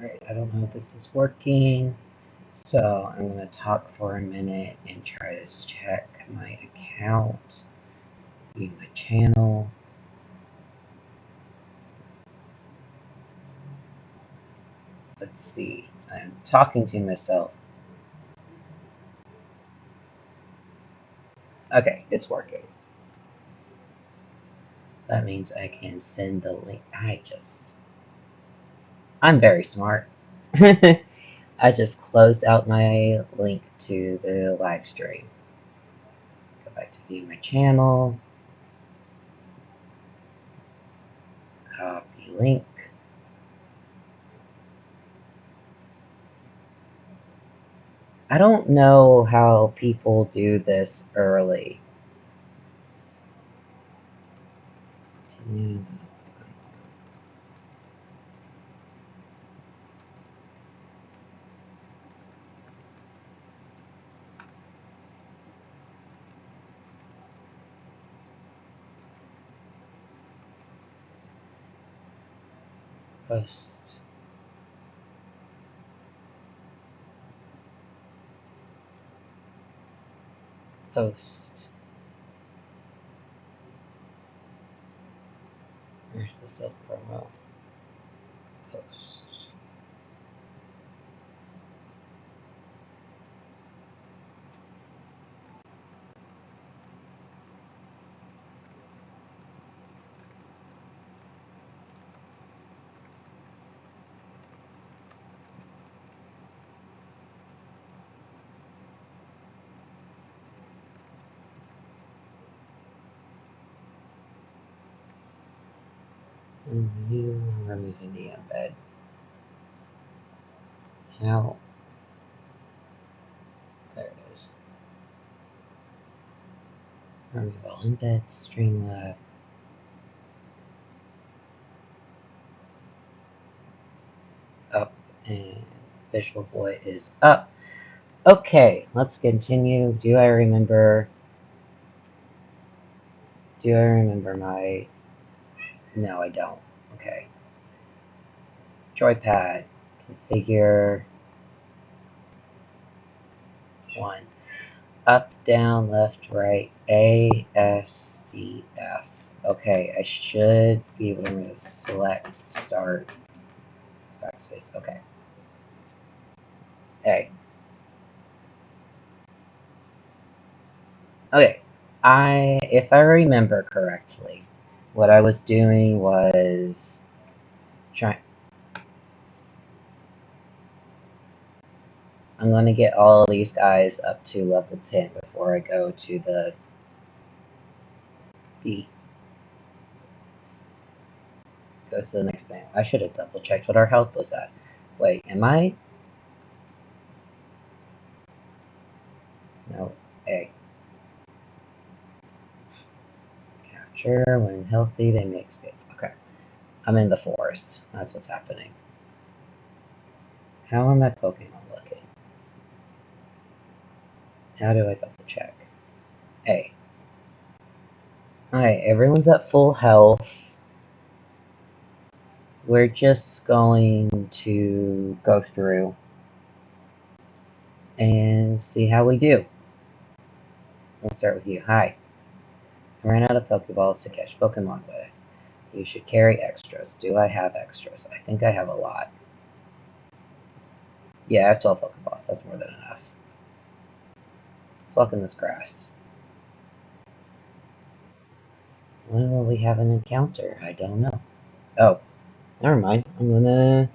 Alright, I don't know if this is working, so I'm going to talk for a minute and try to check my account, view my channel. Let's see, I'm talking to myself. Okay, it's working. That means I can send the link. I'm very smart. I just closed out my link to the live stream. Go back to view my channel. Copy link. I don't know how people do this early. Post. Post. Where's the self promo? Post. And you removing the embed. How? There it is. Remove all embeds, Streamlabs. Up, and Visual Boy is up. Okay, let's continue. Do I remember my... No, I don't. Okay. Joypad. Configure. 1. Up, down, left, right, A, S, D, F. Okay, I should be able to select start. Backspace. Okay. A. Okay. If I remember correctly, what I was doing was trying. I'm going to get all of these guys up to level 10 before I go to the B. Go to the next thing. I should have double checked what our health was at. Wait, am I? No. A. Capture. When healthy, they may escape. Okay. I'm in the forest. That's what's happening. How are my Pokemon looking? How do I double check? A. Alright, everyone's at full health. We're just going to go through and see how we do. We'll start with you. Hi. I ran out of Pokeballs to catch Pokemon with. You should carry extras. Do I have extras? I think I have a lot. Yeah, I have 12 Pokeballs. That's more than enough. Let's walk in this grass. When will we have an encounter? I don't know. Oh, never mind. I'm gonna...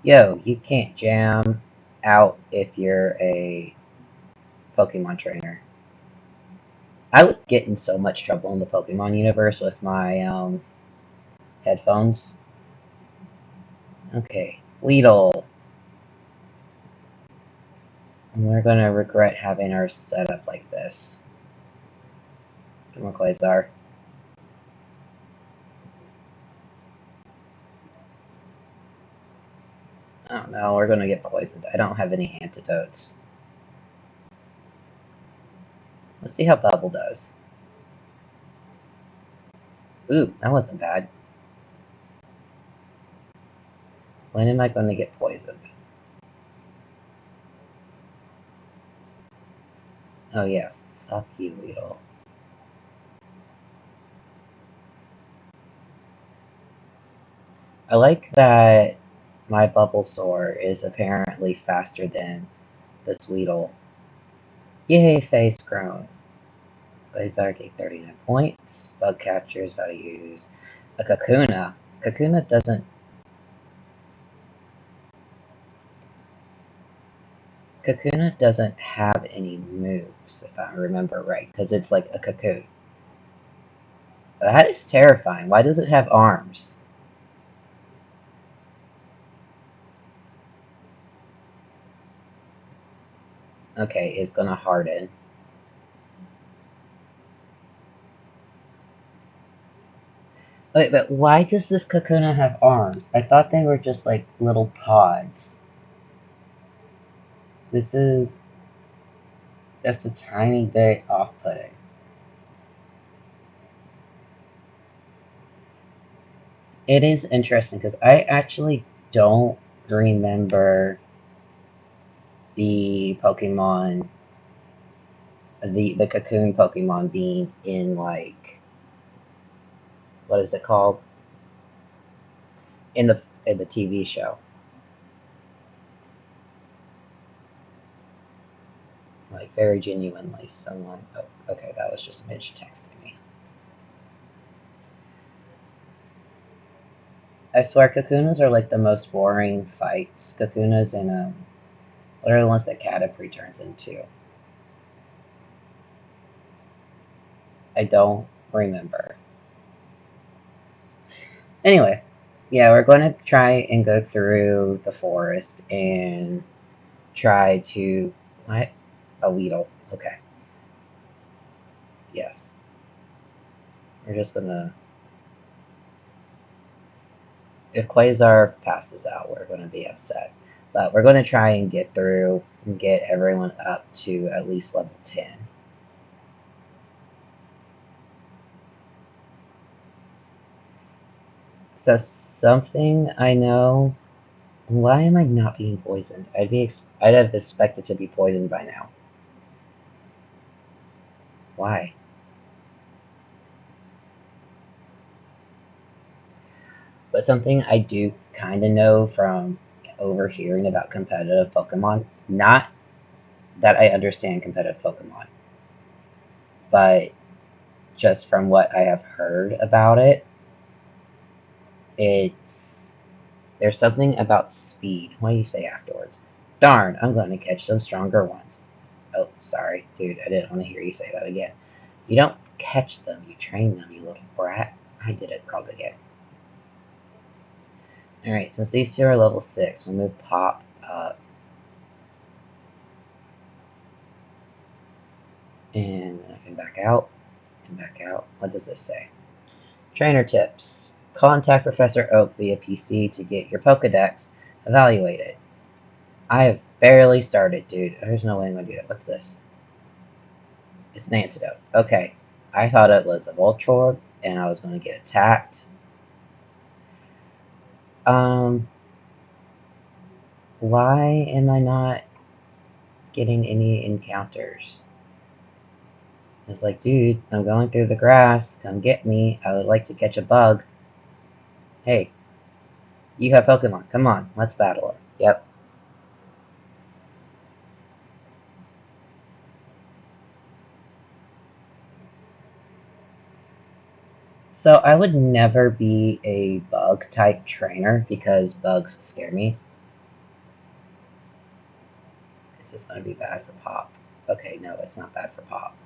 Yo, you can't jam out if you're a Pokemon trainer. I would get in so much trouble in the Pokemon universe with my headphones. Okay, Weedle. And we're gonna regret having our setup like this. Come on, Quasar. Oh no, we're gonna get poisoned. I don't have any antidotes. Let's see how Bubble does. Ooh, that wasn't bad. When am I going to get poisoned? Oh yeah, fuck you, Weedle. I like that my Bulbasaur is apparently faster than this Weedle. Yay, face grown. Blazar gave 39 points. Bug catchers about to use a Kakuna. Kakuna doesn't. Kakuna doesn't have any moves, if I remember right, because it's like a cocoon. That is terrifying. Why does it have arms? Okay, it's gonna harden. Wait, but why does this Kakuna have arms? I thought they were just like little pods. This is just a tiny bit off-putting. It is interesting because I actually don't remember the Pokemon, the Cocoon Pokemon being in like, what is it called, in the TV show. Like very genuinely, someone. Oh, okay, that was just Midge texting me. I swear, Kakunas are like the most boring fights. Kakunas and what are the ones that Caterpie turns into? I don't remember. Anyway, yeah, we're going to try and go through the forest and try to. What? A Weedle. Okay. Yes. We're just gonna. If Quasar passes out, we're gonna be upset. But we're gonna try and get through and get everyone up to at least level 10. So something I know. Why am I not being poisoned? I'd have expected to be poisoned by now. Why? But something I do kind of know from overhearing about competitive Pokemon, not that I understand competitive Pokemon, but just from what I have heard about it, it's there's something about speed. What do you say afterwards? Darn, I'm going to catch some stronger ones. Oh, sorry, dude, I didn't want to hear you say that again. You don't catch them, you train them, you little brat. I did it wrong again. Alright, since these two are level 6, we'll move Pop up. And I can back out. And back out. What does this say? Trainer tips. Contact Professor Oak via PC to get your Pokedex evaluated. I have barely started, dude. There's no way I'm gonna do that. What's this? It's an antidote. Okay. I thought it was a Voltorb, and I was gonna get attacked. Why am I not getting any encounters? It's like, dude, I'm going through the grass. Come get me. I would like to catch a bug. Hey, you have Pokemon. Come on, let's battle it. Yep. So I would never be a bug type trainer because bugs scare me. Is this going to be bad for Pop? Okay, no, it's not bad for Pop.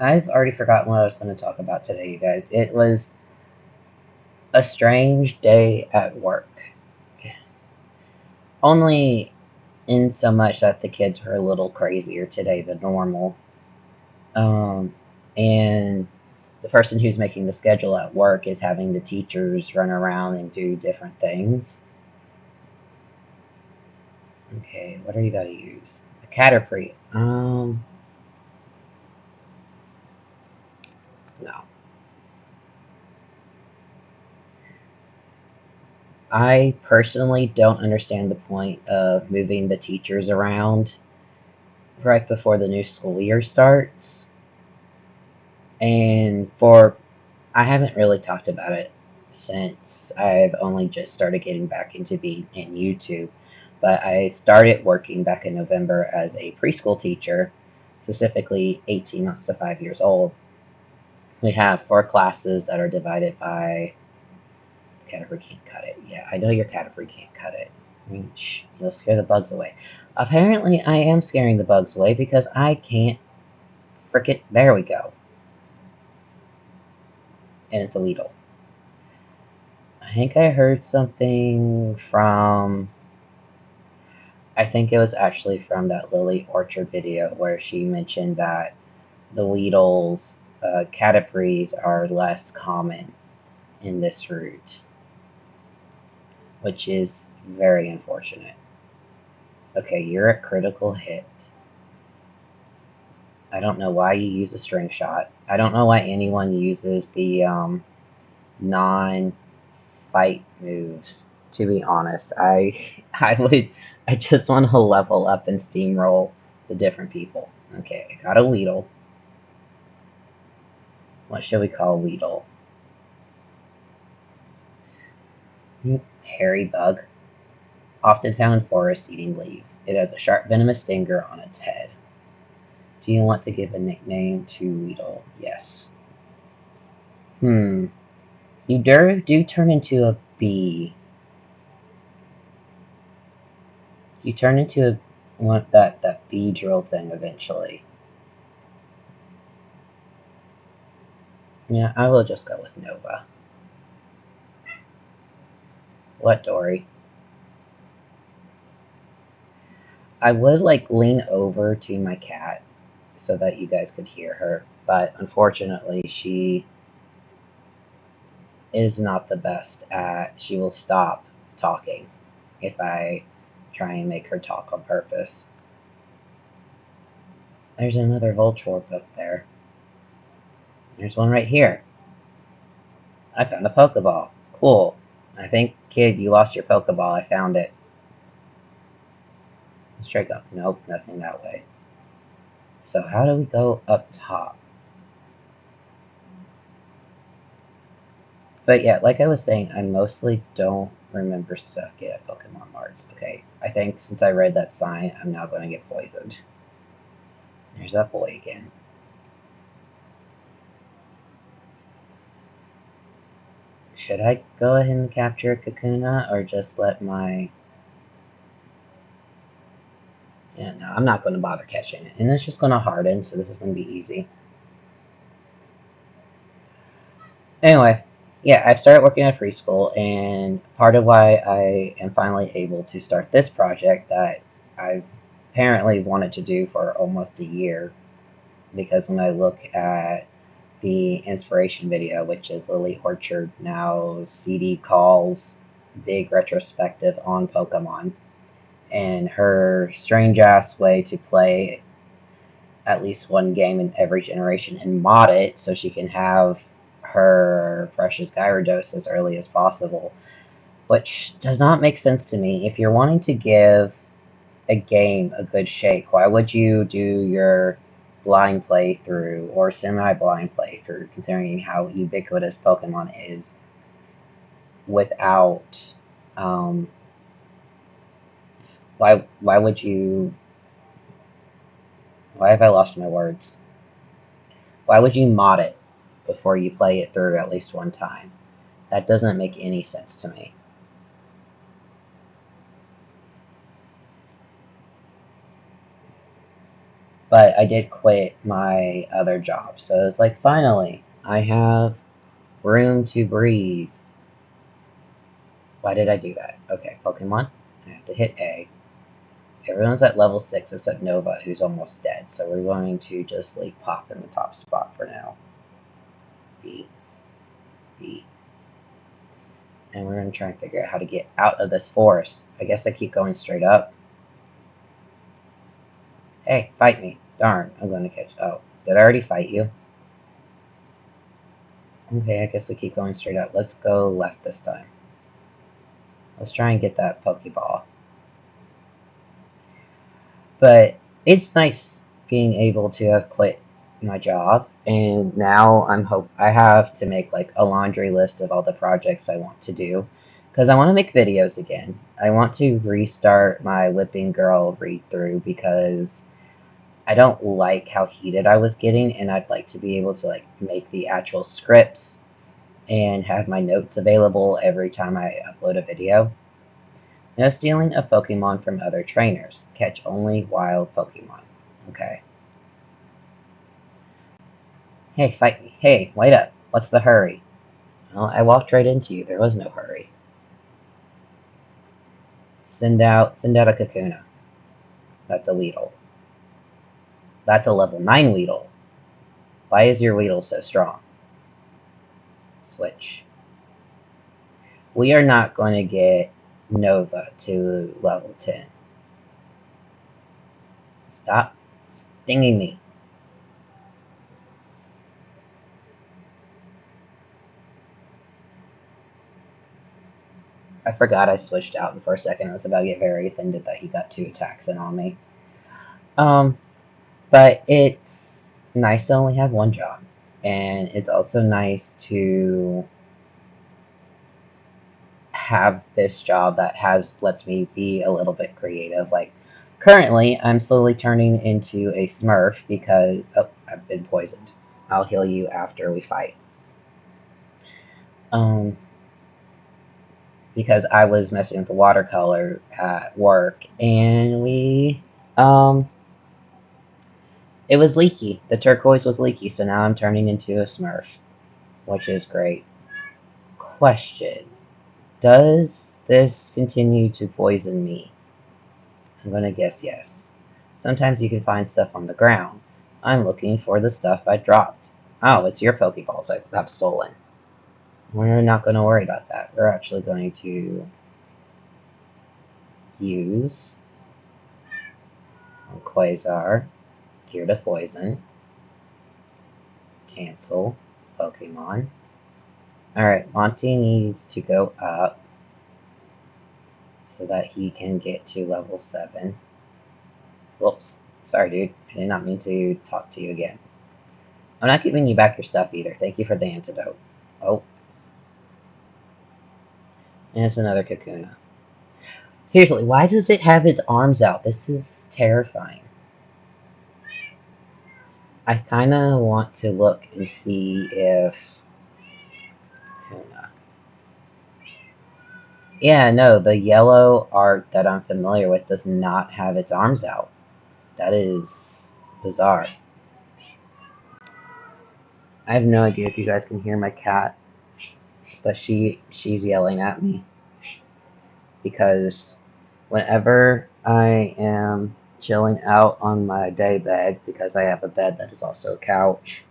I've already forgotten what I was going to talk about today, you guys. It was a strange day at work. Only in so much that the kids were a little crazier today than normal. And the person who's making the schedule at work is having the teachers run around and do different things. Okay, what are you going to use? A Caterpie. I personally don't understand the point of moving the teachers around right before the new school year starts. And I haven't really talked about it since I've only just started getting back into being in YouTube. But I started working back in November as a preschool teacher, specifically 18 months to 5 years old. We have 4 classes that are divided by. Category can't cut it. Yeah, I know your category can't cut it. I mean, shh, you'll scare the bugs away. Apparently, I am scaring the bugs away because I can't frick it. There we go. And it's a Weedle. I think I heard something from. I think it was actually from that Lily Orchard video where she mentioned that the Weedles, Catapries are less common in this route, which is very unfortunate. Okay, you're a critical hit. I don't know why you use a string shot. I don't know why anyone uses the non-fight moves. To be honest, I just want to level up and steamroll the different people. Okay, I got a Weedle. What should we call Weedle? Hairy bug. Often found in forests eating leaves. It has a sharp venomous stinger on its head. Do you want to give a nickname to Weedle? Yes. You do turn into a bee. You turn into that bee drill thing eventually. Yeah, I will just go with Nova. What, Dory? I would lean over to my cat so that you guys could hear her, but unfortunately she is not the best at. She will stop talking if I try and make her talk on purpose. There's another Voltorb up there. There's one right here. I found a Pokeball. Cool. I think, kid, you lost your Pokeball. I found it. Let's try go. Nope, nothing that way. So how do we go up top? But yeah, like I was saying, I mostly don't remember stuff yet at Pokemon Marts. Okay, I think since I read that sign, I'm now going to get poisoned. There's that boy again. Should I go ahead and capture Kakuna, or just let my... Yeah, no, I'm not going to bother catching it. And it's just going to harden, so this is going to be easy. Anyway, yeah, I've started working at preschool, and part of why I am finally able to start this project that I've apparently wanted to do for almost a year, because when I look at the inspiration video, which is Lily Orchard now CD Calls big retrospective on Pokemon, and her strange ass way to play at least one game in every generation and mod it so she can have her precious Gyarados as early as possible, which does not make sense to me. If you're wanting to give a game a good shake, why would you do your blind playthrough or semi-blind playthrough, considering how ubiquitous Pokemon is, without why would you why have I lost my words? Why would you mod it before you play it through at least one time? That doesn't make any sense to me. But I did quit my other job, so it's like, finally, I have room to breathe. Why did I do that? Okay, Pokemon. I have to hit A. Everyone's at level 6 except Nova, who's almost dead, so we're going to just leave Pop in the top spot for now. B. B. And we're going to try and figure out how to get out of this forest. I guess I keep going straight up. Hey, fight me. Darn, I'm going to catch... Oh, did I already fight you? Okay, I guess we keep going straight up. Let's go left this time. Let's try and get that Pokeball. But it's nice being able to have quit my job, and now I have to make like a laundry list of all the projects I want to do because I want to make videos again. I want to restart my Lipping Girl read through because I don't like how heated I was getting, and I'd like to be able to like make the actual scripts and have my notes available every time I upload a video. No stealing of Pokemon from other trainers. Catch only wild Pokemon. Okay. Hey, fight me. Hey, wait up. What's the hurry? Well, I walked right into you. There was no hurry. Send out a Kakuna. That's a Weedle. That's a level 9 Weedle. Why is your Weedle so strong? Switch. We are not going to get Nova to level 10. Stop stinging me. I forgot I switched out, and for a second I was about to get very offended that he got 2 attacks in on me. But it's nice to only have one job, and it's also nice to have this job that lets me be a little bit creative. Like currently, I'm slowly turning into a Smurf because I've been poisoned. I'll heal you after we fight. Um, because I was messing with the watercolor at work, and it was leaky. The turquoise was leaky, so now I'm turning into a Smurf, which is great. Question: does this continue to poison me? I'm gonna guess yes. Sometimes you can find stuff on the ground. I'm looking for the stuff I dropped. Oh, it's your Pokeballs I've stolen. We're not going to worry about that. We're actually going to use Quasar, Cure to Poison, cancel Pokemon. Alright, Monty needs to go up so that he can get to level 7. Whoops. Sorry, dude. I did not mean to talk to you again. I'm not giving you back your stuff either. Thank you for the antidote. Oh. And it's another Kakuna. Seriously, why does it have its arms out? This is terrifying. I kind of want to look and see if... Yeah, no, the yellow art that I'm familiar with does not have its arms out. That is bizarre. I have no idea if you guys can hear my cat, but she's yelling at me because whenever I am chilling out on my day bed, because I have a bed that is also a couch,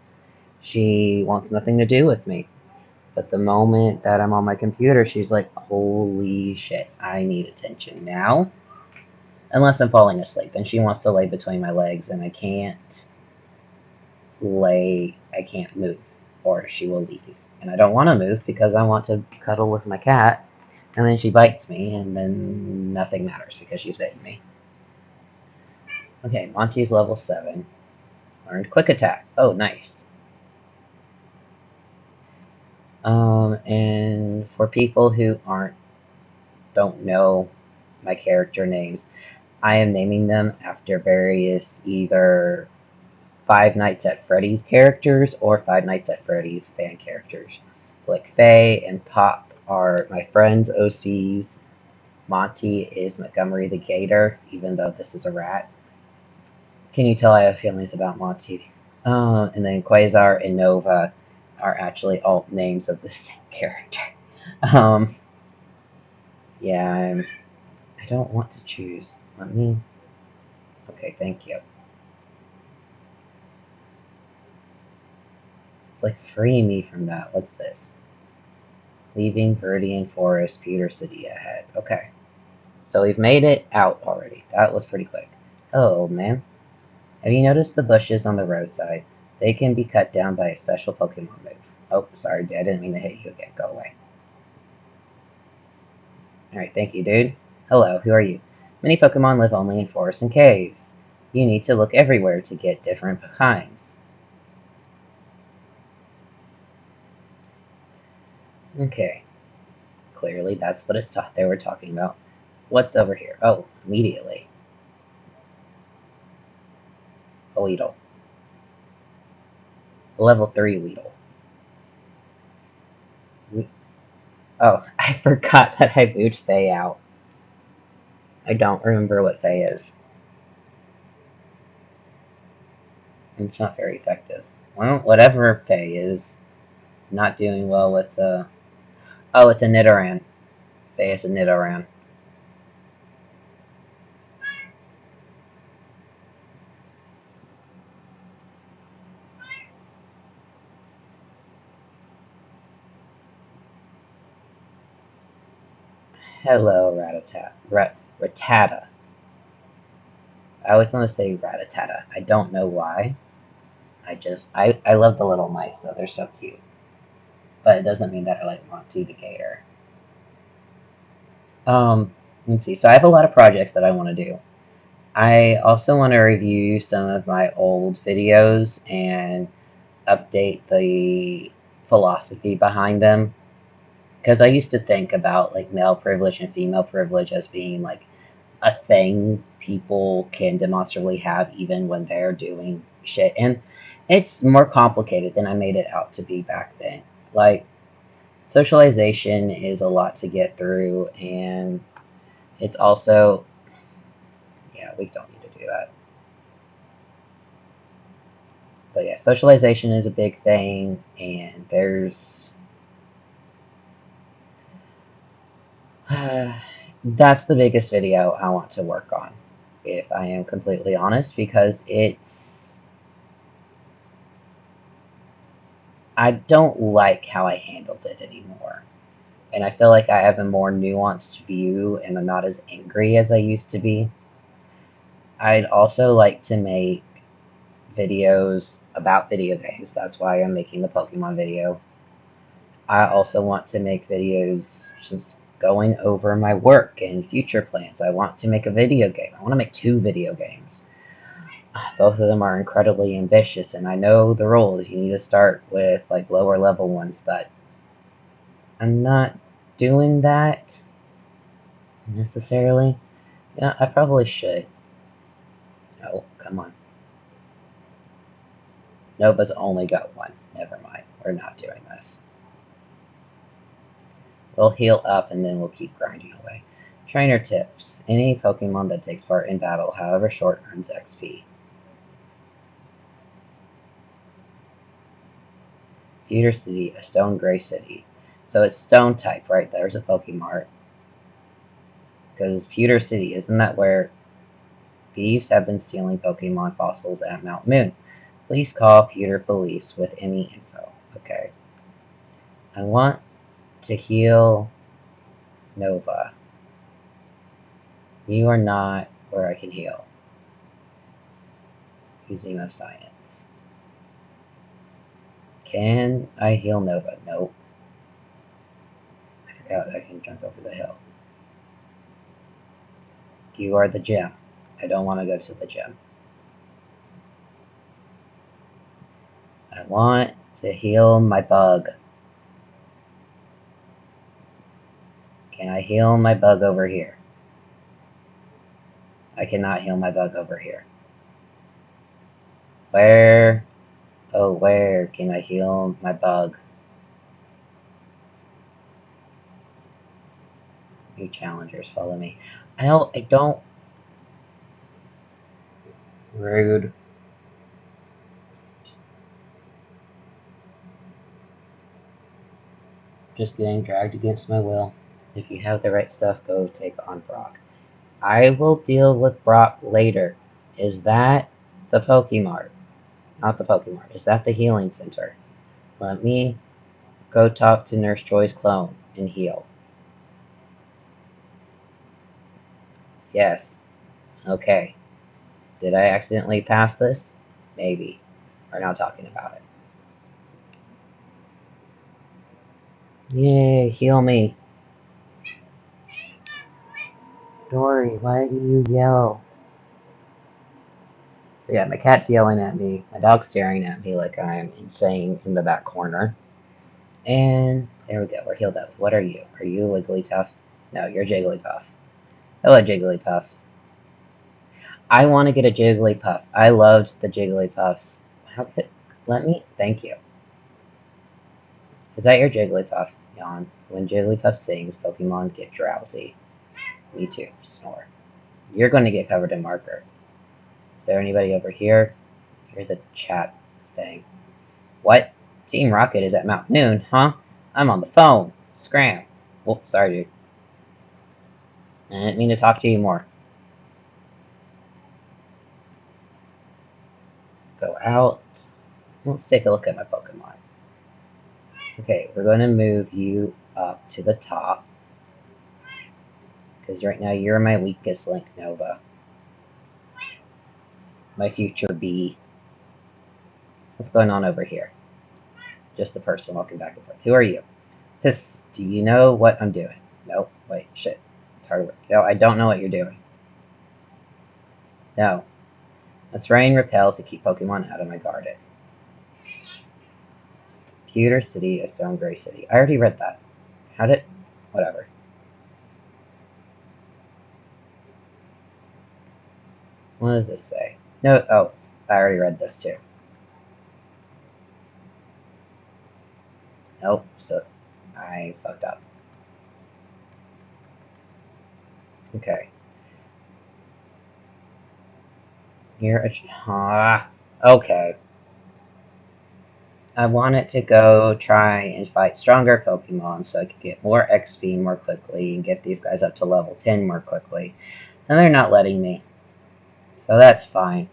she wants nothing to do with me. But the moment that I'm on my computer, she's like, holy shit, I need attention now. Unless I'm falling asleep, and she wants to lay between my legs, and I can't move, or she will leave. And I don't want to move because I want to cuddle with my cat, and then she bites me, and then nothing matters because she's bitten me. Okay, Monty's level 7. Learned Quick Attack. Oh, nice. And for people who don't know my character names, I am naming them after various either Five Nights at Freddy's characters or Five Nights at Freddy's fan characters. So like Faye and Pop are my friends, OCs. Monty is Montgomery the Gator, even though this is a rat. Can you tell I have feelings about Monty? And then Quasar and Nova are actually all names of the same character. Yeah, I don't want to choose. Let me... Okay, thank you. It's like, free me from that. What's this? Leaving Viridian Forest, Pewter City ahead. Okay. So we've made it out already. That was pretty quick. Hello, old man. Have you noticed the bushes on the roadside? They can be cut down by a special Pokemon move. Oh, sorry, I didn't mean to hit you again. Go away. Alright, thank you, dude. Hello, who are you? Many Pokemon live only in forests and caves. You need to look everywhere to get different kinds. Okay, clearly that's what they were talking about. What's over here? Oh, immediately. A Weedle. A level 3 Weedle. Oh, I forgot that I moved Faye out. I don't remember what Faye is. It's not very effective. Well, whatever Faye is, not doing well with the. Oh, it's a Nidoran. Faye is a Nidoran. Hello, Rattata. I always want to say Rattata. I don't know why. I love the little mice though. They're so cute. But it doesn't mean that I like Monty the Gator. Let's see. So I have a lot of projects that I want to do. I also want to review some of my old videos and update the philosophy behind them. Because I used to think about like male privilege and female privilege as being like a thing people can demonstrably have even when they're doing shit. And it's more complicated than I made it out to be back then. Like, socialization is a lot to get through, and it's also, yeah, we don't need to do that. But yeah, socialization is a big thing, and that's the biggest video I want to work on, if I am completely honest, because I don't like how I handled it anymore. And I feel like I have a more nuanced view and I'm not as angry as I used to be. I'd also like to make videos about video games. That's why I'm making the Pokemon video. I also want to make videos just going over my work and future plans. I want to make a video game. I want to make 2 video games. Both of them are incredibly ambitious, and I know the rules. You need to start with like lower level ones, but I'm not doing that necessarily. Yeah, I probably should. Oh, come on. Nova's only got 1. Never mind. We're not doing this. We'll heal up and then we'll keep grinding away. Trainer tips. Any Pokemon that takes part in battle, however short, earns XP. Pewter City, a stone gray city. So it's stone type, right? There's a Pokemart. Because Pewter City, isn't that where thieves have been stealing Pokemon fossils at Mount Moon? Please call Pewter Police with any info. Okay. I want to heal Nova. You are not where I can heal. Museum of Science. Can I heal Nova? Nope. I forgot I can jump over the hill. You are the gym. I don't want to go to the gym. I want to heal my bug. Can I heal my bug over here? I cannot heal my bug over here. Where? Oh, where can I heal my bug? You challengers, follow me. I don't. Rude. Just getting dragged against my will. If you have the right stuff, go take on Brock. I will deal with Brock later. Is that the Pokemart? Not the Pokemart. Is that the healing center? Let me go talk to Nurse Joy's clone and heal. Yes. Okay. Did I accidentally pass this? Maybe. We're not talking about it. Yay, heal me. Dory, why do you yell? But yeah, my cat's yelling at me. My dog's staring at me like I'm insane in the back corner. And there we go. We're healed up. What are you? Are you Wigglytuff? No, you're Jigglypuff. Hello, Jigglypuff. I want to get a Jigglypuff. I loved the Jigglypuffs. How could... Let me... Thank you. Is that your Jigglypuff? Yawn. When Jigglypuff sings, Pokemon get drowsy. Me too. Snore. You're going to get covered in marker. Is there anybody over here? You're the chat thing. What? Team Rocket is at Mount Moon, huh? I'm on the phone. Scram. Oh, sorry, dude. I didn't mean to talk to you more. Go out. Let's take a look at my Pokemon. Okay, we're going to move you up to the top. Because right now you're my weakest link, Nova. My future B. What's going on over here? Just a person walking back and forth. Who are you? Piss, do you know what I'm doing? Nope. Wait, shit. It's hard work. No, I don't know what you're doing. No. Let's rain repel to keep Pokemon out of my garden. Pewter City, a Stone Gray City. I already read that. How did... Whatever. What does this say? No, oh, I already read this too. Nope, so I fucked up. Okay. You're a... okay. I wanted to go try and fight stronger Pokemon so I could get more XP more quickly and get these guys up to level 10 more quickly. And they're not letting me. So that's fine.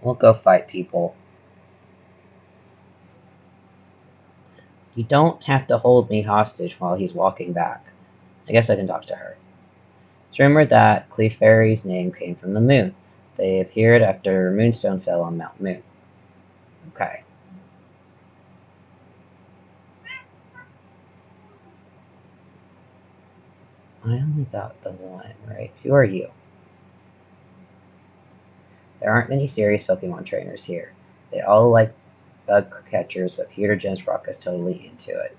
We'll go fight people. You don't have to hold me hostage while he's walking back. I guess I can talk to her. It's rumored that Clefairy's name came from the moon. They appeared after Moonstone fell on Mount Moon. Okay. I only got the one, right? Who are you? There aren't many serious Pokemon trainers here. They all like bug catchers, but Peter Gensrock is totally into it.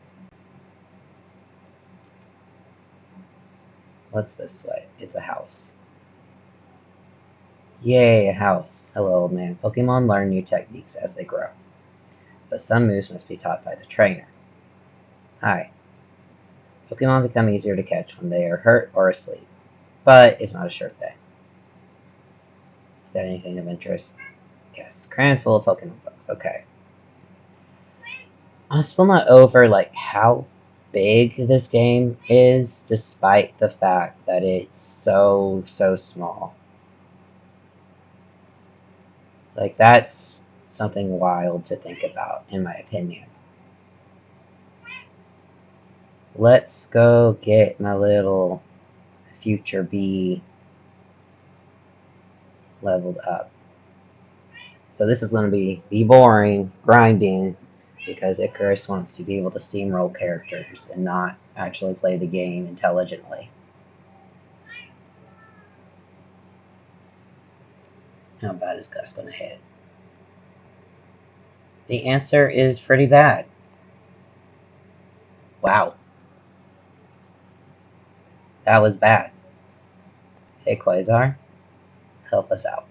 What's this way? It's a house. Yay, a house. Hello, old man. Pokemon learn new techniques as they grow. But some moves must be taught by the trainer. Hi. Pokemon become easier to catch when they are hurt or asleep. But it's not a sure thing. Got anything of interest? Yes. Crayon full of Pokemon books. Okay. I'm still not over, like, how big this game is, despite the fact that it's so small. Like, that's something wild to think about, in my opinion. Let's go get my little future bee leveled up. So this is going to be boring, grinding, because Icarus wants to be able to steamroll characters and not actually play the game intelligently. How bad is Gus going to hit? The answer is pretty bad. Wow. That was bad. Hey, Quasar, help us out.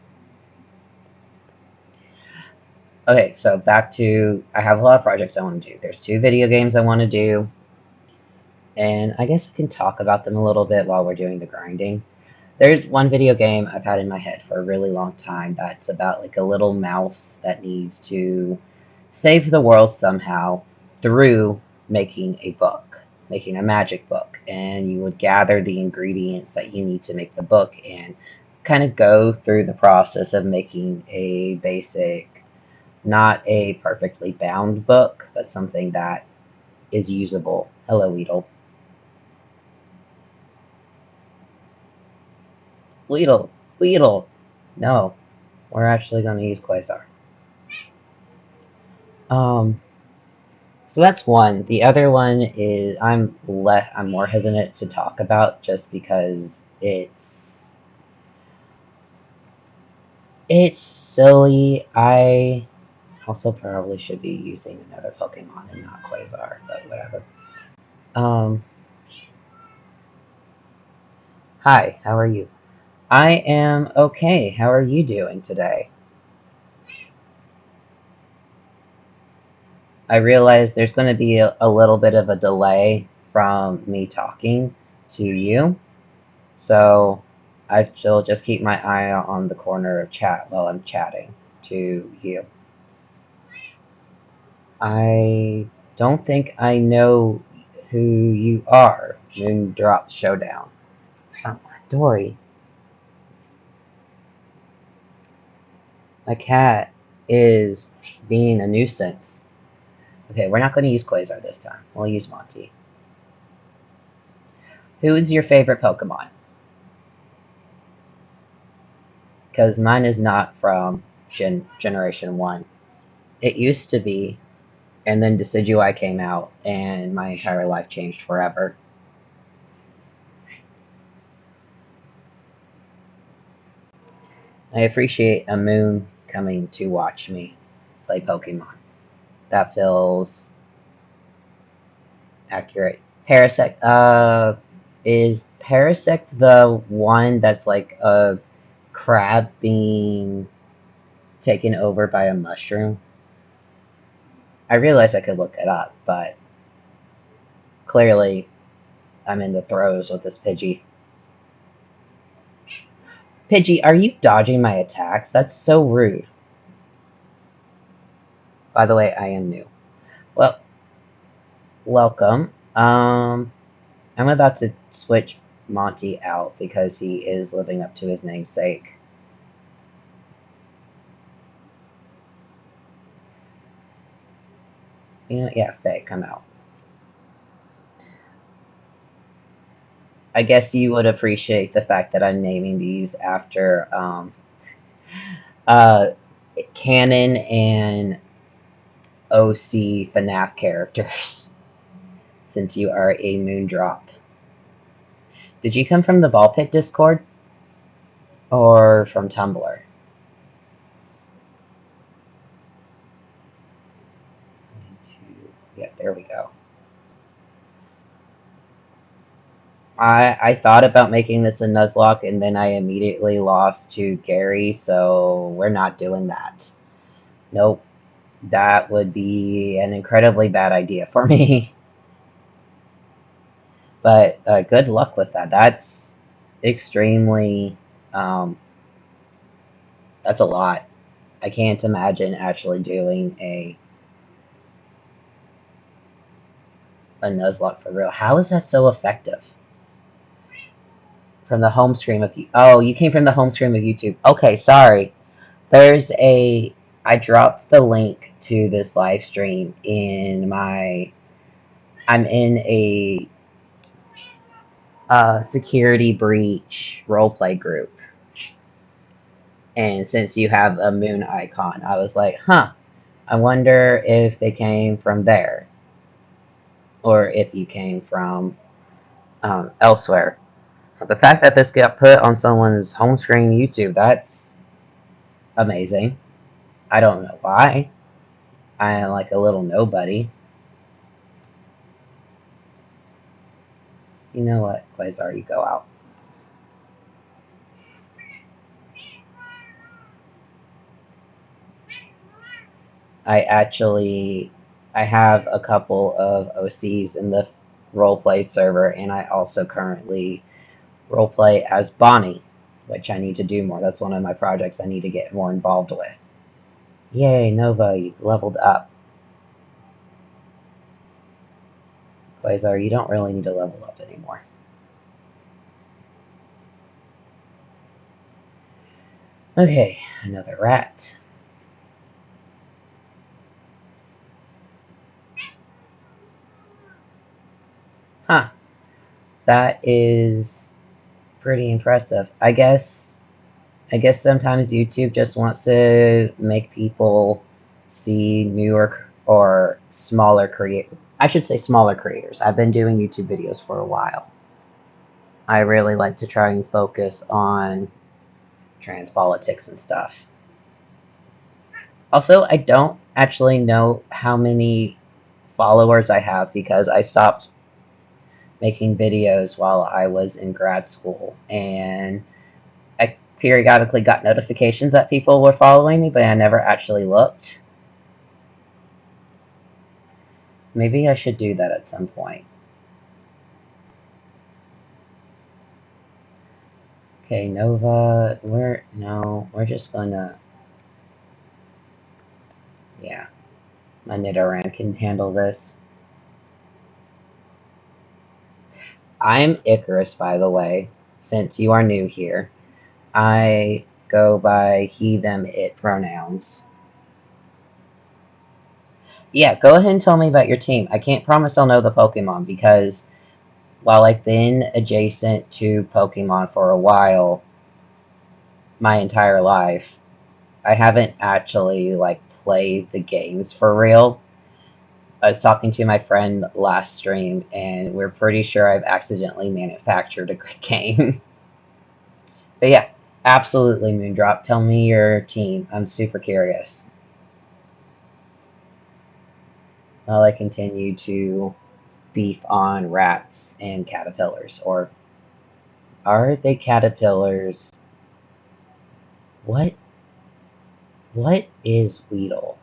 Okay, so back to... I have a lot of projects I want to do. There's 2 video games I want to do. And I guess I can talk about them a little bit while we're doing the grinding. There's one video game I've had in my head for a really long time that's about like a little mouse that needs to save the world somehow through making a book, making a magic book. And you would gather the ingredients that you need to make the book and kind of go through the process of making a basic, not a perfectly bound book, but something that is usable. Hello, Weedle. Weedle! Weedle! No, we're actually going to use Quasar. So that's one. The other one is I'm more hesitant to talk about just because It's silly. I also probably should be using another Pokemon and not Quasar, but whatever. Um, Hi, how are you? I am okay. How are you doing today? I realize there's going to be a little bit of a delay from me talking to you, so I shall just keep my eye on the corner of chat while I'm chatting to you. I don't think I know who you are. Moondrop Showdown. Oh, Dory, my cat is being a nuisance. Okay, we're not going to use Quasar this time. We'll use Monty. Who is your favorite Pokemon? Because mine is not from Generation 1. It used to be, and then Decidueye came out, and my entire life changed forever. I appreciate a moon coming to watch me play Pokemon. That feels accurate. Parasect, is Parasect the one that's like a crab being taken over by a mushroom? I realized I could look it up, but clearly I'm in the throes with this Pidgey. Pidgey, are you dodging my attacks? That's so rude. By the way, I am new. Well, welcome. I'm about to switch Monty out because he is living up to his namesake. You know, yeah, Faye, come out. I guess you would appreciate the fact that I'm naming these after uh, canon and OC FNAF characters, since you are a Moondrop. Did you come from the Ball Pit Discord or from Tumblr? Yeah, there we go. I thought about making this a Nuzlocke, and then I immediately lost to Gary, so we're not doing that. Nope. That would be an incredibly bad idea for me. But good luck with that. That's extremely. Um, that's a lot. I can't imagine actually doing a Nuzlocke for real. How is that so effective? From the home screen of you. Oh, you came from the home screen of YouTube. Okay, sorry. There's a. I dropped the link to this live stream in my. I'm in a security breach roleplay group. And since you have a moon icon, I was like, huh, I wonder if they came from there. Or if you came from elsewhere. The fact that this got put on someone's home screen YouTube, that's amazing. I don't know why. I am like a little nobody. You know what? Quasar, you go out. I have a couple of OCs in the roleplay server, and I also currently roleplay as Bonnie, which I need to do more. That's one of my projects I need to get more involved with. Yay, Nova, you leveled up. Quasar, you don't really need to level up anymore. Okay, another rat. Huh, that is pretty impressive. I guess sometimes YouTube just wants to make people see newer or smaller create. I should say smaller creators. I've been doing YouTube videos for a while. I really like to try and focus on trans politics and stuff. Also, I don't actually know how many followers I have because I stopped making videos while I was in grad school, and I periodically got notifications that people were following me, but I never actually looked. Maybe I should do that at some point. Okay, Nova, we're just gonna, yeah, my Nidoran can handle this. I'm Icarus, by the way, since you are new here. I go by he, them, it pronouns. Yeah, go ahead and tell me about your team. I can't promise I'll know the Pokemon because while I've been adjacent to Pokemon for a while, my entire life, I haven't actually like played the games for real. I was talking to my friend last stream, and we're pretty sure I've accidentally manufactured a game. But yeah, absolutely, Moondrop. Tell me your team. I'm super curious. While I continue to beef on rats and caterpillars. Or are they caterpillars? What? What is Weedle?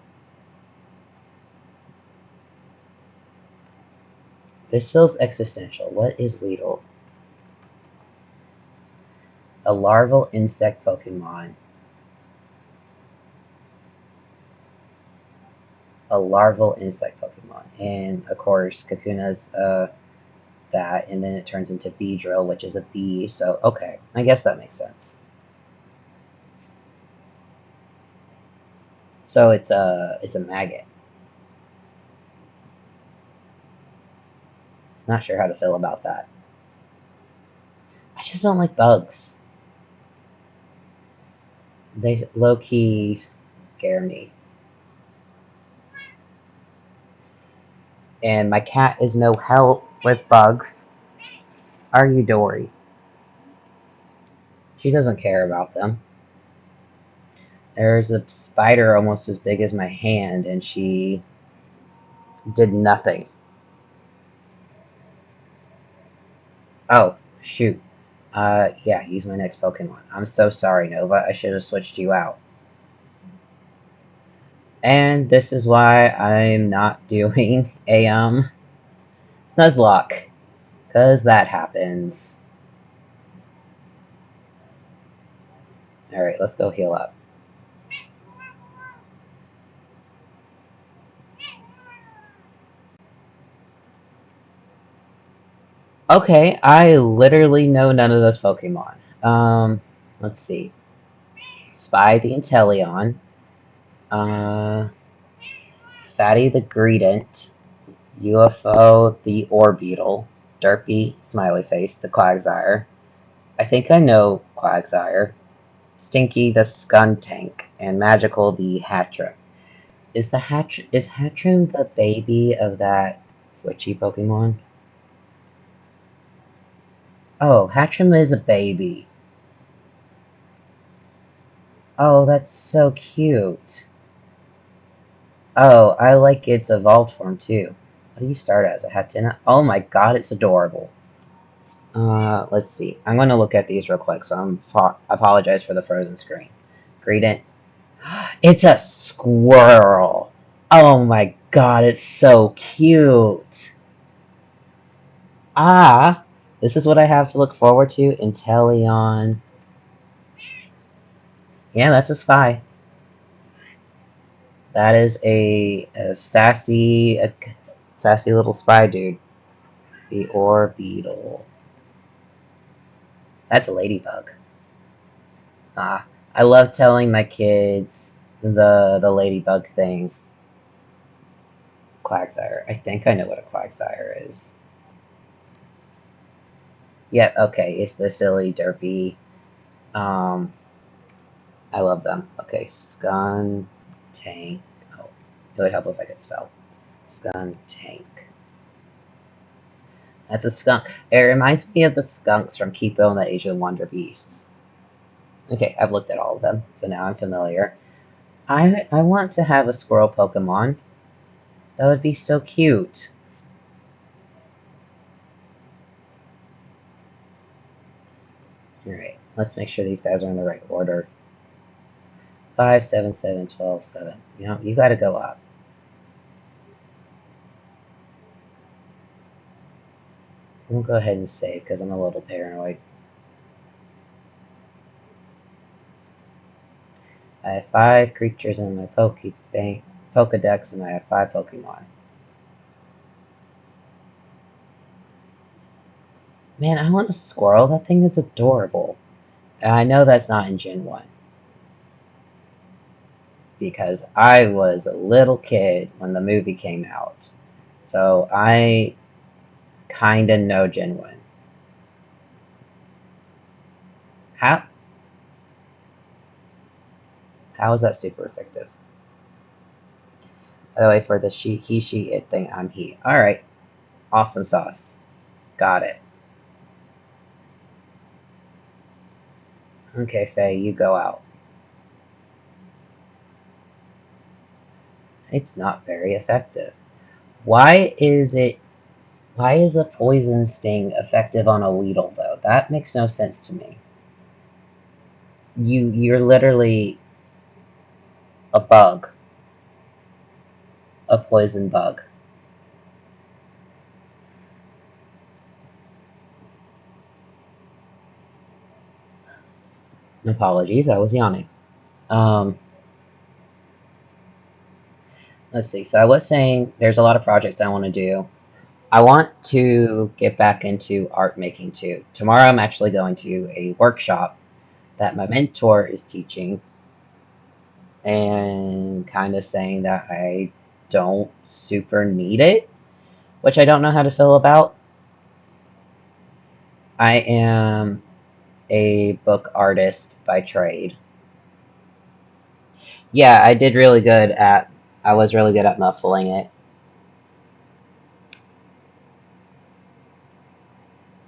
This feels existential. What is Weedle? A larval insect Pokemon. A larval insect Pokemon. And of course, Kakuna's that, and then it turns into Beedrill, which is a bee. So, okay, I guess that makes sense. So it's a maggot. Not sure how to feel about that. I just don't like bugs. They low-key scare me. And my cat is no help with bugs. Are you, Dory? She doesn't care about them. There's a spider almost as big as my hand, and she did nothing. Oh, shoot. Yeah, use my next Pokemon. I'm so sorry, Nova. I should have switched you out. And this is why I'm not doing a, Nuzlocke. Because that happens. Alright, let's go heal up. Okay, I literally know none of those Pokemon. Let's see. Spy the Inteleon. Uh, Fatty the Greedent. UFO the Orbeetle. Derpy, smiley face, the Quagsire. I think I know Quagsire. Stinky the Skuntank. And Magical the Hatchrim. Is Hatchrim the baby of that witchy Pokemon? Oh, Hatchrim is a baby. Oh, that's so cute. Oh, I like its evolved form too. What do you start as? A Hatenna? Oh my god, it's adorable. Let's see. I'm going to look at these real quick, so I apologize for the frozen screen. Greedent. It's a squirrel. Oh my god, it's so cute. Ah, this is what I have to look forward to. Inteleon. Yeah, that's a spy. That is a sassy little spy dude. The Orbeetle. That's a ladybug. Ah, I love telling my kids the ladybug thing. Quagsire. I think I know what a Quagsire is. Yep, okay, it's the silly, derpy. Um, I love them. Okay, Skuntank. It would help if I could spell. Skuntank. That's a skunk. It reminds me of the skunks from Kipo and the Asian Wonder Beasts. Okay, I've looked at all of them, so now I'm familiar. I want to have a squirrel Pokemon. That would be so cute. Alright, let's make sure these guys are in the right order. 5, 7, 7, 12, 7. You know, you gotta go up. We'll go ahead and save because I'm a little paranoid. I have 5 creatures in my Pokedex, and I have 5 Pokemon. Man, I want a squirrel. That thing is adorable. And I know that's not in Gen 1. Because I was a little kid when the movie came out. So I kinda know Gen 1. How is that super effective? By the way, for the he, she, it thing, I'm he. Alright. Awesome sauce. Got it. Okay, Faye, you go out. It's not very effective. Why is a poison sting effective on a Weedle, though? That makes no sense to me. You're literally a bug. A poison bug. Apologies, I was yawning. Let's see. So I was saying there's a lot of projects I want to do. I want to get back into art making too. Tomorrow I'm actually going to a workshop that my mentor is teaching and kind of saying that I don't super need it, which I don't know how to feel about. I am a book artist by trade. Yeah, I was really good at muffling it.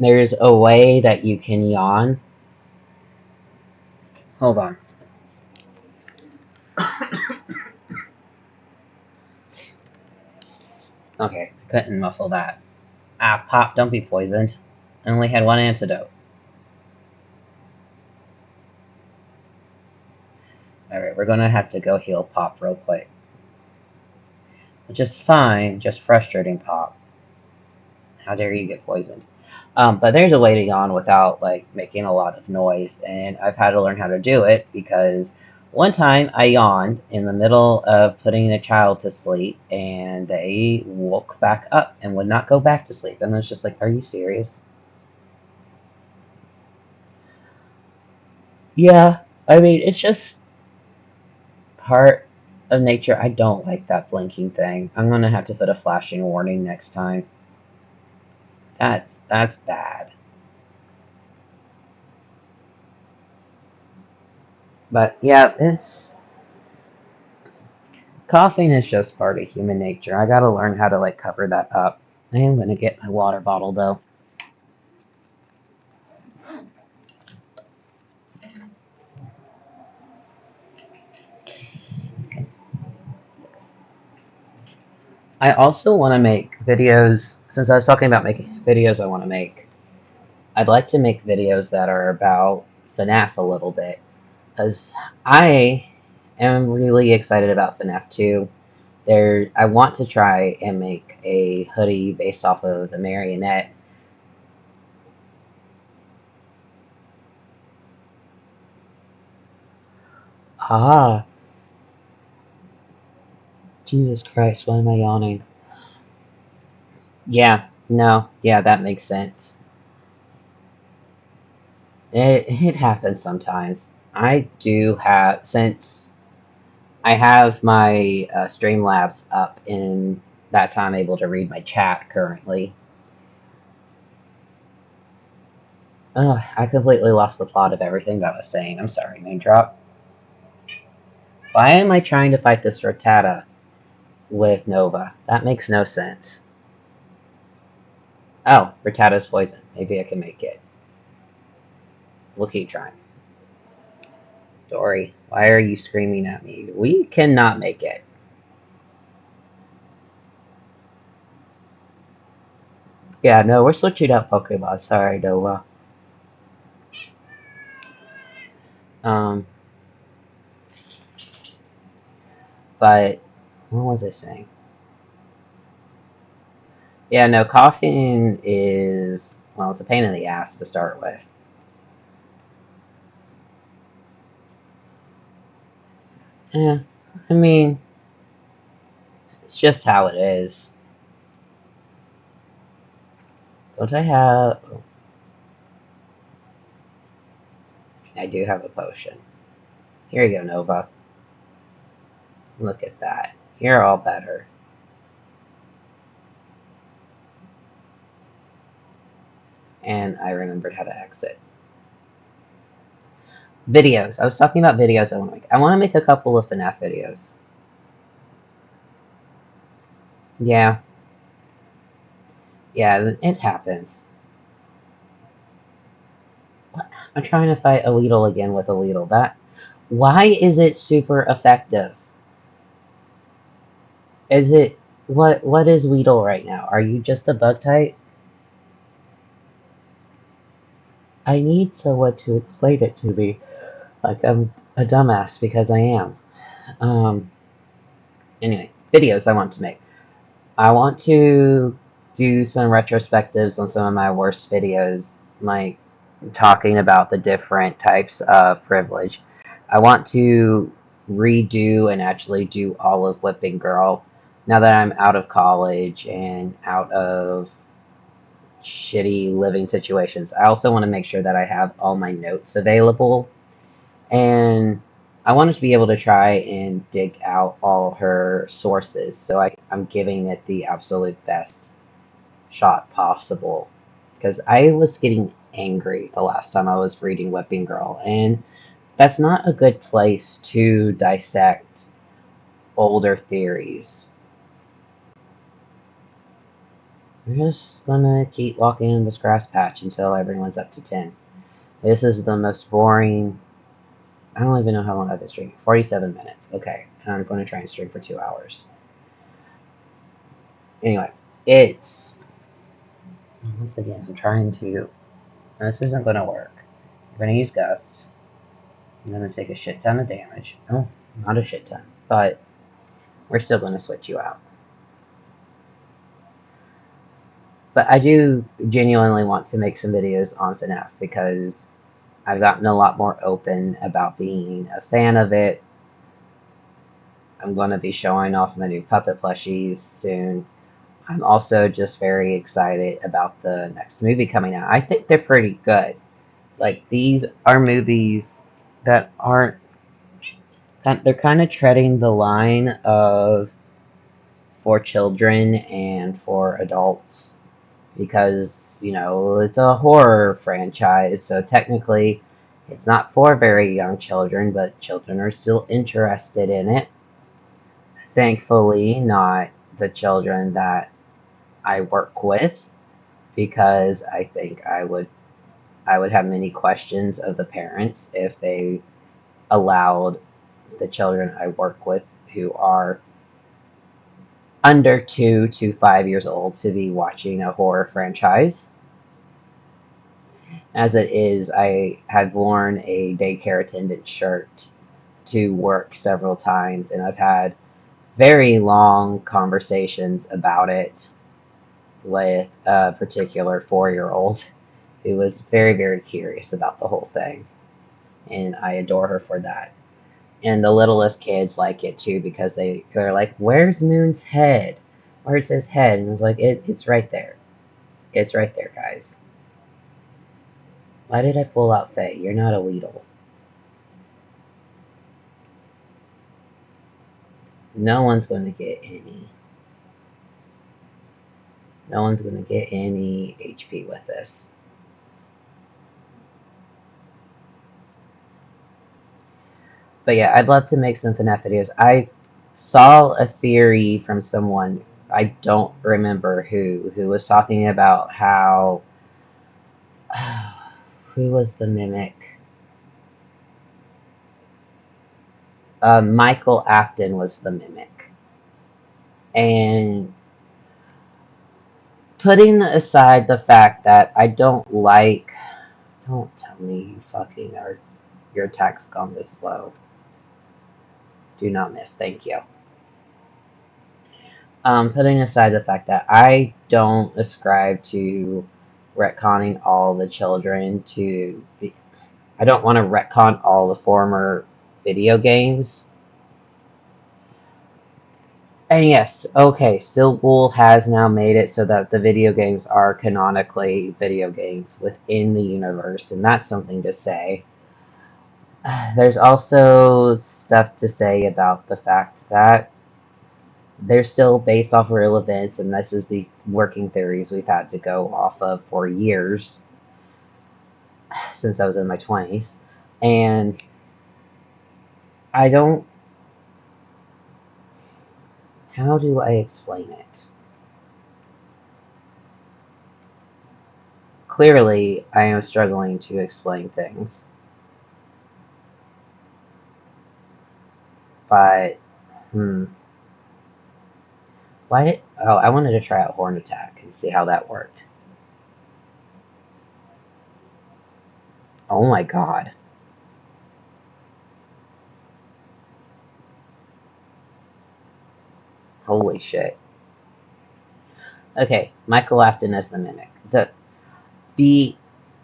There's a way that you can yawn. Hold on. Okay, couldn't muffle that. Ah, Pop, don't be poisoned. I only had one antidote. Alright, we're gonna have to go heal Pop real quick. Which is fine, just frustrating, Pop. How dare you get poisoned? But there's a way to yawn without, like, making a lot of noise, and I've had to learn how to do it because one time I yawned in the middle of putting a child to sleep, and they woke back up and would not go back to sleep. And I was just like, are you serious? Yeah, I mean, it's just part of nature. I don't like that blinking thing. I'm gonna have to put a flashing warning next time. That's bad. But yeah, it's coughing is just part of human nature. I gotta learn how to like cover that up. I am gonna get my water bottle though. I also want to make videos. Since I was talking about making videos, I want to make. I'd like to make videos that are about FNAF a little bit, because I am really excited about FNAF 2. I want to try and make a hoodie based off of the marionette. Ah, Jesus Christ, why am I yawning? Yeah, no, yeah, that makes sense. It happens sometimes. I do have, since I have my Streamlabs up, and that's how I'm able to read my chat currently. I completely lost the plot of everything that I was saying. I'm sorry, name drop. Why am I trying to fight this Rattata with Nova? That makes no sense. Oh, Rattata's poison. Maybe I can make it. We'll keep trying. Dory, why are you screaming at me? We cannot make it. Yeah, no, we're switching up Pokemon. Sorry, Nova. Um, but what was I saying? Yeah, no, coughing is, well, it's a pain in the ass to start with. Yeah, I mean, it's just how it is. Don't I have? Oh, I do have a potion. Here you go, Nova. Look at that. You're all better. And I remembered how to exit. Videos. I was talking about videos I want to make. I want to make a couple of FNAF videos. Yeah. Yeah, it happens. I'm trying to fight a Weedle again with a Weedle. Why is it super effective? Is it what is Weedle right now? Are you just a bug type? I need someone to explain it to me. Like I'm a dumbass because I am. Um anyway, videos I want to make. I want to do some retrospectives on some of my worst videos, like talking about the different types of privilege. I want to redo and actually do all of Whipping Girl now that I'm out of college and out of shitty living situations. I also want to make sure that I have all my notes available, and I wanted to be able to try and dig out all her sources so I'm giving it the absolute best shot possible. Because I was getting angry the last time I was reading Whipping Girl, and that's not a good place to dissect older theories. We're just gonna keep walking in this grass patch until everyone's up to 10. This is the most boring. I don't even know how long I've been streaming. 47 minutes. Okay, and I'm going to try and stream for 2 hours. Anyway, it's. Once again, I'm trying to. This isn't going to work. I'm going to use Gust. I'm going to take a shit ton of damage. Oh, not a shit ton. But we're still going to switch you out. But I do genuinely want to make some videos on FNAF because I've gotten a lot more open about being a fan of it. I'm going to be showing off my new puppet plushies soon. I'm also just very excited about the next movie coming out. I think they're pretty good. Like, these are movies that aren't. They're kind of treading the line of for children and for adults because, it's a horror franchise, so technically it's not for very young children, but children are still interested in it. Thankfully, not the children that I work with, because I think I would have many questions of the parents if they allowed the children I work with who are under 2 to 5 years old to be watching a horror franchise. As it is, I have worn a daycare attendant shirt to work several times, and I've had very long conversations about it with a particular 4-year-old who was very, very curious about the whole thing. And I adore her for that. And the littlest kids like it too because they're like, "Where's Moon's head? Where's his head?" And it's like, it's right there. It's right there, guys. Why did I pull out Faye? You're not a Weedle. No one's going to get any. No one's going to get any HP with this. But yeah, I'd love to make some FNAF videos. I saw a theory from someone I don't remember who was talking about how who was the mimic? Michael Afton was the mimic, and putting aside the fact that I don't like. Don't tell me you fucking are. Your attack's gone this slow. Do not miss. Thank you. Putting aside the fact that I don't ascribe to retconning all the children to be, I don't want to retcon all the former video games. And yes, okay, Steel Wool has now made it so that the video games are canonically video games within the universe, and that's something to say. There's also stuff to say about the fact that they're still based off of real events, and this is the working theories we've had to go off of for years since I was in my 20s. And I don't. How do I explain it? Clearly, I am struggling to explain things. But, Why did. Oh, I wanted to try out Horn Attack and see how that worked. Oh my god. Holy shit. Okay, Michael Afton as the Mimic. The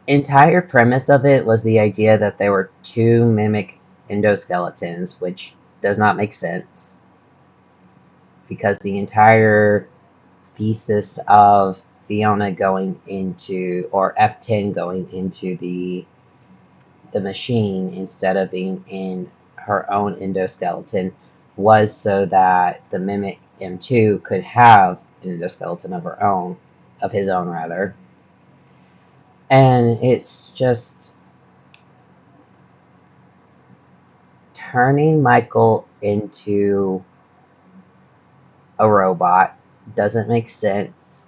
entire premise of it was the idea that there were two Mimic endoskeletons, which does not make sense. Because the entire thesis of Fiona going into, or F10 going into the machine instead of being in her own endoskeleton was so that the Mimic M2 could have an endoskeleton of his own rather. And it's just turning Michael into a robot doesn't make sense.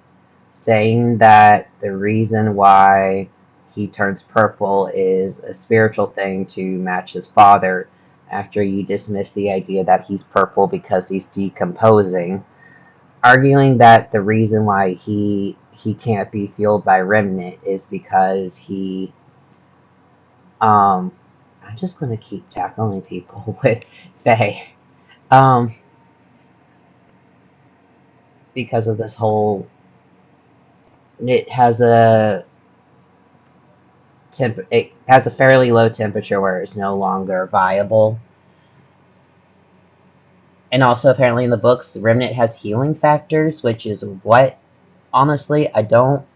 Saying that the reason why he turns purple is a spiritual thing to match his father after you dismiss the idea that he's purple because he's decomposing. Arguing that the reason why he can't be fueled by Remnant is because I'm just gonna keep tackling people with Faye. Because of this whole, it has a it has a fairly low temperature where it's no longer viable. And also, apparently, in the books, the Remnant has healing factors, which is what, honestly, I don't.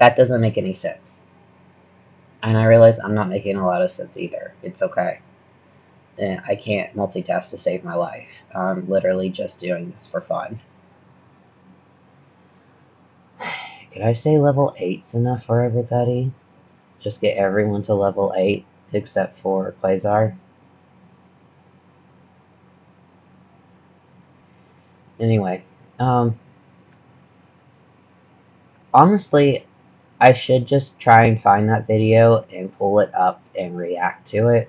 That doesn't make any sense. And I realize I'm not making a lot of sense either. It's okay. And I can't multitask to save my life. I'm literally just doing this for fun. Could I say level 8's enough for everybody? Just get everyone to level 8, except for Quasar. Anyway, honestly, I should just try and find that video and pull it up and react to it.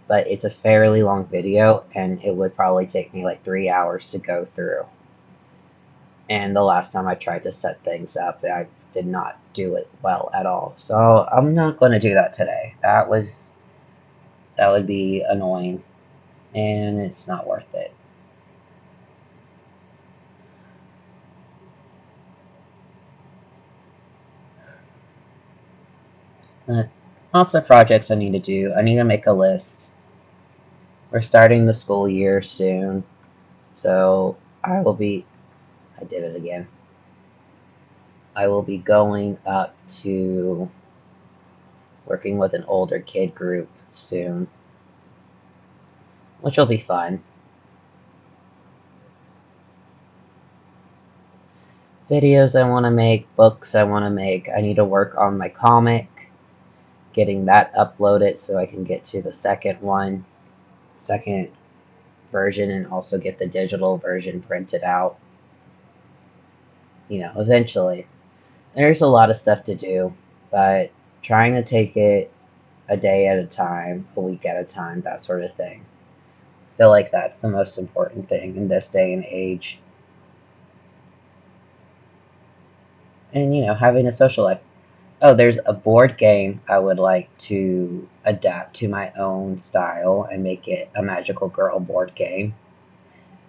But it's a fairly long video, and it would probably take me like 3 hours to go through. And the last time I tried to set things up, I did not do it well at all. So I'm not going to do that today. That would be annoying, and it's not worth it. Lots of projects I need to do. I need to make a list. We're starting the school year soon, so I did it again. I will be going up to working with an older kid group soon, which will be fun. Videos I want to make, books I want to make. I need to work on my comic, getting that uploaded so I can get to the second version and also get the digital version printed out. Eventually. There's a lot of stuff to do, but trying to take it a day at a time, a week at a time, that sort of thing. I feel like that's the most important thing in this day and age. And, having a social life. Oh, there's a board game I would like to adapt to my own style and make it a magical girl board game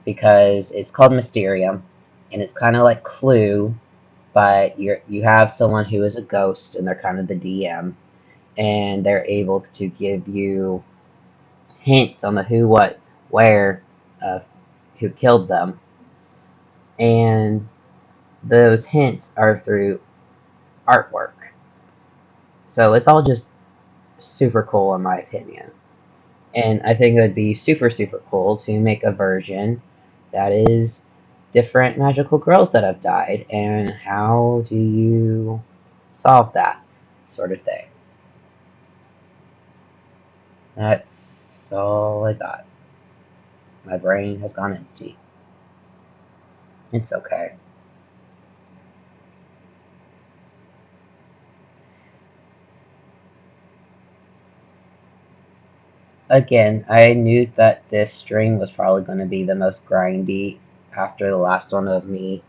because it's called Mysterium and it's kind of like Clue, but you have someone who is a ghost and they're kind of the DM and they're able to give you hints on the who, what, where of who killed them, and those hints are through artwork. So it's all just super cool in my opinion. And I think it would be super, super cool to make a version that is different magical girls that have died, and how do you solve that sort of thing. That's all I got. My brain has gone empty. It's okay. Again, I knew that this string was probably going to be the most grindy after the last one of me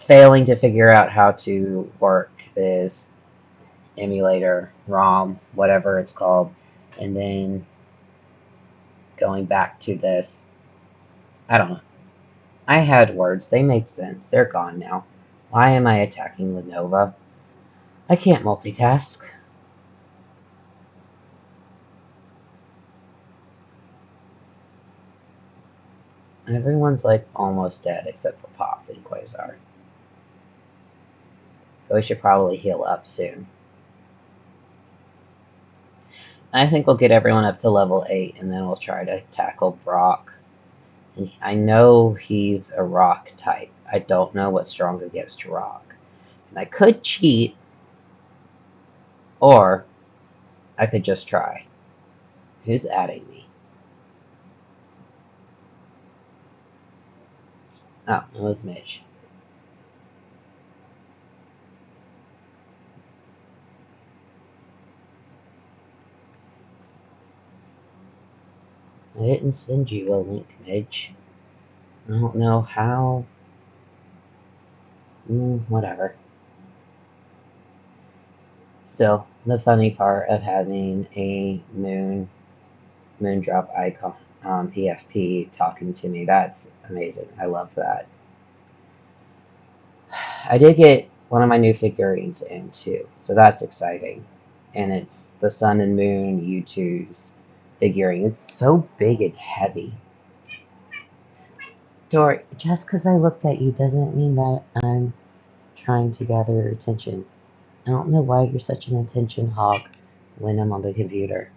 failing to figure out how to work this emulator, ROM, whatever it's called, and then going back to this. I don't know. I had words, they made sense, they're gone now. Why am I attacking Lenovo? I can't multitask. Everyone's like almost dead except for Pop and Quasar. So we should probably heal up soon. I think we'll get everyone up to level 8 and then we'll try to tackle Brock. And I know he's a rock type. I don't know what's strong against rock. And I could cheat, or I could just try. Who's adding me? Oh, it was Mitch. I didn't send you a link, Midge. I don't know how. Whatever. Still, the funny part of having a Moondrop icon PFP talking to me, that's amazing. I love that. I did get one of my new figurines in too, so that's exciting. And it's the Sun and Moon U2's figurine. It's so big and heavy. Dory, just because I looked at you doesn't mean that I'm trying to gather your attention. I don't know why you're such an attention hog when I'm on the computer.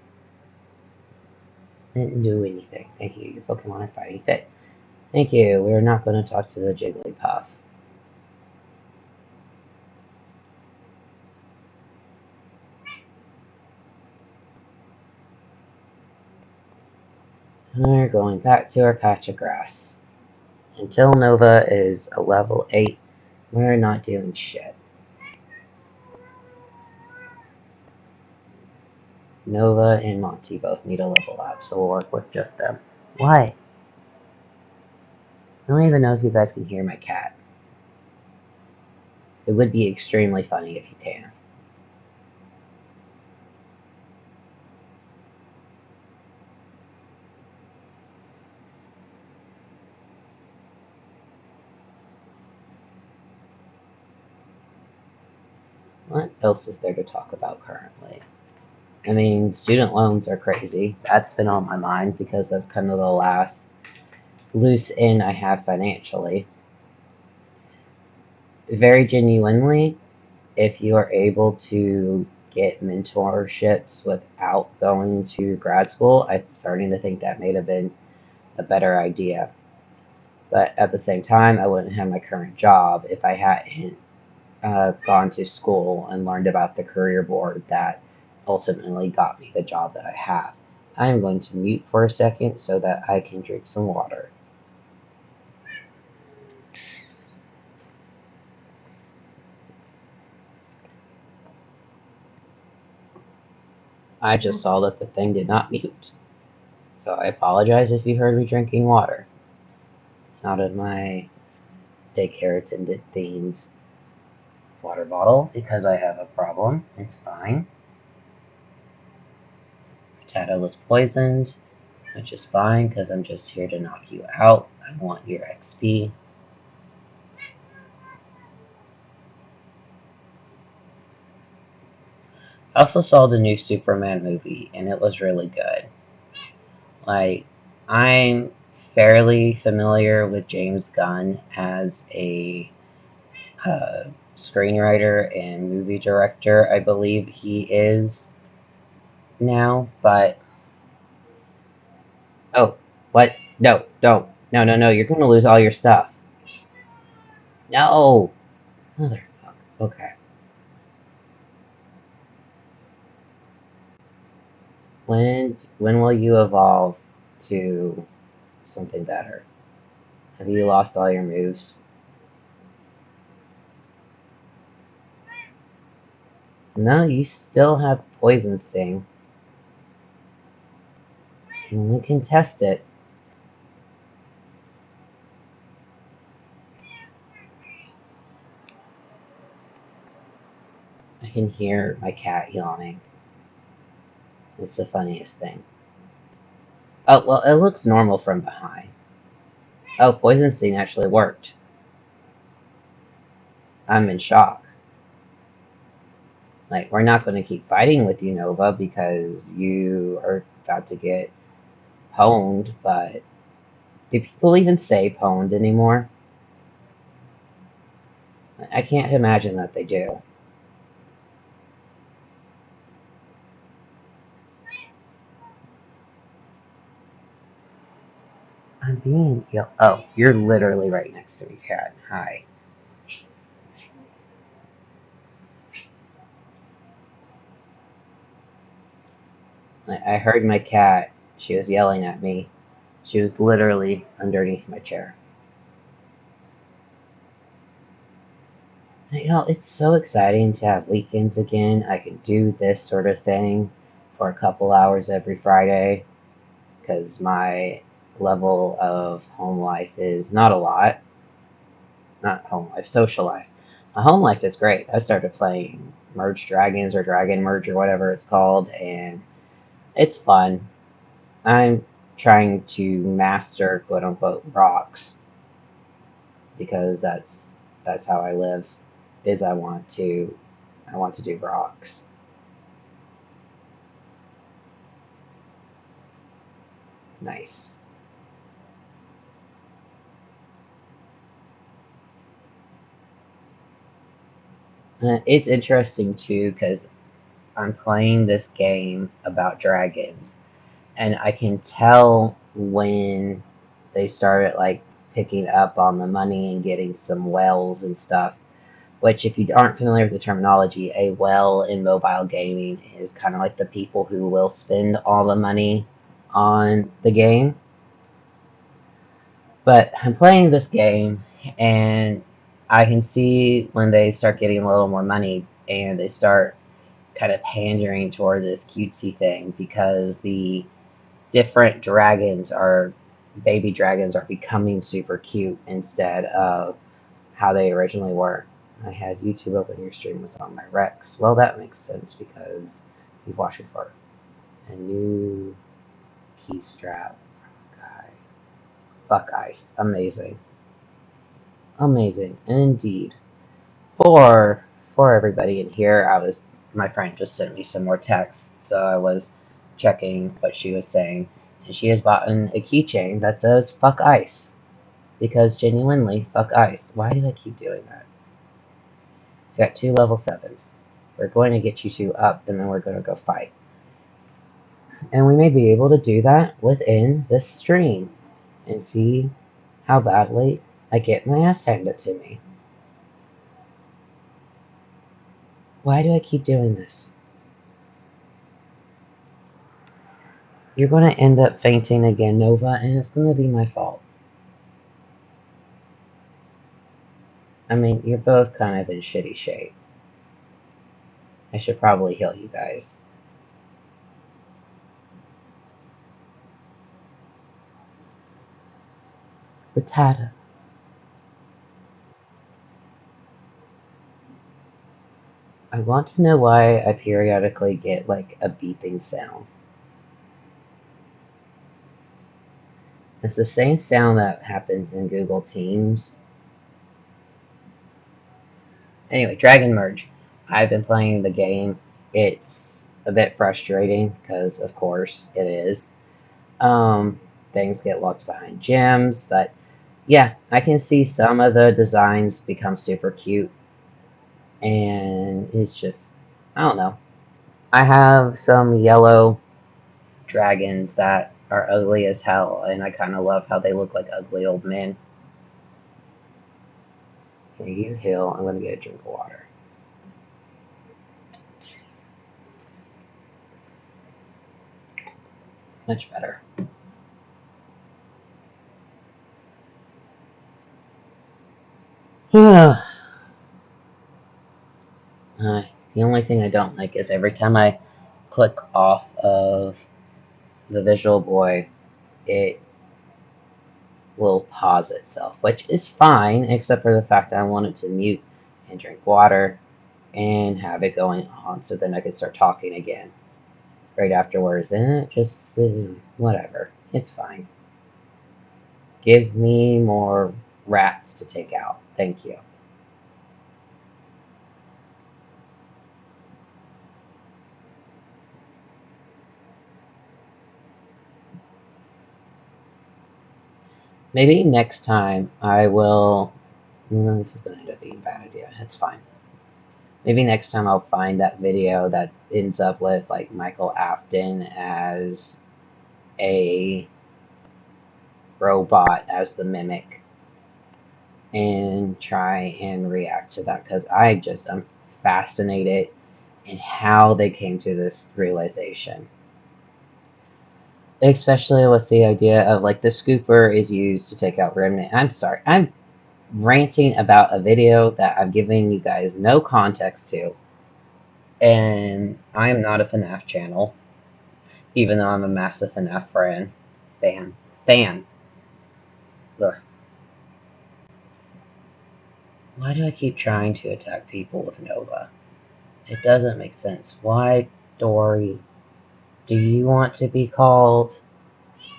I didn't do anything. Thank you. Your Pokemon are fighting fit. Thank you. We're not going to talk to the Jigglypuff. We're going back to our patch of grass. Until Nova is a level 8, we're not doing shit. Nova and Monty both need a level up, so we'll work with just them. Why? I don't even know if you guys can hear my cat. It would be extremely funny if you can. What else is there to talk about currently? I mean, student loans are crazy. That's been on my mind because that's kind of the last loose end I have financially. Very genuinely, if you are able to get mentorships without going to grad school, I'm starting to think that may have been a better idea. But at the same time, I wouldn't have my current job if I hadn't gone to school and learned about the career board that ultimately got me the job that I have. I'm going to mute for a second so that I can drink some water. I just saw that the thing did not mute. So I apologize if you heard me drinking water. Out of my daycare attendant themed water bottle because I have a problem. It's fine. Potato was poisoned, which is fine because I'm just here to knock you out. I want your XP. I also saw the new Superman movie and it was really good. Like, I'm fairly familiar with James Gunn as a screenwriter and movie director. I believe he is now, but oh, what? No, don't. No, no, no, you're gonna lose all your stuff. No! Motherfucker. Okay. When will you evolve to something better? Have you lost all your moves? No, you still have Poison Sting. And we can test it. I can hear my cat yawning. It's the funniest thing. Oh, well, it looks normal from behind. Oh, Poison Sting actually worked. I'm in shock. Like, we're not going to keep fighting with you, Nova, because you are about to get pwned, but do people even say pwned anymore? I can't imagine that they do. I'm being yelled. Oh, you're literally right next to me, cat. Hi. I heard my cat. She was yelling at me. She was literally underneath my chair. You know, it's so exciting to have weekends again. I can do this sort of thing for a couple hours every Friday because my level of home life is not a lot. Not home life, social life. My home life is great. I started playing Merge Dragons or Dragon Merge or whatever it's called, and it's fun. I'm trying to master quote unquote rocks because that's how I live. Is I want to do rocks. Nice. It's interesting too because I'm playing this game about dragons, and I can tell when they started like picking up on the money and getting some wells and stuff. Which, if you aren't familiar with the terminology, a well in mobile gaming is kind of like the people who will spend all the money on the game. But I'm playing this game, and I can see when they start getting a little more money and they start kind of pandering toward this cutesy thing because the different dragons are baby dragons are becoming super cute instead of how they originally were. I had YouTube open, your stream was on my Rex. Well, that makes sense because you've watched it for a new key strap guy. Fuck Ice. Amazing. Amazing. Indeed. For everybody in here, my friend just sent me some more texts, so I was checking what she was saying, and she has bought a keychain that says "fuck ice" because genuinely, fuck ice. Why do I keep doing that? We got 2 level 7s. We're going to get you 2 up, and then we're going to go fight. And we may be able to do that within this stream and see how badly I get my ass handed to me. Why do I keep doing this? You're going to end up fainting again, Nova, and it's going to be my fault. I mean, you're both kind of in shitty shape. I should probably heal you guys. Rattata. I want to know why I periodically get, like, a beeping sound. It's the same sound that happens in Google Teams. Anyway, Dragon Merge. I've been playing the game. It's a bit frustrating, because, of course, it is. Things get locked behind gems, but yeah, I can see some of the designs become super cute, and it's just, I don't know. I have some yellow dragons that are ugly as hell, and I kind of love how they look like ugly old men. Can you heal? I'm gonna get a drink of water. Much better. The only thing I don't like is every time I click off of the Visual Boy, it will pause itself, which is fine, except for the fact that I want it to mute and drink water and have it going on so then I can start talking again right afterwards. And it just is whatever. It's fine. Give me more rats to take out. Thank you. Maybe next time I will. No, this is going to end up being a bad idea. It's fine. Maybe next time I'll find that video that ends up with like Michael Afton as a robot as the mimic and try and react to that because I'm fascinated in how they came to this realization. Especially with the idea of like the scooper is used to take out remnant. I'm sorry, I'm ranting about a video that I'm giving you guys no context to, and I am not a FNAF channel, even though I'm a massive FNAF fan. Ugh. Why do I keep trying to attack people with Nova? It doesn't make sense. Why, Dory? Do you want to be called?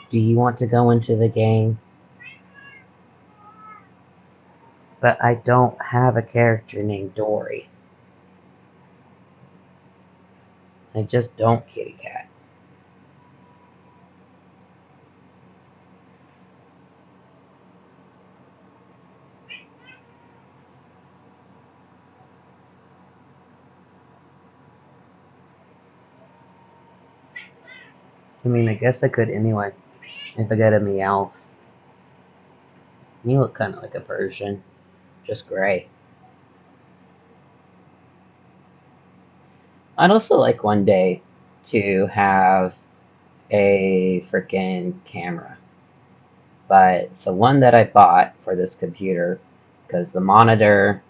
Do you want to go into the game? But I don't have a character named Dory. I just don't, kitty cat. I mean, I guess I could anyway, if I get a Meowth. You look kind of like a Persian, just gray. I'd also like one day to have a freaking camera. But the one that I bought for this computer, because the monitor,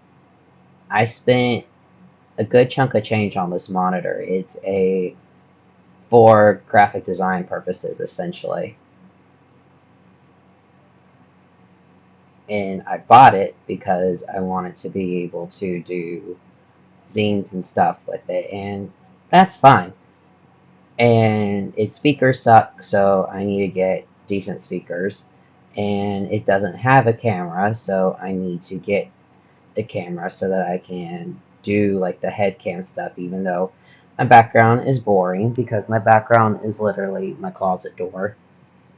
I spent a good chunk of change on this monitor. It's a for graphic design purposes, essentially. And I bought it because I wanted to be able to do zines and stuff with it, and that's fine. And its speakers suck, so I need to get decent speakers. And it doesn't have a camera, so I need to get the camera so that I can do like the head cam stuff, even though my background is boring because my background is literally my closet door.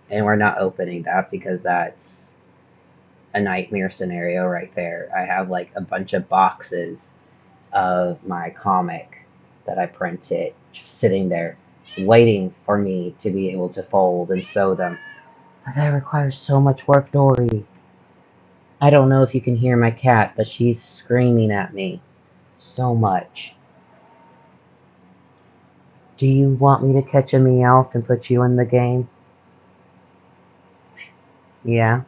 And we're not opening that because that's a nightmare scenario right there. I have like a bunch of boxes of my comic that I printed just sitting there waiting for me to be able to fold and sew them. But that requires so much work, Dory. I don't know if you can hear my cat, but she's screaming at me so much. Do you want me to catch a Meowth and put you in the game? Yeah.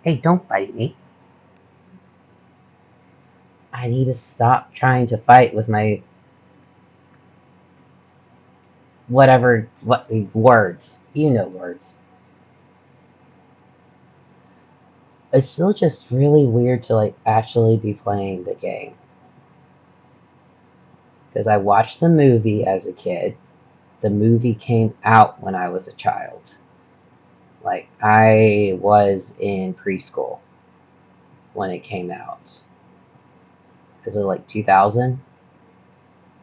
Hey, don't bite me. I need to stop trying to fight with my what words. You know words. It's still just really weird to like actually be playing the game. Because I watched the movie as a kid. The movie came out when I was a child. Like I was in preschool when it came out. Is it like 2000?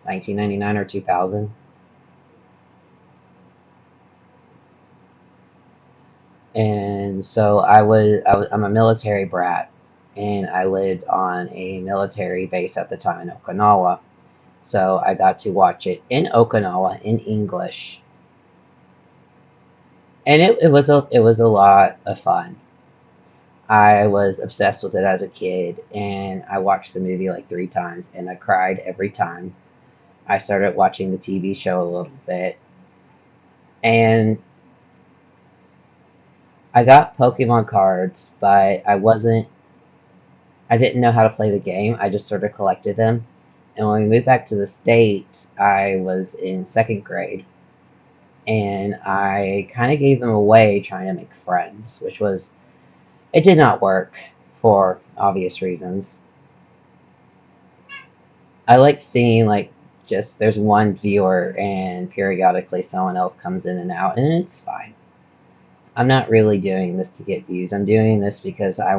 1999 or 2000? And so I'm a military brat, and I lived on a military base at the time in Okinawa. So I got to watch it in Okinawa in English, and it was a lot of fun. I was obsessed with it as a kid, and I watched the movie like 3 times, and I cried every time. I started watching the TV show a little bit, and I got Pokemon cards, but I didn't know how to play the game. I just sort of collected them. And when we moved back to the States, I was in second grade, and I kind of gave them away trying to make friends, it did not work for obvious reasons. I like seeing like just there's one viewer and periodically someone else comes in and out, and it's fine. I'm not really doing this to get views. I'm doing this because I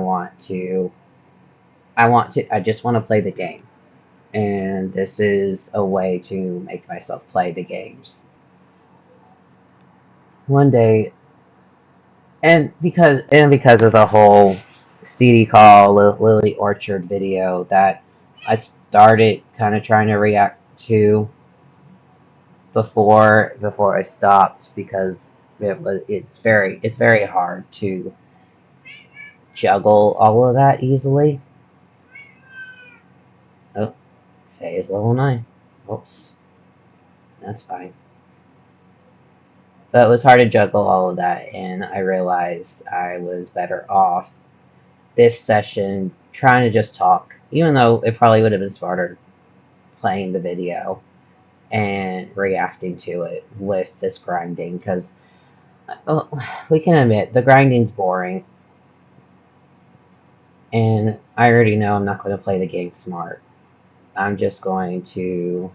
just want to play the game. And this is a way to make myself play the games. One day, because of the whole CD Call Lily Orchard video that I started kind of trying to react to before I stopped because it's very hard to juggle all of that easily. Oh, Faye is level 9. Oops, that's fine. But it was hard to juggle all of that, and I realized I was better off this session trying to just talk, even though it probably would have been smarter playing the video and reacting to it with this grinding, because we can admit the grinding's boring, and I already know I'm not going to play the game smart. I'm just going to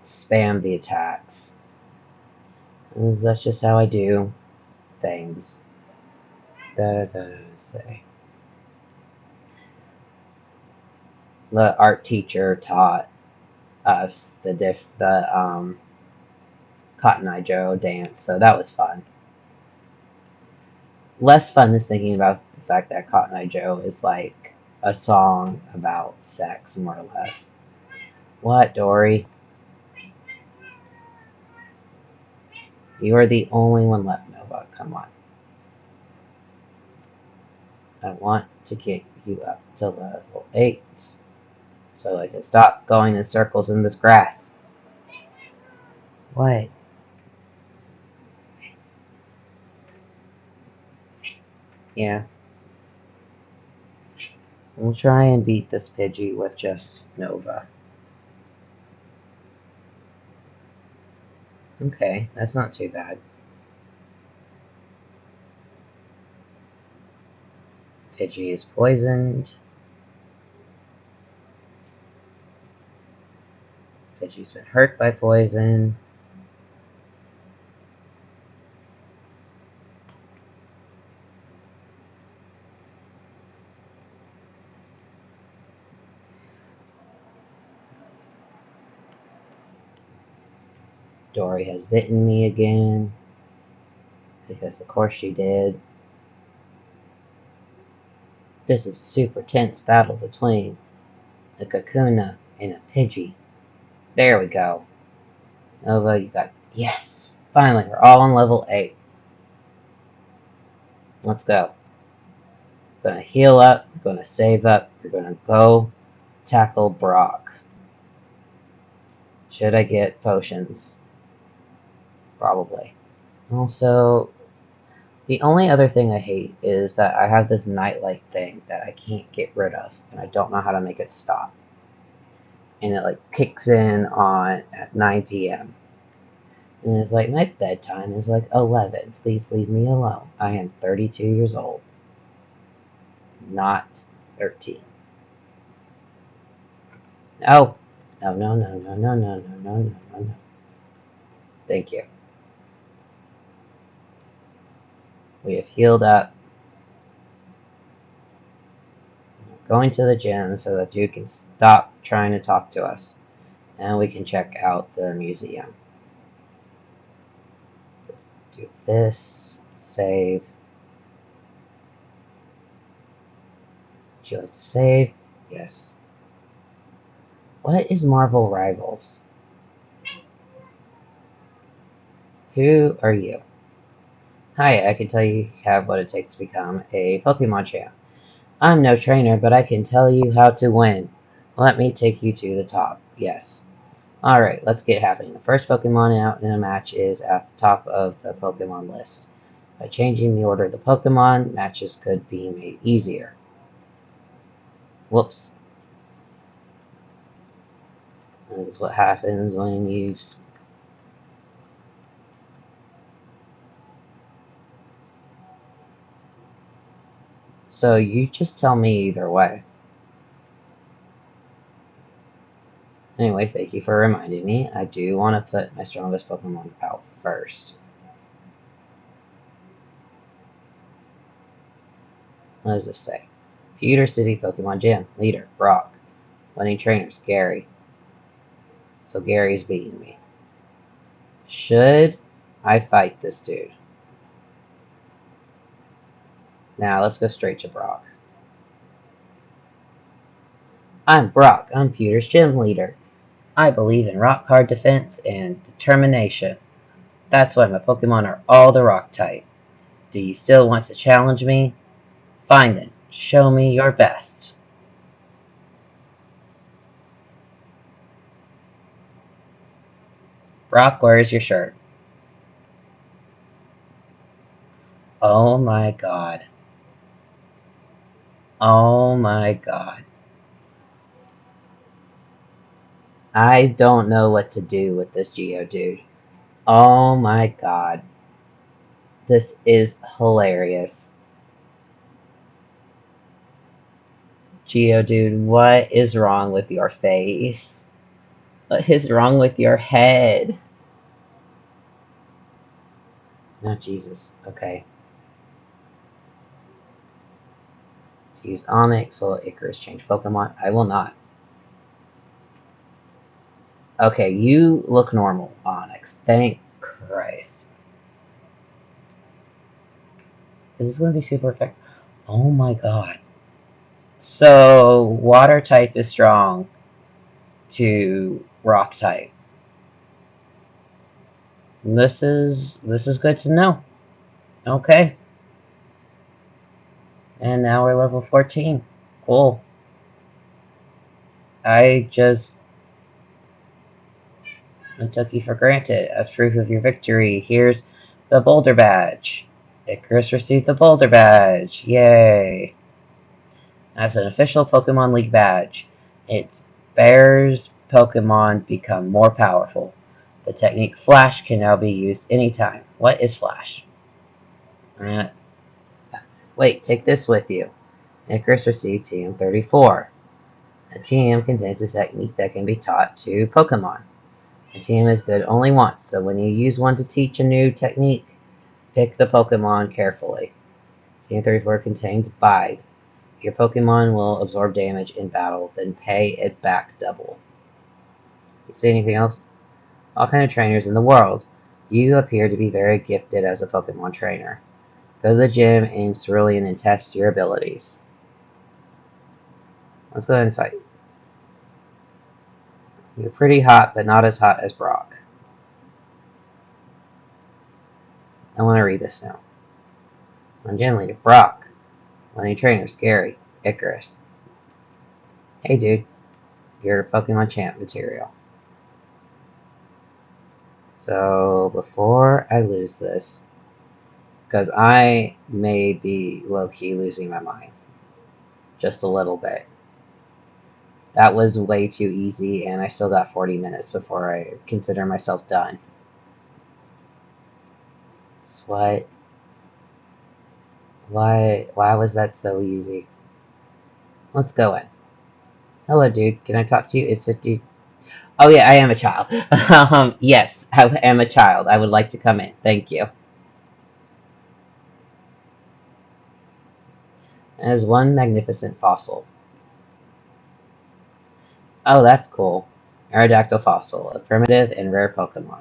spam the attacks. That's just how I do things. Say. The art teacher taught us the Cotton Eye Joe dance, so that was fun. Less fun is thinking about the fact that Cotton Eye Joe is like a song about sex, more or less. What, Dory? You are the only one left, Nova. Come on. I want to get you up to level 8 so I can stop going in circles in this grass. What? Yeah. We'll try and beat this Pidgey with just Nova. Okay, that's not too bad. Pidgey is poisoned. Pidgey's been hurt by poison. Dory has bitten me again. Because of course she did. This is a super tense battle between a Kakuna and a Pidgey. There we go. Nova, you got... Yes! Finally, we're all on level 8. Let's go. We're gonna heal up, we're gonna save up, we're gonna go tackle Brock. Should I get potions? Probably. Also, the only other thing I hate is that I have this nightlight thing that I can't get rid of, and I don't know how to make it stop. And it like kicks in on at 9 p.m. And it's like my bedtime is like 11. Please leave me alone. I am 32 years old, not 13. No. No, no, no, no, no, no, no, no, no, no, no. Thank you. We have healed up. Going to the gym so that you can stop trying to talk to us. And we can check out the museum. Just do this. Save. Would you like to save? Yes. What is Marvel Rivals? Who are you? Hi, I can tell you have what it takes to become a Pokemon champ. I'm no trainer, but I can tell you how to win. Let me take you to the top. Yes. Alright, let's get happening. The first Pokemon out in a match is at the top of the Pokemon list. By changing the order of the Pokemon, matches could be made easier. Whoops. That is what happens when you... So you just tell me either way. Anyway, thank you for reminding me. I do want to put my strongest Pokemon out first. What does this say? Pewter City Pokemon Gym. Leader, Brock. Winning trainers, Gary. So Gary's beating me. Should I fight this dude? Now let's go straight to Brock. I'm Brock. I'm Pewter's gym leader. I believe in rock hard defense and determination. That's why my Pokemon are all the rock type. Do you still want to challenge me? Fine then. Show me your best. Brock, where's your shirt? Oh my god. Oh my god. I don't know what to do with this Geodude. Oh my god. This is hilarious. Geodude, what is wrong with your face? What is wrong with your head? Oh, Jesus. Okay. Use Onyx. Will Icarus change Pokemon? I will not. Okay, you look normal, Onyx. Thank Christ. Is this going to be super effective? Oh my god. So, water type is strong to rock type. This is good to know. Okay. And now we're level 14. Cool. I took you for granted. As proof of your victory, here's the Boulder Badge. Icarus received the Boulder Badge. Yay. As an official Pokemon League badge, it bears Pokemon become more powerful. The technique Flash can now be used anytime. What is Flash? Wait, take this with you. Icarus received TM34. A TM contains a technique that can be taught to Pokemon. A TM is good only once, so when you use one to teach a new technique, pick the Pokemon carefully. TM34 contains Bide. Your Pokemon will absorb damage in battle, then pay it back double. You see anything else? All kind of trainers in the world. You appear to be very gifted as a Pokemon trainer. Go to the gym in Cerulean and test your abilities. Let's go ahead and fight. You're pretty hot, but not as hot as Brock. I want to read this now. I'm gym leader, Brock. Winning trainers, Gary, Icarus. Hey dude, you're Pokemon champ material. So before I lose this, because I may be low-key losing my mind just a little bit. That was way too easy, and I still got 40 minutes before I consider myself done. What? Why was that so easy? Let's go in. Hello, dude. Can I talk to you? It's 50. Oh, yeah, I am a child. Yes, I am a child. I would like to come in. Thank you. As one magnificent fossil. Oh, that's cool. Aerodactyl fossil, a primitive and rare Pokemon.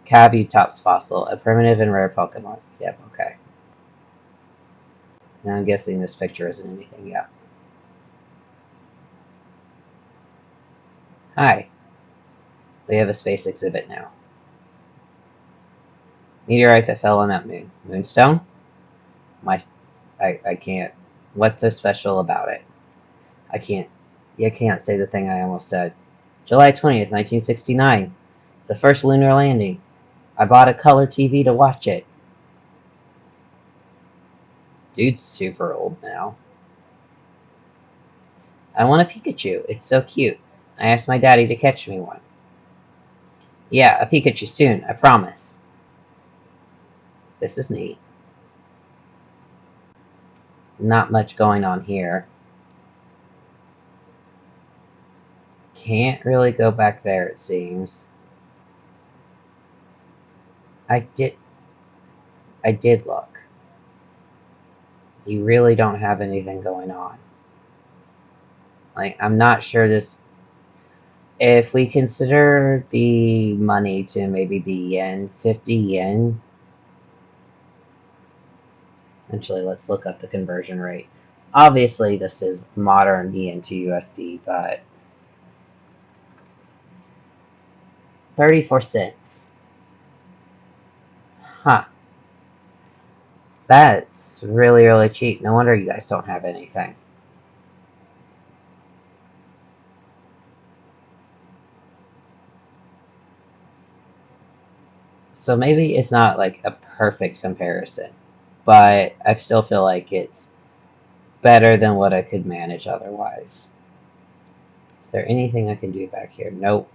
Kabutops fossil, a primitive and rare Pokemon. Yep, okay. Now I'm guessing this picture isn't anything yet. Hi. We have a space exhibit now. Meteorite that fell on that moon. Moonstone? I can't. What's so special about it? I can't. You can't say the thing I almost said. July 20th, 1969. The first lunar landing. I bought a color TV to watch it. Dude's super old now. I want a Pikachu. It's so cute. I asked my daddy to catch me one. Yeah, a Pikachu soon, I promise. This is neat. Not much going on here. Can't really go back there, it seems. I did look. You really don't have anything going on. Like, I'm not sure this... If we consider the money to maybe be yen, 50 yen... Actually, let's look up the conversion rate. Obviously, this is modern yen to USD, but... 34 cents. Huh. That's really, really cheap. No wonder you guys don't have anything. So maybe it's not like a perfect comparison, but I still feel like it's better than what I could manage otherwise. Is there anything I can do back here? Nope.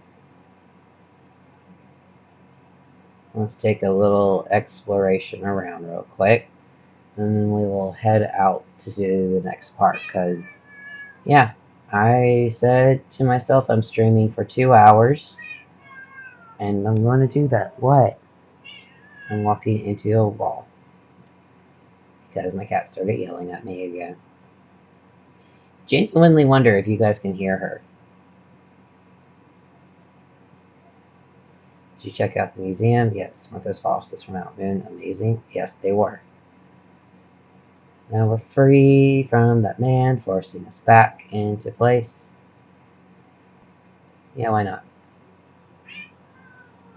Let's take a little exploration around real quick, and then we will head out to do the next part, because, yeah, I said to myself I'm streaming for 2 hours, and I'm going to do that. What? I'm walking into a wall, because my cat started yelling at me again. Genuinely wonder if you guys can hear her. Did you check out the museum? Yes. Weren't those fossils from Mount Moon amazing? Yes, they were. Now we're free from that man forcing us back into place. Yeah, why not?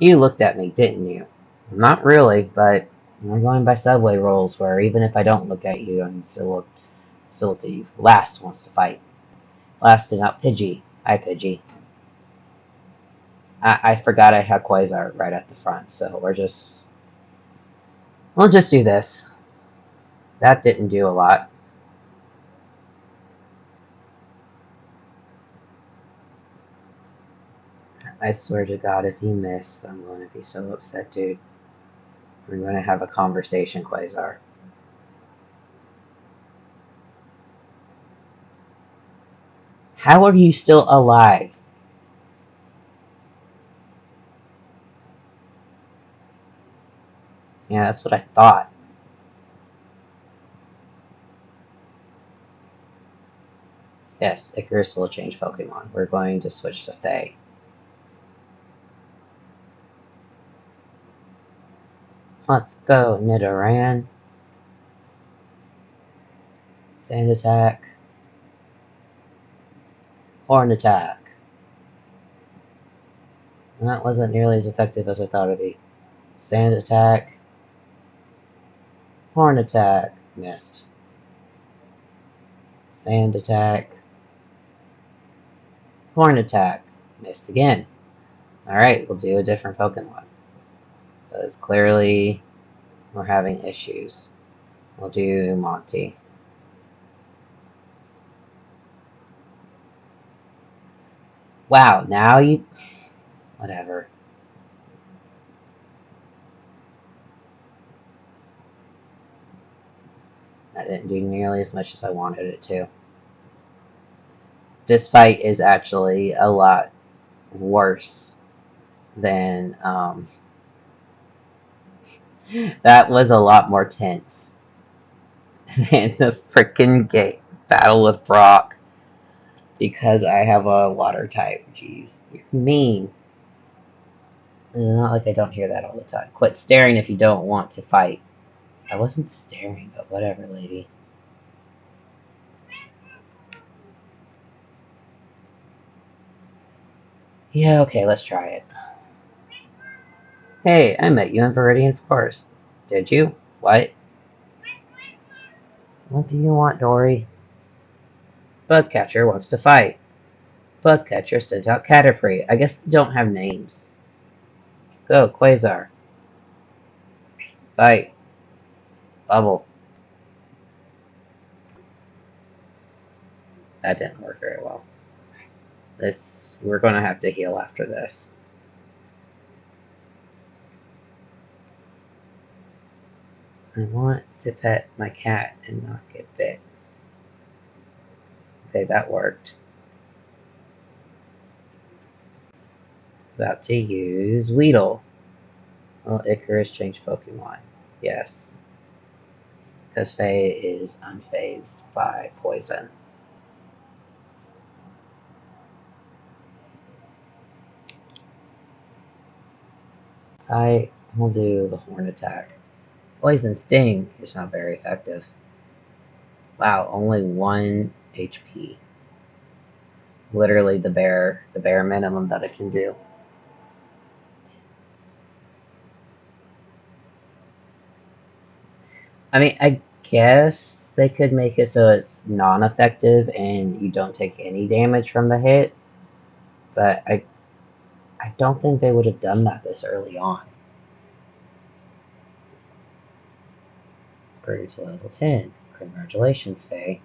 You looked at me, didn't you? Not really, but we're going by subway rules where even if I don't look at you, I'm still look at you. Last wants to fight. Last and out Pidgey. Hi, Pidgey. I forgot I had Quasar right at the front, so we'll just do this. That didn't do a lot. I swear to God, if you miss, I'm going to be so upset, dude. We're going to have a conversation, Quasar. How are you still alive? Yeah, that's what I thought. Yes, Icarus will change Pokemon. We're going to switch to Faye. Let's go, Nidoran. Sand Attack. Horn Attack. That wasn't nearly as effective as I thought it'd be. Sand Attack. Horn Attack. Missed. Sand Attack. Horn attack. Missed again. Alright, we'll do a different Pokemon. Because clearly we're having issues. We'll do Monty. Wow, now you... Whatever. That didn't do nearly as much as I wanted it to. This fight is actually a lot worse than, that was a lot more tense than the frickin' battle with Brock. Because I have a water type. Jeez, you're mean. It's not like I don't hear that all the time. Quit staring if you don't want to fight. I wasn't staring, but whatever, lady. Yeah, okay, let's try it. Hey, I met you in Viridian Forest. Did you? What? What do you want, Dory? Bugcatcher wants to fight. Bugcatcher sent out Caterpie. I guess they don't have names. Go, Quasar. Fight. Bubble. That didn't work very well. We're gonna have to heal after this. I want to pet my cat and not get bit. Okay, that worked. About to use Weedle. Well, Icarus changed Pokemon. Yes. Because Faye is unfazed by poison. I will do the Horn attack. Poison Sting is not very effective. Wow, only 1 HP. Literally the bare minimum that it can do. I mean, I guess they could make it so it's non-effective and you don't take any damage from the hit, but I don't think they would have done that this early on. Grew to level 10. Congratulations, Faye.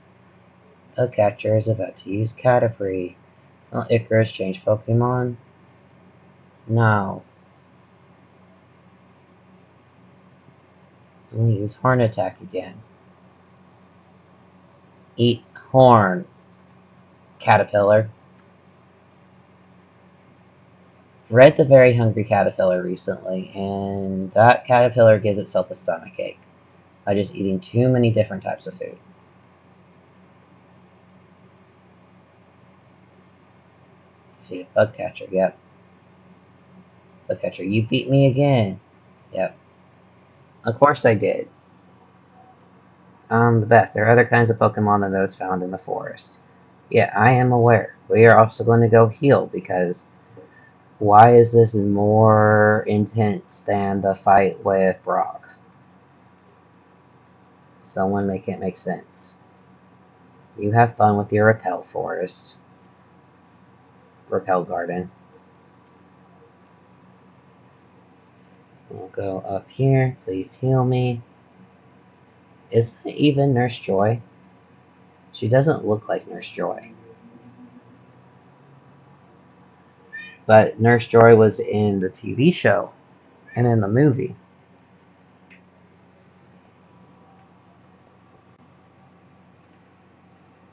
Bugcatcher is about to use Caterpie. Will Icarus change Pokemon? No. I'm gonna use Horn attack again. Eat Horn, Caterpillar. Read The Very Hungry Caterpillar recently, and that caterpillar gives itself a stomachache by just eating too many different types of food. Feed a Bugcatcher, yep. Bugcatcher, you beat me again. Yep. Of course I did. I'm the best. There are other kinds of Pokemon than those found in the forest. Yeah, I am aware. We are also going to go heal, because why is this more intense than the fight with Brock? Someone make it make sense. You have fun with your Repel Forest. Repel Garden. We'll go up here. Please heal me. Is that even Nurse Joy? She doesn't look like Nurse Joy. But Nurse Joy was in the TV show and in the movie.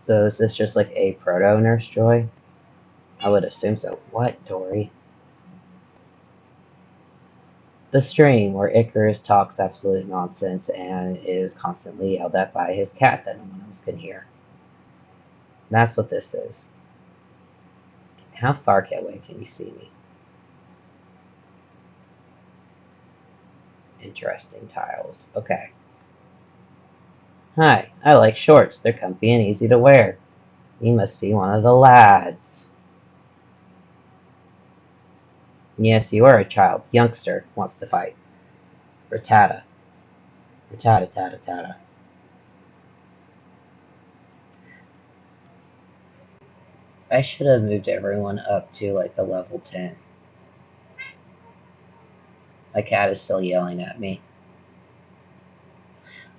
So is this just like a proto Nurse Joy? I would assume so. What, Dory? The stream where Icarus talks absolute nonsense and is constantly yelled at by his cat that no one else can hear. That's what this is. How far away can you see me? Interesting tiles. Okay. Hi, I like shorts. They're comfy and easy to wear. You must be one of the lads. Yes, you are a child. Youngster wants to fight. Rattata. Rattata, tata, tata. I should have moved everyone up to like a level 10. My cat is still yelling at me.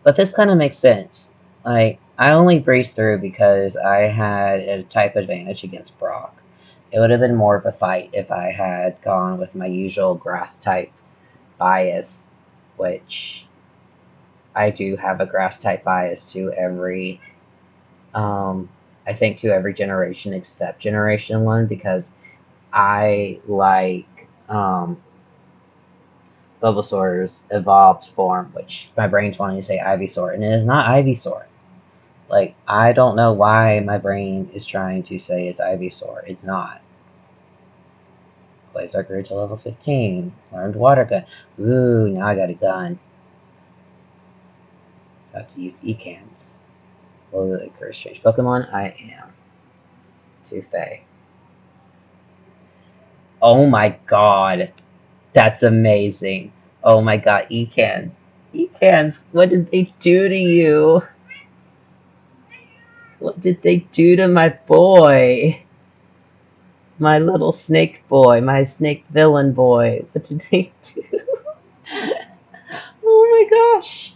But this kind of makes sense. Like, I only breezed through because I had a type advantage against Brock. It would have been more of a fight if I had gone with my usual grass type bias, which I do have a grass type bias to every, I think to every generation except Generation 1 because I like Bulbasaur's evolved form, which my brain's wanting to say Ivysaur, and it is not Ivysaur. Like, I don't know why my brain is trying to say it's Ivysaur. It's not. Blazer grew to level 15. Learned Water Gun. Ooh, now I got a gun. Got to use Ekans. Oh, the curse strange Pokemon? I am. Tufei. Oh my god. That's amazing. Oh my god, Ekans. Ekans, what did they do to you? What did they do to my boy? My little snake boy, my snake villain boy. What did they do? Oh my gosh.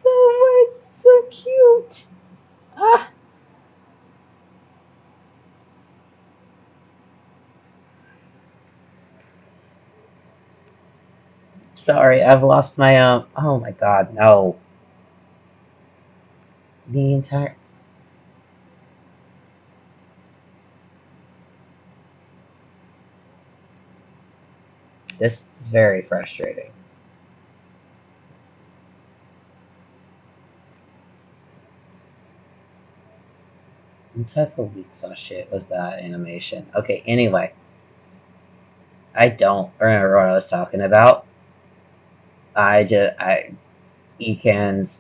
Oh my, so cute. Ah. Sorry, I've lost my, oh my god, no. The entire, this is very frustrating. What type of weak sauce shit was that animation? Okay, anyway. I don't remember what I was talking about. Ekans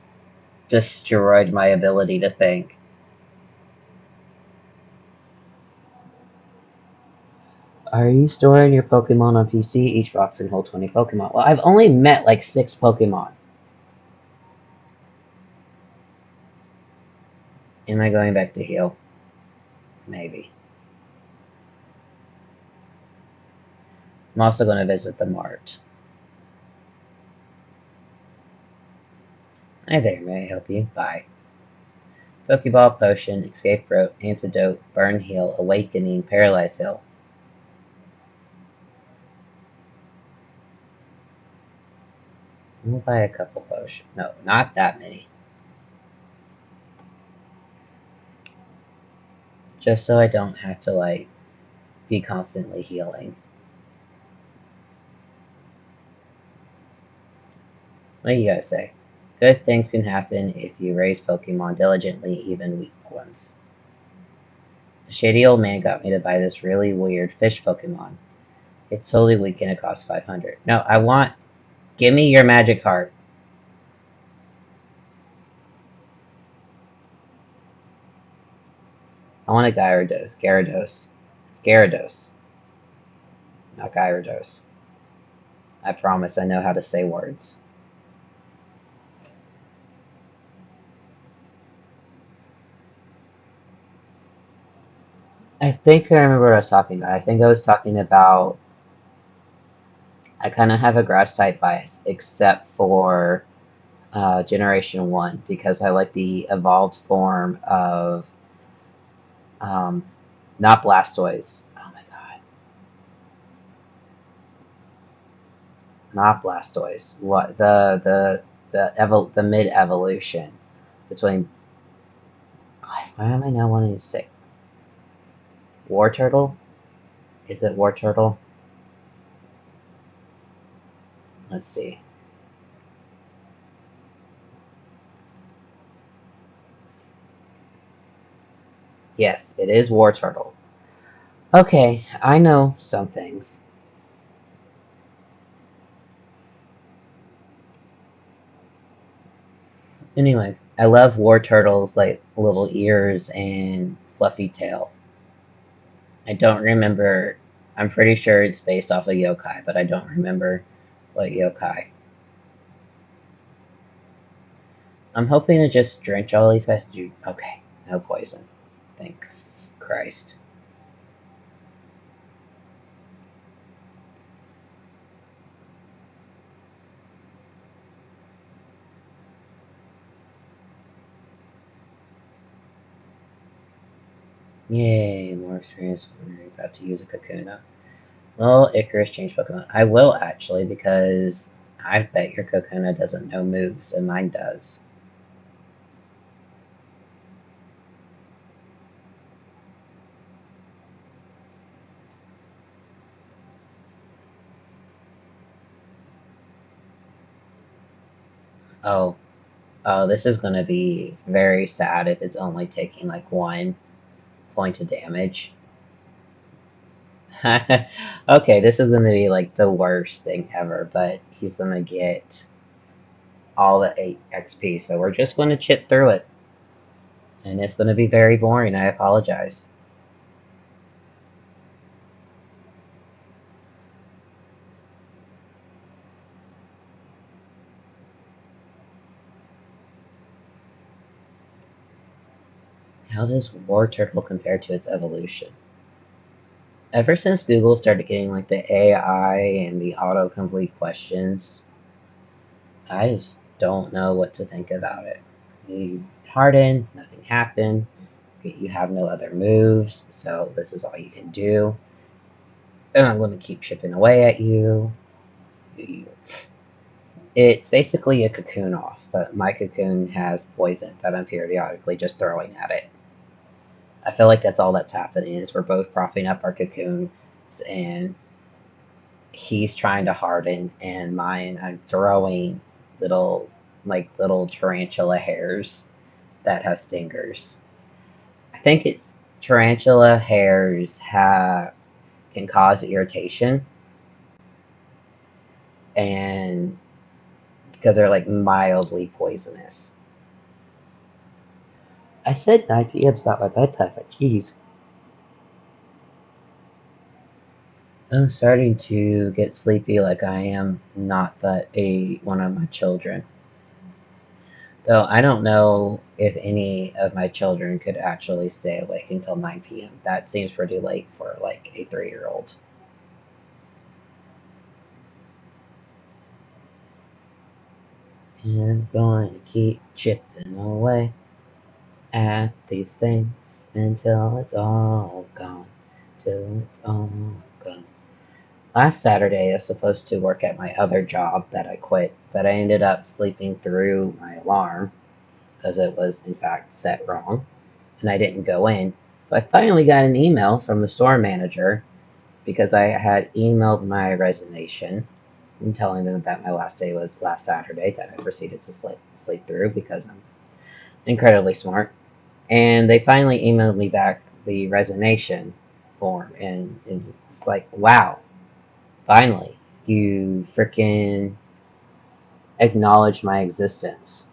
destroyed my ability to think. Are you storing your Pokemon on PC? Each box can hold 20 Pokemon. Well, I've only met like 6 Pokemon. Am I going back to heal? Maybe. I'm also going to visit the mart. Hi there, may I help you? Bye. Pokeball, Potion, Escape Rope, Antidote, Burn Heal, Awakening, Paralyze Heal. I'm gonna buy a couple potions. No, not that many. Just so I don't have to, like, be constantly healing. What do you guys say? Good things can happen if you raise Pokemon diligently, even weak ones. A shady old man got me to buy this really weird fish Pokemon. It's totally weak and it costs 500. No, I want... Give me your Magikarp. I want a Gyarados. Gyarados. It's Gyarados. Not Gyarados. I promise I know how to say words. I think I remember what I was talking about. I think I was talking about... I kind of have a grass type bias, except for Generation 1, because I like the evolved form of... not Blastoise. Oh my god. Not Blastoise. What the mid evolution between... Why am I now wanting to say Wartortle? Is it Wartortle? Let's see. Yes, it is Wartortle. Okay, I know some things. Anyway, I love Wartortle's like little ears and fluffy tail. I don't remember. I'm pretty sure it's based off of yokai, but I don't remember what yokai. I'm hoping to just drench all these guys. Okay, no poison. Thank Christ. Yay, more experience when you're about to use a Kakuna. Well, Icarus changed Pokemon. I will actually, because I bet your Kakuna doesn't know moves, and mine does. Oh, oh, this is gonna be very sad if it's only taking like 1 point of damage. Okay, this is gonna be like the worst thing ever, but he's gonna get all the 8 XP, so we're just gonna chip through it. And it's gonna be very boring, I apologize. How does War Turtle compare to its evolution? Ever since Google started getting like the AI and the autocomplete questions, I just don't know what to think about it. You harden, nothing happened. You have no other moves, so this is all you can do. And I'm going to keep chipping away at you. It's basically a cocoon off, but my cocoon has poison that I'm periodically just throwing at it. I feel like that's all that's happening is we're both propping up our cocoons, and he's trying to harden, and mine I'm throwing little tarantula hairs that have stingers. I think it's tarantula hairs have can cause irritation, and because they're like mildly poisonous. I said 9 p.m. is not my bedtime, but jeez. I'm starting to get sleepy like I am not but one of my children. Though I don't know if any of my children could actually stay awake until 9 p.m. That seems pretty late for like a 3-year-old. And I'm going to keep chipping away at these things until it's all gone. Till it's all gone. Last Saturday I was supposed to work at my other job that I quit, but I ended up sleeping through my alarm because it was in fact set wrong, and I didn't go in. So I finally got an email from the store manager because I had emailed my resignation and telling them that my last day was last Saturday, that I proceeded to sleep through because I'm incredibly smart. And they finally emailed me back the resignation form, and it's like, wow, finally, you freaking acknowledge my existence.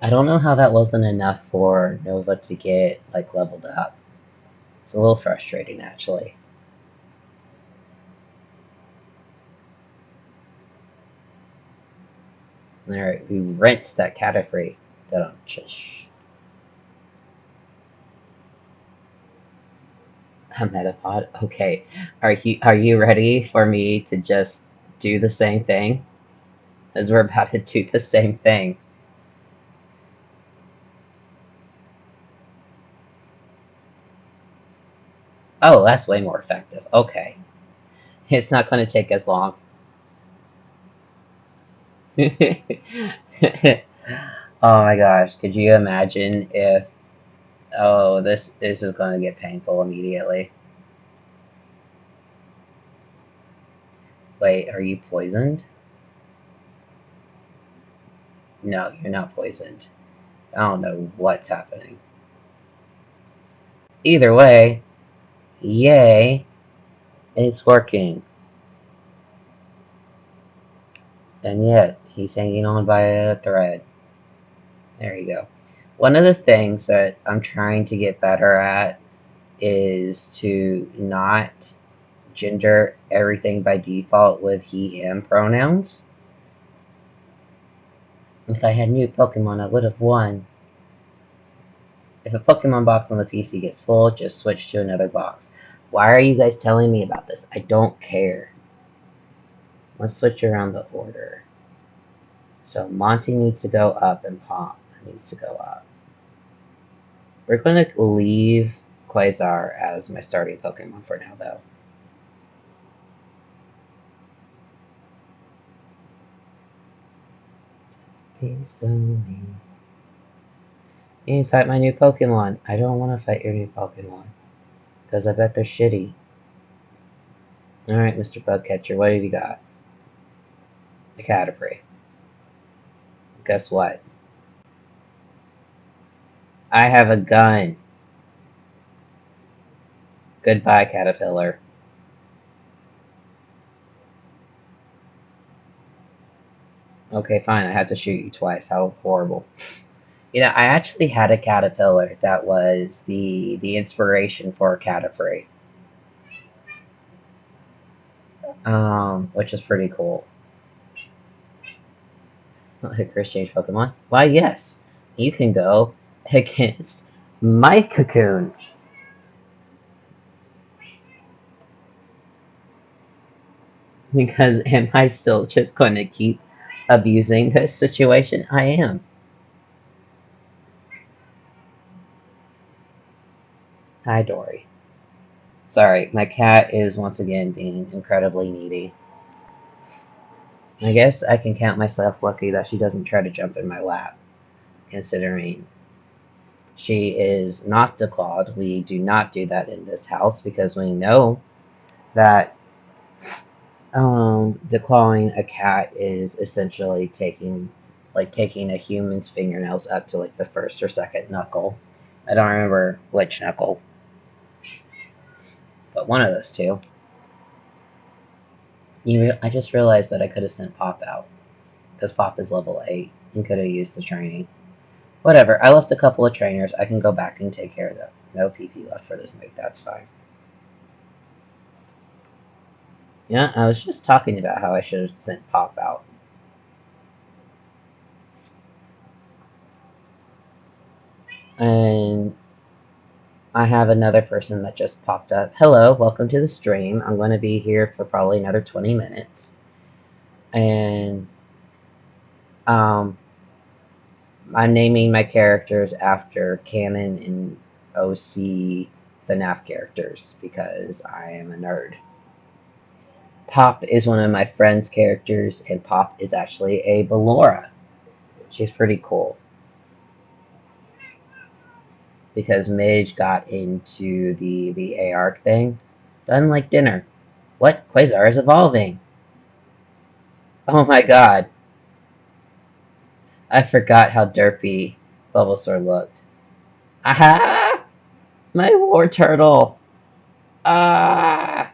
I don't know how that wasn't enough for Nova to get like leveled up. It's a little frustrating actually. Alright, we rent that Catafree. A Metapod? Okay. Are you ready for me to just do the same thing? As we're about to do the same thing. Oh, that's way more effective. Okay. It's not gonna take as long. Oh my gosh, could you imagine if oh this is gonna get painful immediately. Wait, are you poisoned? No, you're not poisoned. I don't know what's happening. Either way, yay, it's working. And yet, he's hanging on by a thread. There you go. One of the things that I'm trying to get better at is to not gender everything by default with he, him pronouns. If I had new Pokemon, I would have won. If a Pokemon box on the PC gets full, just switch to another box. Why are you guys telling me about this? I don't care. Let's switch around the order. So Monty needs to go up and Pop needs to go up. We're going to leave Quasar as my starting Pokemon for now, though. He's so mean. You need to fight my new Pokemon. I don't want to fight your new Pokemon. Because I bet they're shitty. Alright, Mr. Bugcatcher, what have you got? A Caterpie. Guess what? I have a gun. Goodbye, Caterpillar. Okay, fine, I have to shoot you twice. How horrible. You know, I actually had a Caterpillar that was the inspiration for Caterpie. Which is pretty cool. Chris changed Pokemon? Why, yes. You can go against my Cocoon. Because am I still just going to keep abusing this situation? I am. Hi, Dory. Sorry, my cat is once again being incredibly needy. I guess I can count myself lucky that she doesn't try to jump in my lap, considering she is not declawed. We do not do that in this house because we know that declawing a cat is essentially taking a human's fingernails up to like the first or second knuckle. I don't remember which knuckle, but one of those two. I just realized that I could have sent Pop out because Pop is level 8 and could have used the training. Whatever, I left a couple of trainers. I can go back and take care of them. No PP left for this move, that's fine. Yeah, I was just talking about how I should have sent Pop out. And I have another person that just popped up. Hello, welcome to the stream. I'm going to be here for probably another 20 minutes. And I'm naming my characters after canon and OC FNAF characters because I am a nerd. Pop is one of my friend's characters, and Pop is actually a Ballora, which is pretty cool. Because Midge got into the ARC thing. Done like dinner. What? Quasar is evolving! Oh my god. I forgot how derpy Bulbasaur looked. Aha! My Wartortle! Ah!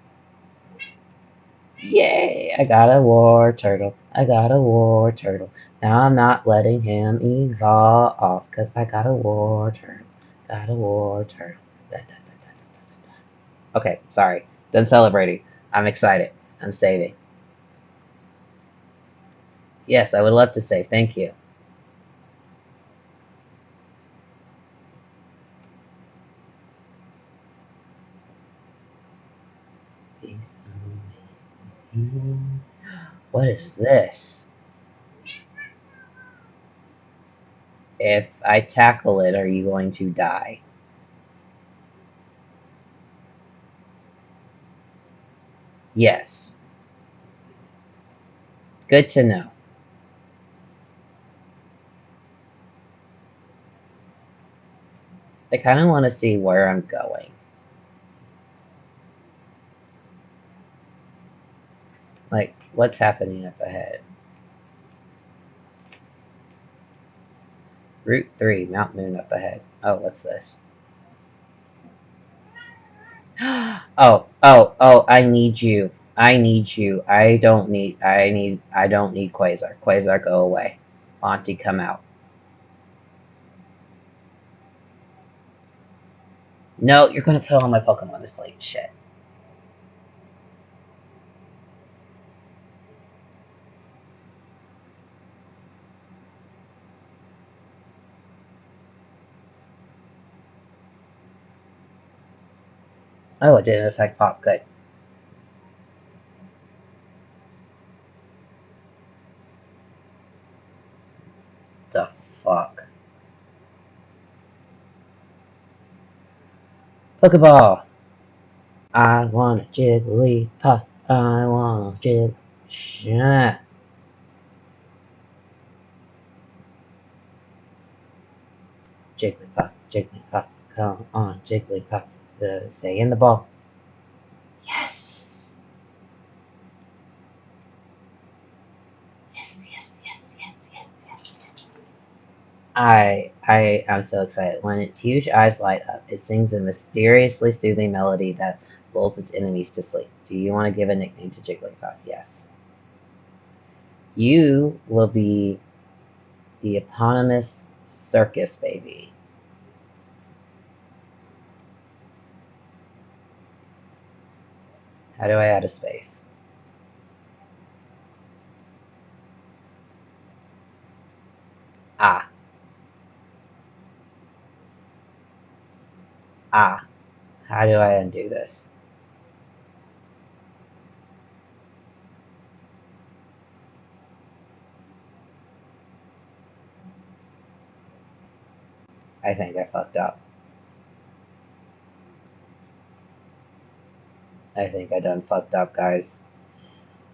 Yay! I got a Wartortle. I got a Wartortle. Now I'm not letting him evolve, because I got a Wartortle. Got a Wartortle. Okay, sorry. Done celebrating. I'm excited. I'm saving. Yes, I would love to say thank you. What is this? If I tackle it, are you going to die? Yes. Good to know. I kind of want to see where I'm going. Like, what's happening up ahead? Route 3, Mount Moon up ahead. Oh, what's this? Oh, I need you. I need you. I don't need Quasar. Quasar, go away. Monty, come out. No, you're gonna put all my Pokemon to sleep. Shit. Oh, it didn't affect Pop. Good. The fuck? Pokeball! I want a Jigglypuff. I want a Shit. Jigglypuff, Jigglypuff, come on, Jigglypuff. Stay in the ball. Yes! Yes, yes, yes, yes, yes, yes, yes. I am so excited. When its huge eyes light up, it sings a mysteriously soothing melody that lulls its enemies to sleep. Do you want to give a nickname to Jigglypuff? Yes. You will be the eponymous circus baby. How do I add a space? Ah. Ah. How do I undo this? I think I fucked up. I think I done fucked up, guys.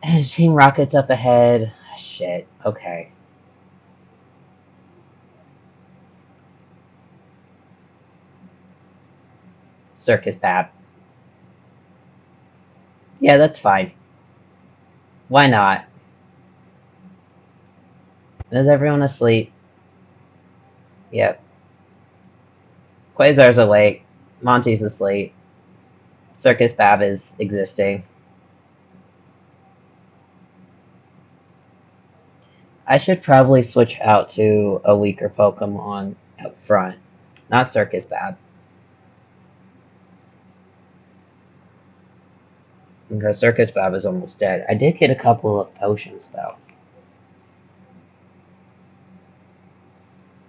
And Team Rocket's up ahead. Shit. Okay. Circus Bab. Yeah, that's fine. Why not? Is everyone asleep? Yep. Quasar's awake. Monty's asleep. Circus Bab is existing. I should probably switch out to a weaker Pokemon up front. Not Circus Bab. Because Circus Bab is almost dead. I did get a couple of potions, though.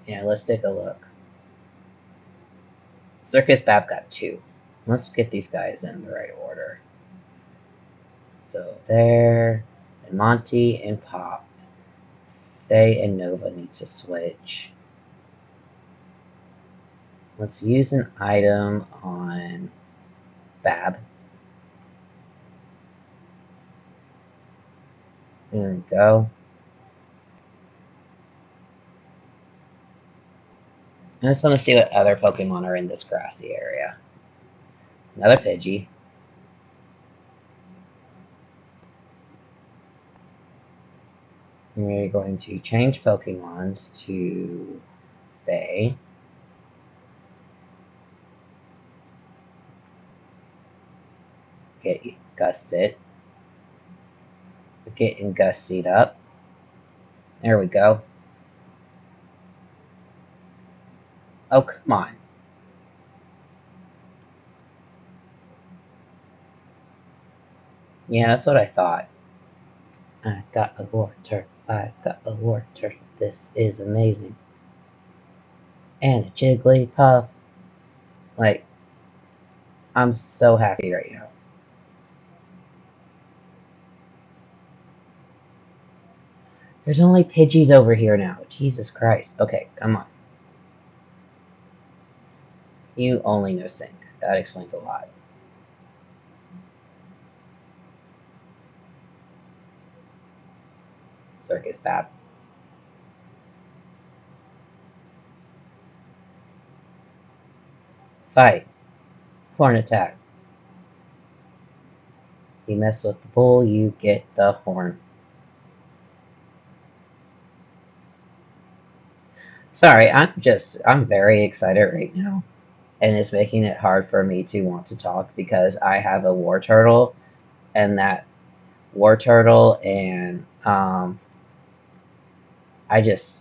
Yeah, let's take a look. Circus Bab got 2. Let's get these guys in the right order. So there, and Monty and Pop. Faye and Nova need to switch. Let's use an item on Bab. There we go. I just want to see what other Pokemon are in this grassy area. Another Pidgey. We're going to change Pokemons to Faye. Get Gusted. We're getting Gussied up. There we go. Oh, come on. Yeah, that's what I thought. I got a water. I got a water. This is amazing. And a Jigglypuff. Like, I'm so happy right now. There's only Pidgeys over here now. Jesus Christ. Okay, come on. You only know Sync. That explains a lot. Circus Bab. Fight. Horn attack. You mess with the bull, you get the horn. Sorry, I'm very excited right now. And it's making it hard for me to want to talk because I have a war turtle, and that war turtle, and I just,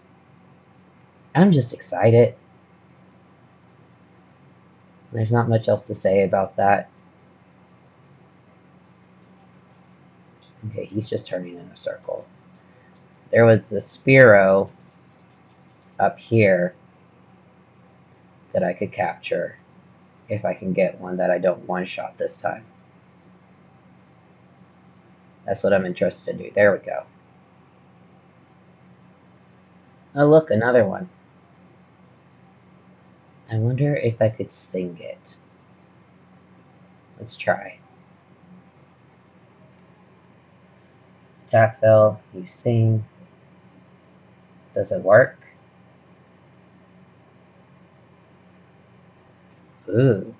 I'm just excited. There's not much else to say about that. Okay, he's just turning in a circle. There was the Spearow up here that I could capture if I can get one that I don't one-shot this time. That's what I'm interested in doing. There we go. Oh look, another one. I wonder if I could sing it. Let's try. Attack fell, you sing. Does it work? Ooh,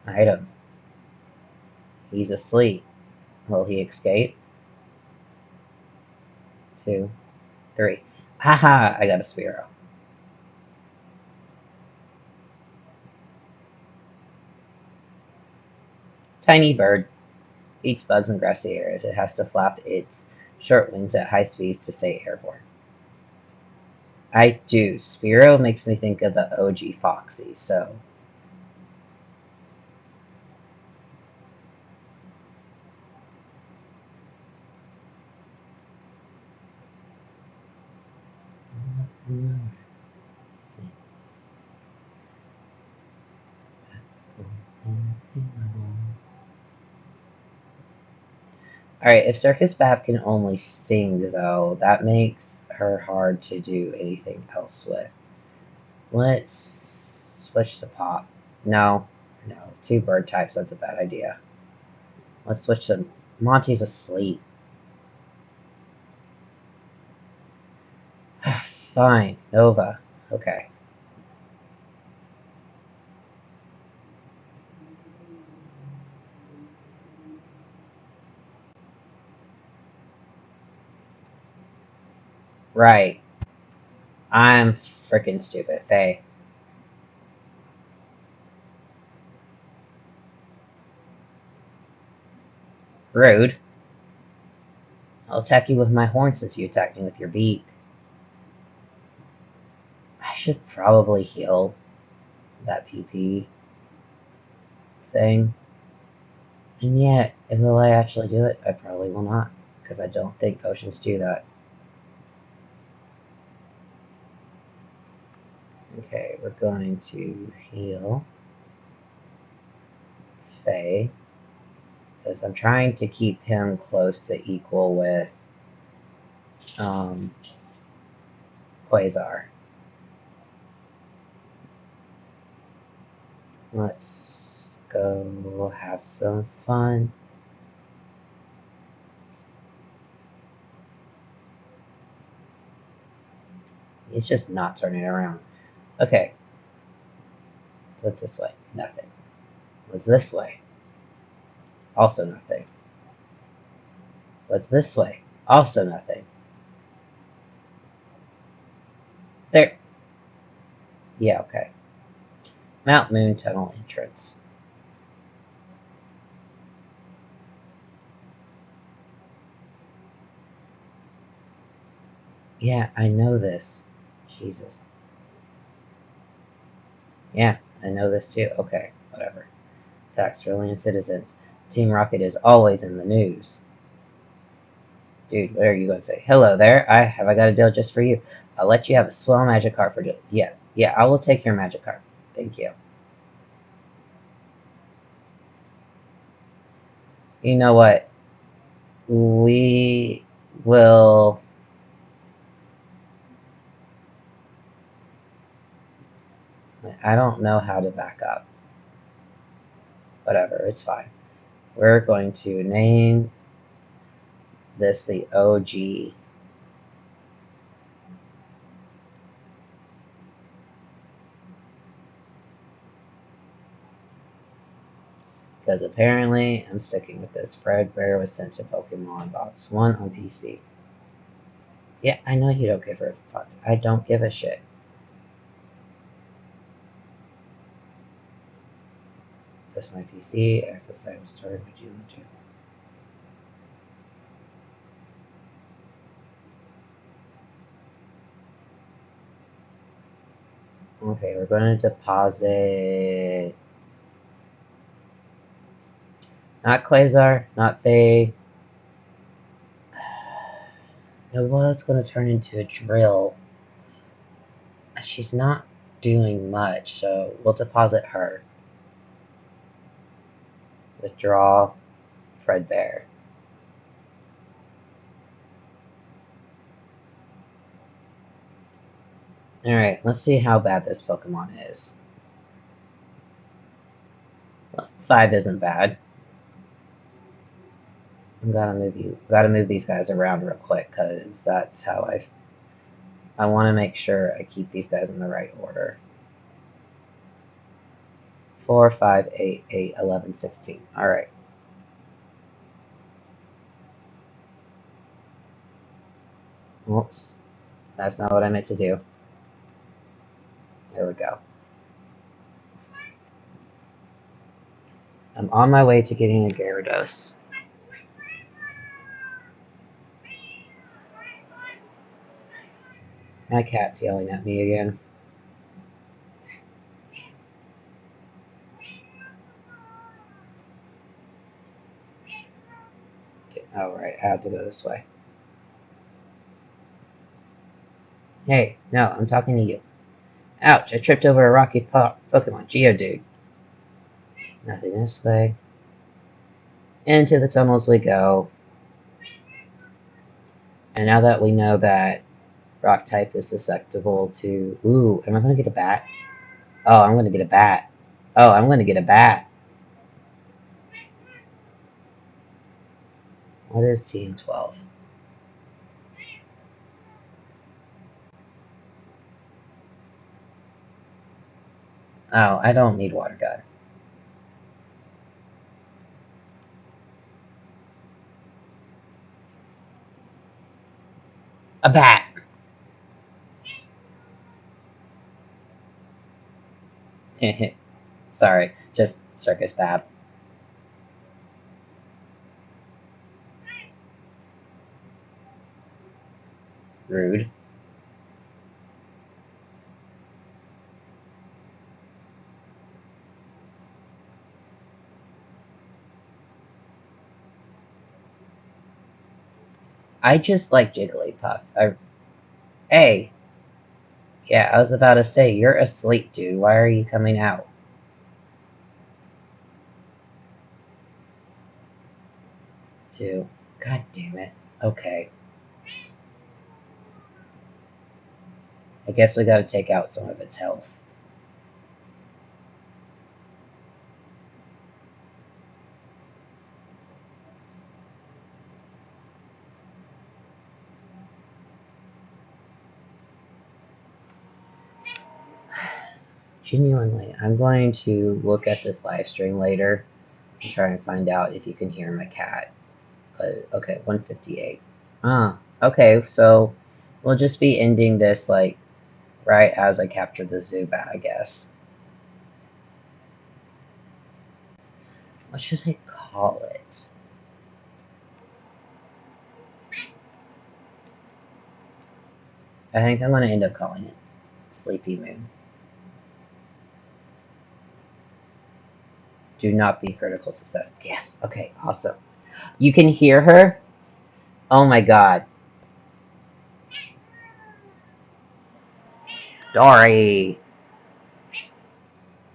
item. He's asleep. Will he escape? 2, 3. Haha, I got a Spearow. Tiny bird. Eats bugs in grassy areas. It has to flap its short wings at high speeds to stay airborne. I do. Spearow makes me think of the OG Foxy, so. Alright, if Circus Bab can only sing, though, that makes her hard to do anything else with. Let's switch to Pop. No, 2 bird types, that's a bad idea. Let's switch to Monty's asleep. Fine, Nova. Okay. Right. I'm freaking stupid. Faye. Rude. I'll attack you with my horn since you attacked me with your beak. I should probably heal that PP thing. And yet, will I actually do it? I probably will not, because I don't think potions do that. Okay, we're going to heal Faye. Since I'm trying to keep him close to equal with Quasar. Let's go have some fun. He's just not turning around. Okay. What's this way? Nothing. What's this way? Also nothing. What's this way? Also nothing. There. Yeah, okay. Mount Moon Tunnel entrance. Yeah, I know this. Jesus. Yeah, I know this too. Okay, whatever. Attacks Cerulean citizens. Team Rocket is always in the news. Dude, what are you going to say? Hello there. I got a deal just for you. I'll let you have a swell Magikarp for just. Yeah, I will take your Magikarp. Thank you. You know what? We will. I don't know how to back up. Whatever, it's fine. We're going to name this the OG. Because apparently I'm sticking with this. Fredbear was sent to Pokemon Box 1 on PC. Yeah, I know you don't give a fuck. I don't give a shit. That's my PC. Access items stored. What do you want to? Okay, we're going to deposit Not Quasar, not Faye. No, well, it's going to turn into a drill. She's not doing much, so we'll deposit her. Withdraw Fredbear. Alright, let's see how bad this Pokemon is. Well, 5 isn't bad. I'm gotta move these guys around real quick, because that's how I want to make sure I keep these guys in the right order. 4, 5, 8, 8, 11, 16. Alright. Oops. That's not what I meant to do. There we go. I'm on my way to getting a Gyarados. My cat's yelling at me again. Oh, right, I have to go this way. Hey, no, I'm talking to you. Ouch, I tripped over a rocky Pokemon. Geodude. Nothing this way. Into the tunnels we go. And now that we know that rock type is susceptible to... Ooh, am I going to get a bat? Oh, I'm going to get a bat. Oh, I'm going to get a bat. What is TM12? Oh, I don't need Water Gun. A bat! Sorry, just Circus Bab. Rude. I just like Jigglypuff. Hey! Yeah, I was about to say, you're asleep, dude. Why are you coming out? Dude. God damn it. Okay. I guess we gotta take out some of its health. Genuinely, I'm going to look at this live stream later and try and find out if you can hear my cat. But, okay, 158. Okay, so we'll just be ending this, like, right as I capture the Zubat, I guess. What should I call it? I think I'm going to end up calling it Sleepy Moon. Do not be critical success. Yes. Okay, awesome. You can hear her? Oh my god. Dory!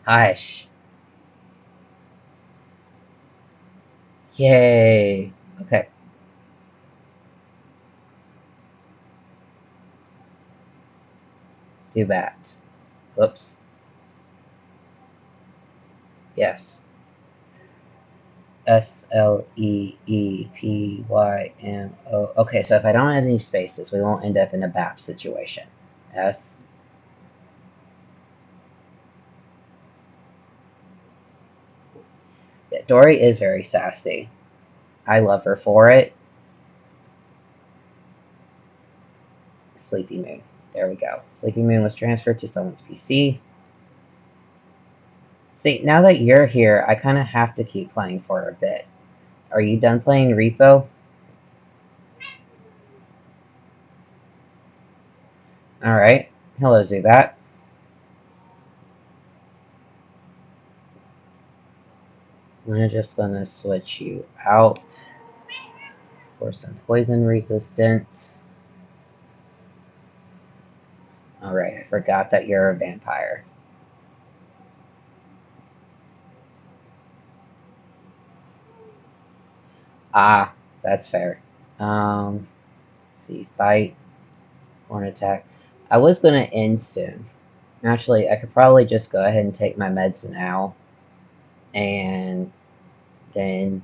Hush. Yay. Okay. Zubat. Whoops. Yes. Sleepymo. Okay, so if I don't add any spaces, we won't end up in a BAP situation. S. Yeah, Dory is very sassy. I love her for it. Sleepy Moon. There we go. Sleepy Moon was transferred to someone's PC. See, now that you're here, I kind of have to keep playing for a bit. Are you done playing Repo? Alright. Hello, Zubat. I'm just gonna switch you out for some poison resistance. Alright, I forgot that you're a vampire. Ah, that's fair. Let's see, fight, horn attack. I was gonna end soon. Actually, I could probably just go ahead and take my meds now, and then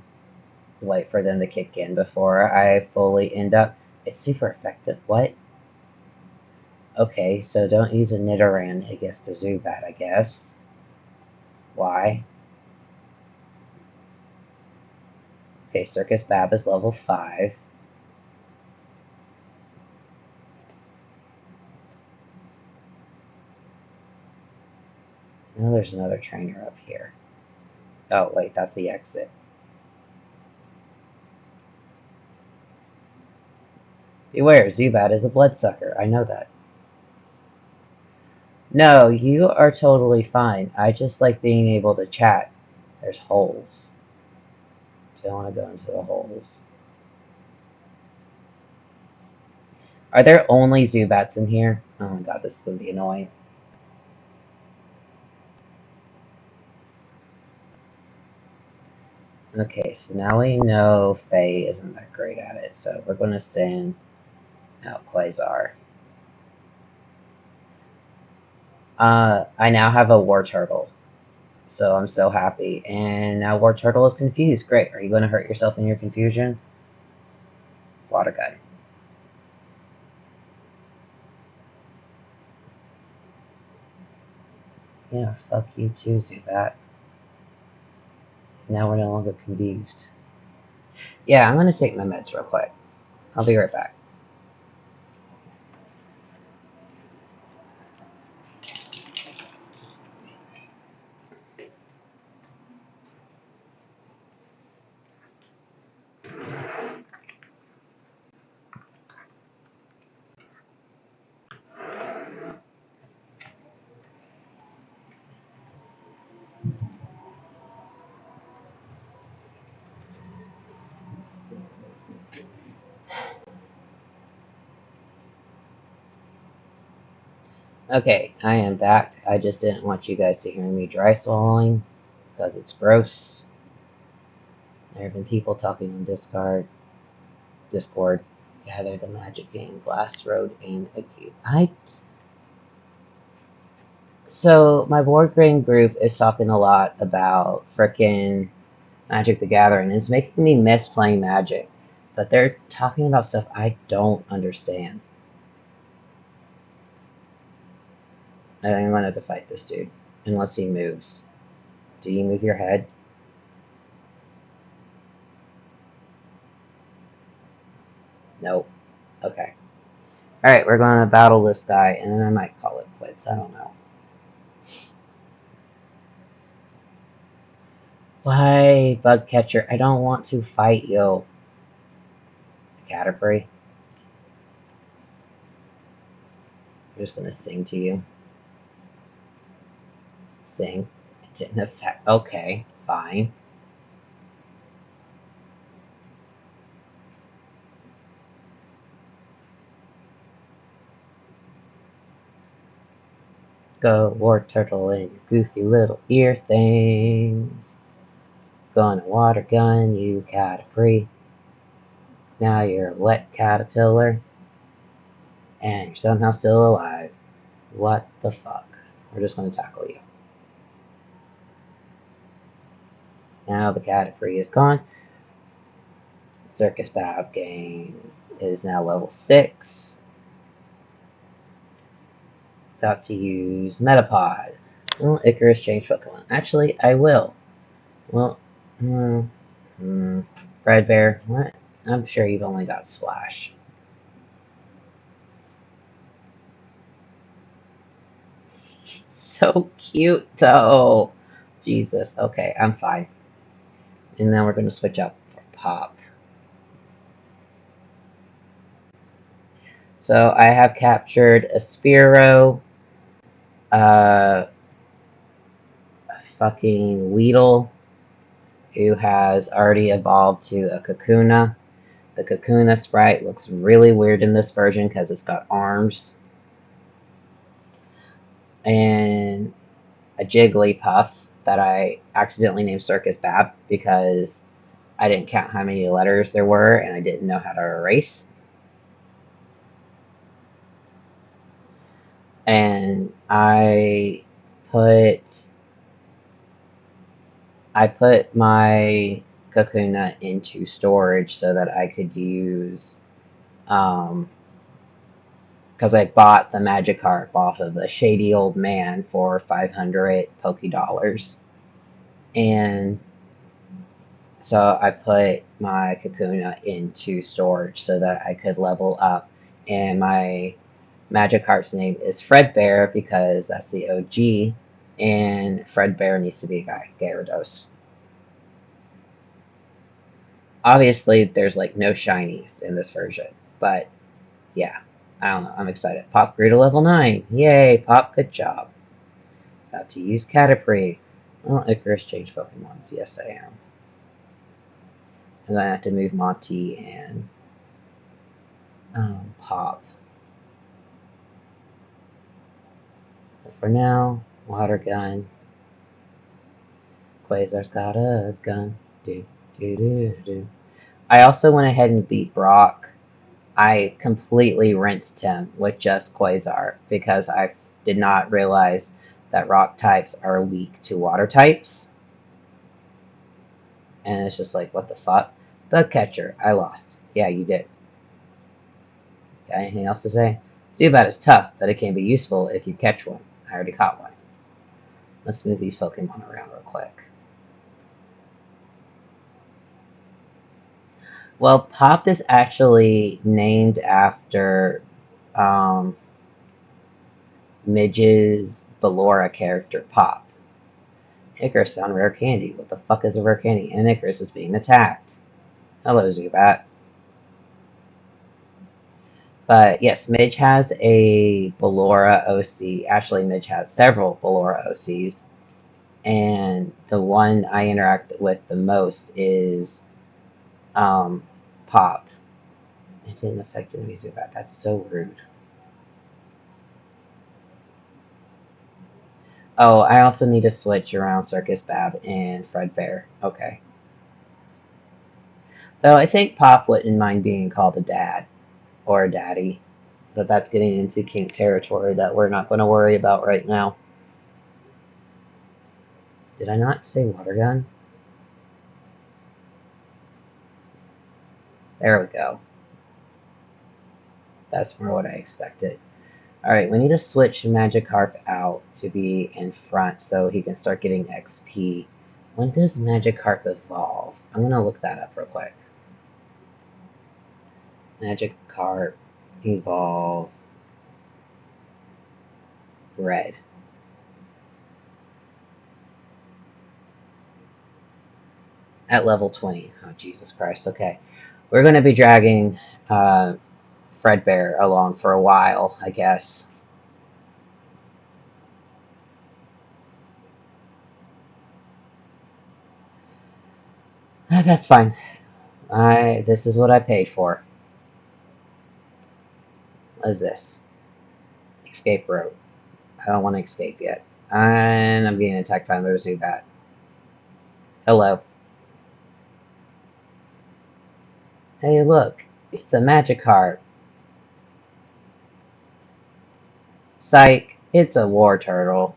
wait for them to kick in before I fully end up. It's super effective. What? Okay, so don't use a Nidoran against a Zubat, I guess. Why? Okay, Circus Bab is level 5. Now there's another trainer up here. Oh, wait, that's the exit. Beware, Zubat is a bloodsucker. I know that. No, you are totally fine. I just like being able to chat. There's holes. Don't want to go into the holes. Are there only Zubats in here? Oh my god, this is going to be annoying. Okay, so now we know Faye isn't that great at it, so we're going to send out Quasar. I now have a Wartortle, so I'm so happy. And now Wartortle is confused. Great. Are you going to hurt yourself in your confusion? Water Gun. Yeah, fuck you too, Zubat. Now we're no longer confused. Yeah, I'm going to take my meds real quick. I'll be right back. Okay, I am back. I just didn't want you guys to hear me dry swallowing, because it's gross. There have been people talking on Discord, gathered the Magic Game, Blast Road, and Acute. So my board game group is talking a lot about frickin' Magic the Gathering. It's making me miss playing Magic, but they're talking about stuff I don't understand. I think I'm gonna have to fight this dude, unless he moves. Do you move your head? Nope. Okay. Alright, we're gonna battle this guy, and then I might call it quits. I don't know. Why, Bugcatcher? I don't want to fight you. Caterpie. I'm just gonna sing to you. Sing. It didn't affect. Okay, fine. Go, Wartortle, and your goofy little ear things. Gonna water gun you, Caterpie. Now you're a wet caterpillar, and you're somehow still alive. What the fuck? We're just gonna tackle you. Now the Caterpie is gone. Circus Bab game is now level 6. Got to use Metapod. Will Icarus change Pokemon? Actually, I will. Well, Fredbear, what? I'm sure you've only got Splash. So cute, though. Jesus. Okay, I'm fine. And then we're going to switch up for Pop. So I have captured a Spearow, a fucking Weedle, who has already evolved to a Kakuna. The Kakuna sprite looks really weird in this version because it's got arms. And a Jigglypuff that I accidentally named Circus Bab because I didn't count how many letters there were and I didn't know how to erase. And I put my Kakuna into storage so that I could use because I bought the Magikarp off of a shady old man for 500 Poké Dollars. And so I put my Kakuna into storage so that I could level up. And my Magikarp's name is Fredbear because that's the OG. And Fredbear needs to be a guy, Gyarados. Obviously, there's like no shinies in this version. But yeah, I don't know. I'm excited. Pop grew to level 9. Yay, Pop, good job. About to use Caterpie. Well, Icarus changed Pokemons. Yes, I am. And then I have to move Monty and Pop. But for now, water gun. Quasar's got a gun. Do, do, do, do. I also went ahead and beat Brock. I completely rinsed him with just Quasar because I did not realize that rock types are weak to water types. And it's just like, what the fuck? Bug catcher, I lost. Yeah, you did. Got anything else to say? Zubat is tough, but it can be useful if you catch one. I already caught one. Let's move these Pokemon around real quick. Well, Pop is actually named after Midge's Ballora character, Pop. Icarus found rare candy. What the fuck is a rare candy? And Icarus is being attacked. Hello, Zubat. But yes, Midge has a Ballora OC. Actually, Midge has several Ballora OCs. And the one I interact with the most is Pop. It didn't affect enemy Zubat. That's so rude. Oh, I also need to switch around Circus Bab and Fredbear. Okay. Though I think Pop wouldn't mind being called a dad or a daddy. But that's getting into kink territory that we're not going to worry about right now. Did I not say water gun? There we go. That's more what I expected. Alright, we need to switch Magikarp out to be in front so he can start getting XP. When does Magikarp evolve? I'm going to look that up real quick. Magikarp evolve red. At level 20. Oh, Jesus Christ. Okay. We're going to be dragging Fredbear along for a while, I guess. That's fine. This is what I paid for. What is this? Escape rope. I don't want to escape yet. And I'm getting attacked by another Zubat. Hello. Hey, look. It's a Magikarp. Psych. It's a Wartortle.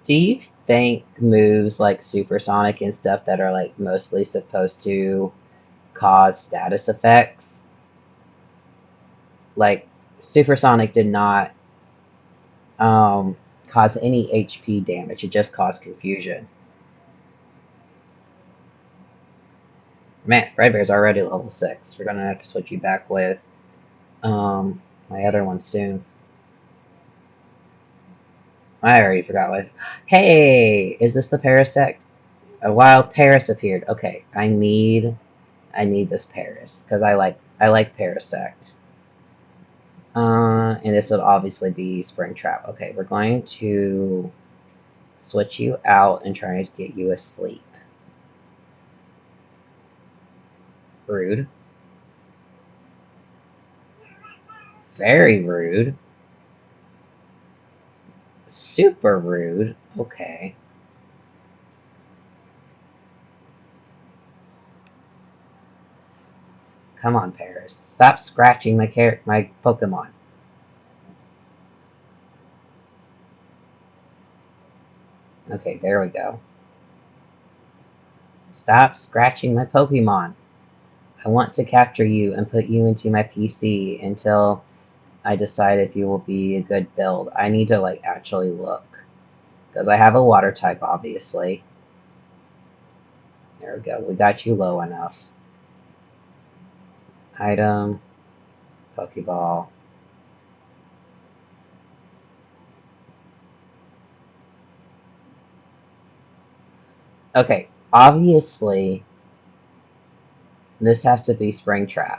Do you think moves like Supersonic and stuff that are like mostly supposed to cause status effects? Like Supersonic did not cause any HP damage, it just caused confusion. Man, Fredbear's already level 6. We're gonna have to switch you back with my other one soon. I already forgot what. Hey, is this the Parasect? A wild Paras appeared. Okay, I need this Paras because I like Parasect. And this would obviously be Springtrap. Okay, we're going to switch you out and try to get you asleep. Rude. Very rude. Super rude. Okay. Come on, Paris. Stop scratching my Pokemon. Okay, there we go. Stop scratching my Pokemon. I want to capture you and put you into my PC until I decide if you will be a good build. I need to like actually look. Because I have a water type, obviously. There we go. We got you low enough. Item. Pokeball. Okay, obviously, this has to be Springtrap.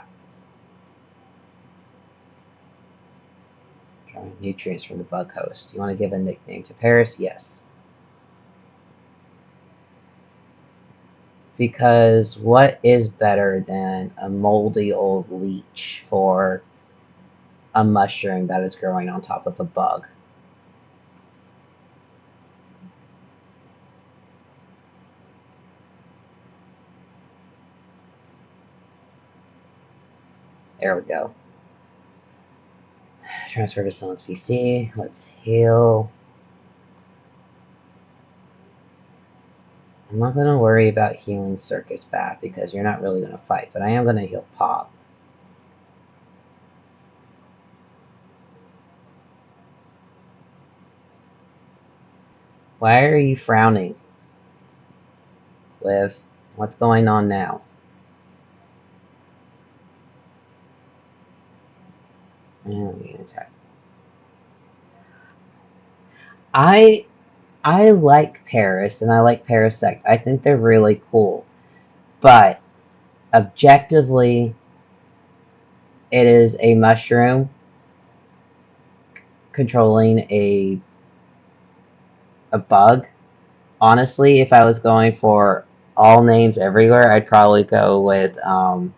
Drawing nutrients from the bug host. You want to give a nickname to Paris? Yes. Because what is better than a moldy old leech for a mushroom that is growing on top of a bug? There we go. Transfer to someone's PC. Let's heal. I'm not going to worry about healing Circus Bat because you're not really going to fight, but I am going to heal Pop. Why are you frowning, Liv? What's going on now? Attack. I like Paris and I like Parasect. I think they're really cool, but objectively, it is a mushroom controlling a bug. Honestly, if I was going for all names everywhere, I'd probably go with a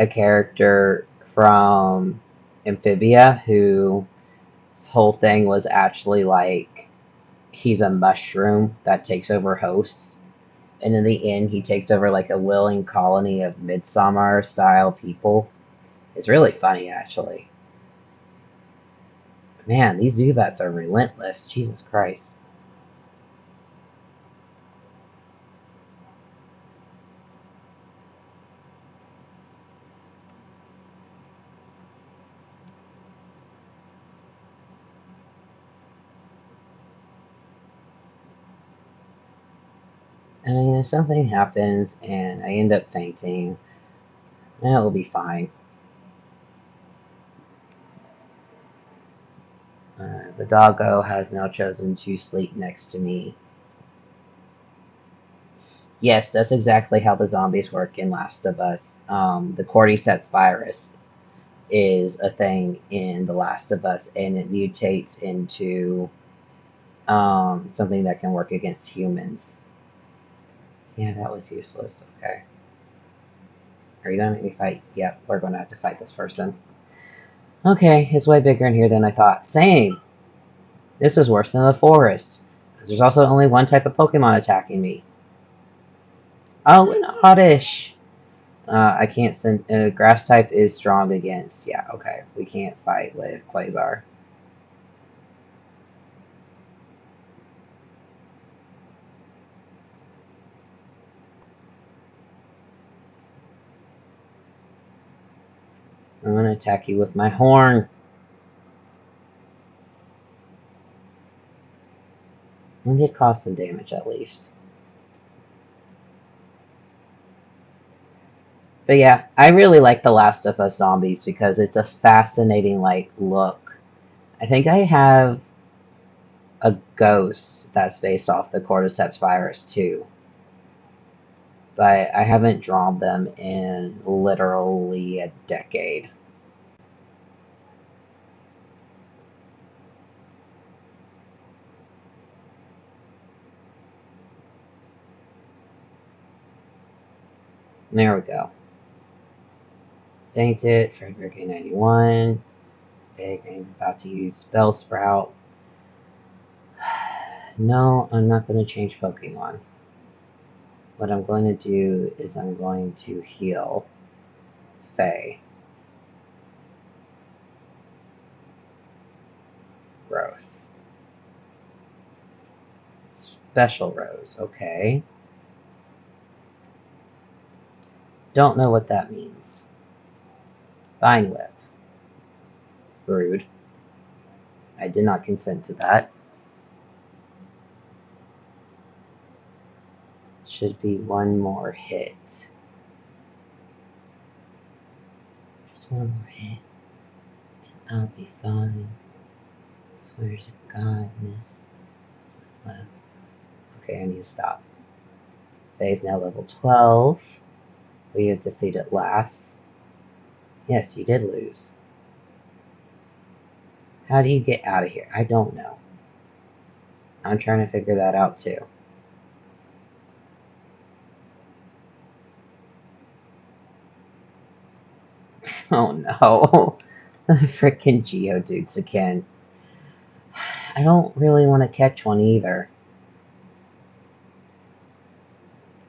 character from Amphibia whose whole thing was actually like he's a mushroom that takes over hosts. And in the end, he takes over like a willing colony of Midsummer style people. It's really funny, actually. Man, these Zubats are relentless. Jesus Christ. I mean, if something happens and I end up fainting, it'll be fine. The doggo has now chosen to sleep next to me. Yes, that's exactly how the zombies work in Last of Us. The cordyceps virus is a thing in The Last of Us, and it mutates into something that can work against humans. Yeah, that was useless. Okay. Are you gonna make me fight? Yep, we're gonna have to fight this person. Okay, it's way bigger in here than I thought. Same! This is worse than the forest. Because there's also only one type of Pokemon attacking me. Oh, an Oddish! I can't send. Grass type is strong against. Yeah, okay. We can't fight with Quasar. I'm gonna attack you with my horn. I'm gonna get cause some damage at least. But yeah, I really like The Last of Us Zombies because it's a fascinating like look. I think I have a ghost that's based off the cordyceps virus too, but I haven't drawn them in literally a decade. There we go. Fainted, Frederick A91. Big, I'm about to use Bellsprout. No, I'm not going to change Pokemon. What I'm going to do is I'm going to heal Faye. Growth. Special Rose, okay. Don't know what that means. Vine Whip. Rude. I did not consent to that. Should be one more hit. Just one more hit. And I'll be fine. Swear to God, miss. Left. Okay, I need to stop. Faye's now level 12. We have defeated Lass. Yes, you did lose. How do you get out of here? I don't know. I'm trying to figure that out too. Oh no. Frickin' Geodudes again. I don't really want to catch one either.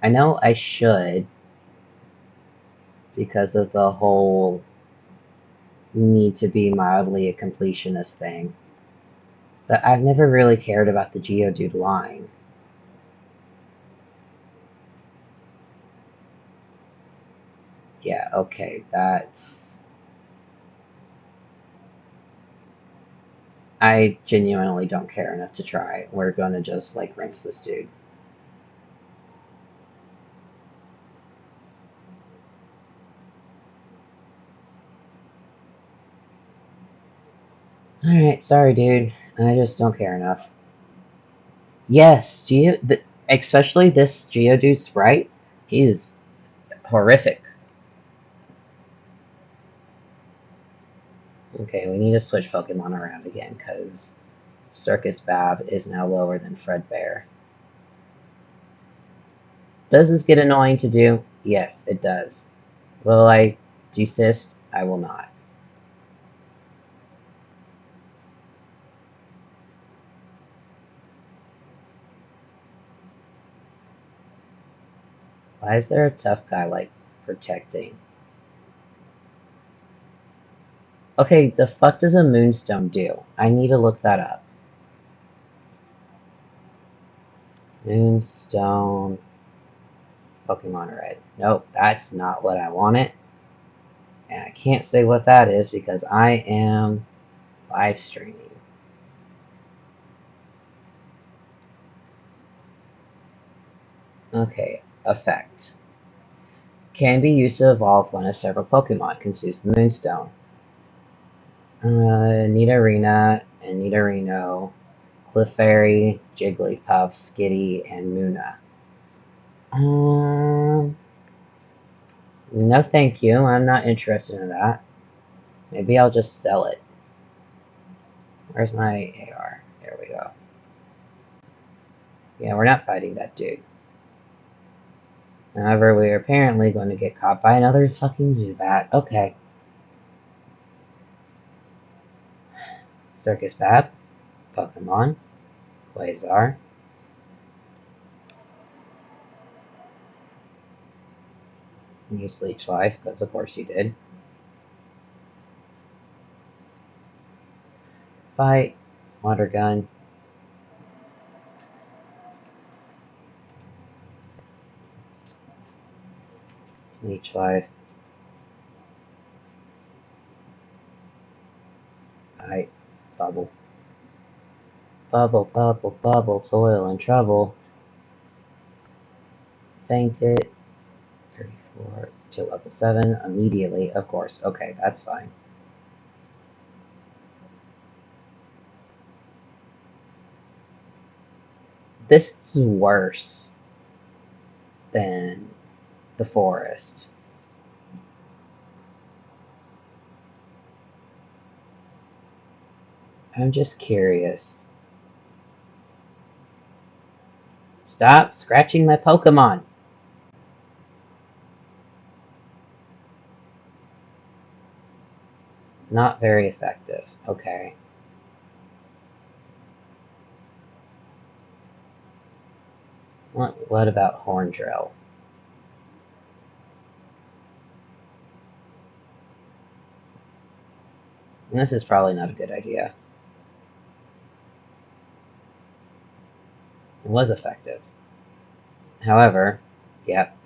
I know I should, because of the whole need to be mildly a completionist thing. But I've never really cared about the Geodude line. Yeah, okay, that's... I genuinely don't care enough to try. We're gonna just, like, rinse this dude. Alright, sorry dude. I just don't care enough. Yes, especially this Geodude sprite, he's horrific. Okay, we need to switch Pokemon around again, because Circus Bab is now lower than Fredbear. Does this get annoying to do? Yes, it does. Will I desist? I will not. Why is there a tough guy, like, protecting? Okay, the fuck does a Moonstone do? I need to look that up. Moonstone... Pokemon Red. Nope, that's not what I wanted. And I can't say what that is because I am live streaming. Okay, effect. Can be used to evolve one of several Pokemon. Consumes the Moonstone. Nidorina and Nidorino, Clefairy, Jigglypuff, Skitty, and Munna. No thank you, I'm not interested in that. Maybe I'll just sell it. Where's my AR? There we go. Yeah, we're not fighting that dude. However, we are apparently going to get caught by another fucking Zubat. Okay. Circus Bab. Pokemon. Quasar. You Leech Life, because of course you did. Fight. Water Gun. Leech Life. Fight. Bubble. Bubble, bubble, bubble, toil and trouble. Fainted. 34 to level 7 immediately, of course. Okay, that's fine. This is worse than the forest. I'm just curious. Stop scratching my Pokemon! Not very effective. Okay. What about horn drill? And this is probably not a good idea. It was effective. However, yep.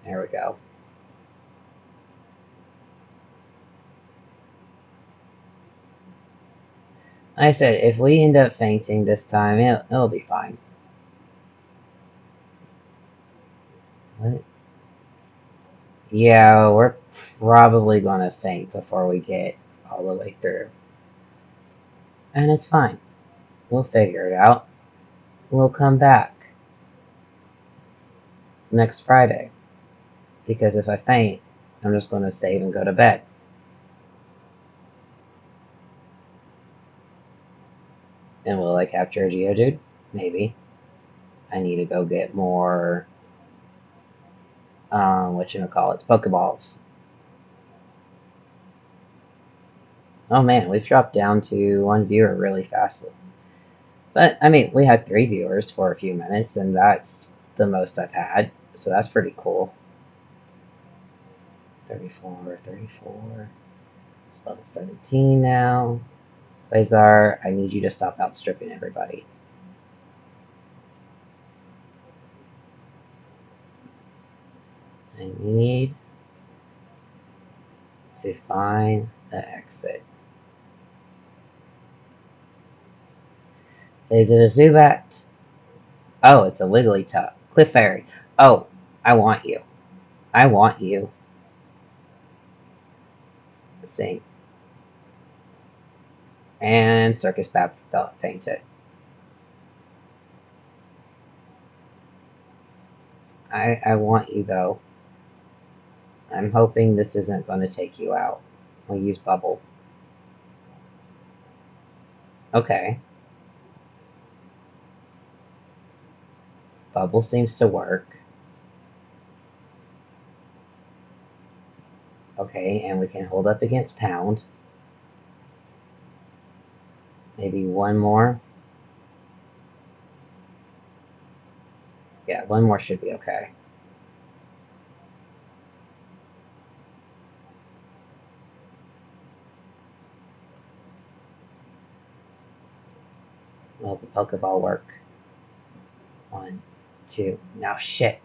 There we go. Like I said, if we end up fainting this time, it'll be fine. What? Yeah, we're probably gonna faint before we get all the way through. And it's fine. We'll figure it out. We'll come back next Friday. Because if I faint, I'm just gonna save and go to bed. And will I capture a Geodude? Maybe. I need to go get more, whatchamacallits, Pokeballs. Oh man, we've dropped down to 1 viewer really fast. But, I mean, we had 3 viewers for a few minutes, and that's the most I've had, so that's pretty cool. 34, 34. It's level 17 now. Quasar, I need you to stop outstripping everybody. I need to find the exit. Is it a Zubat? Oh, it's a Wigglytuff. Clefairy. Oh, I want you. I want you. Sing. And Circus Bab fainted. I want you though. I'm hoping this isn't going to take you out. I'll use Bubble. Okay. Bubble seems to work. Okay, and we can hold up against Pound. Maybe one more. Yeah, one more should be okay. Will the Pokeball work? 1, 2. Now shit.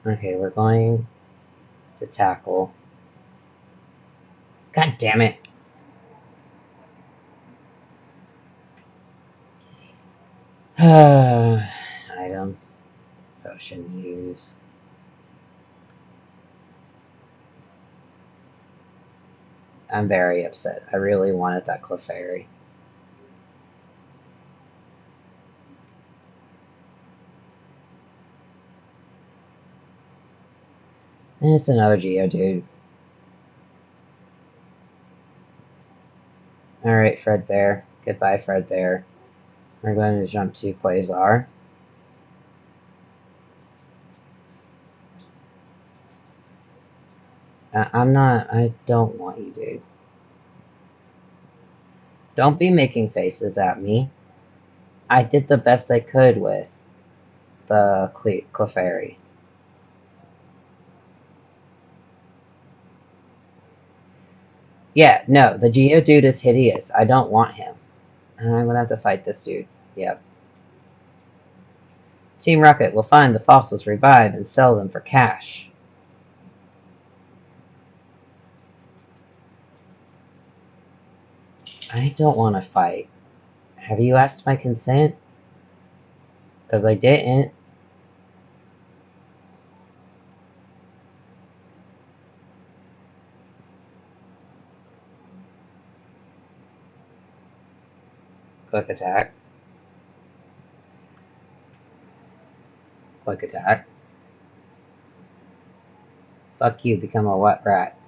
Okay, we're going to tackle. God damn it. Item. Potion use. I'm very upset. I really wanted that Clefairy. And it's another Geodude. Alright, Fredbear. Goodbye, Fredbear. We're going to jump to Quasar. I don't want you, dude. Don't be making faces at me. I did the best I could with the Clefairy. Yeah, no, the Geodude is hideous. I don't want him. And I'm gonna have to fight this dude. Yep. Team Rocket will find the fossils, revive, and sell them for cash. I don't want to fight. Have you asked my consent? Because I didn't. Quick attack. Quick attack. Fuck you, become a wet rat.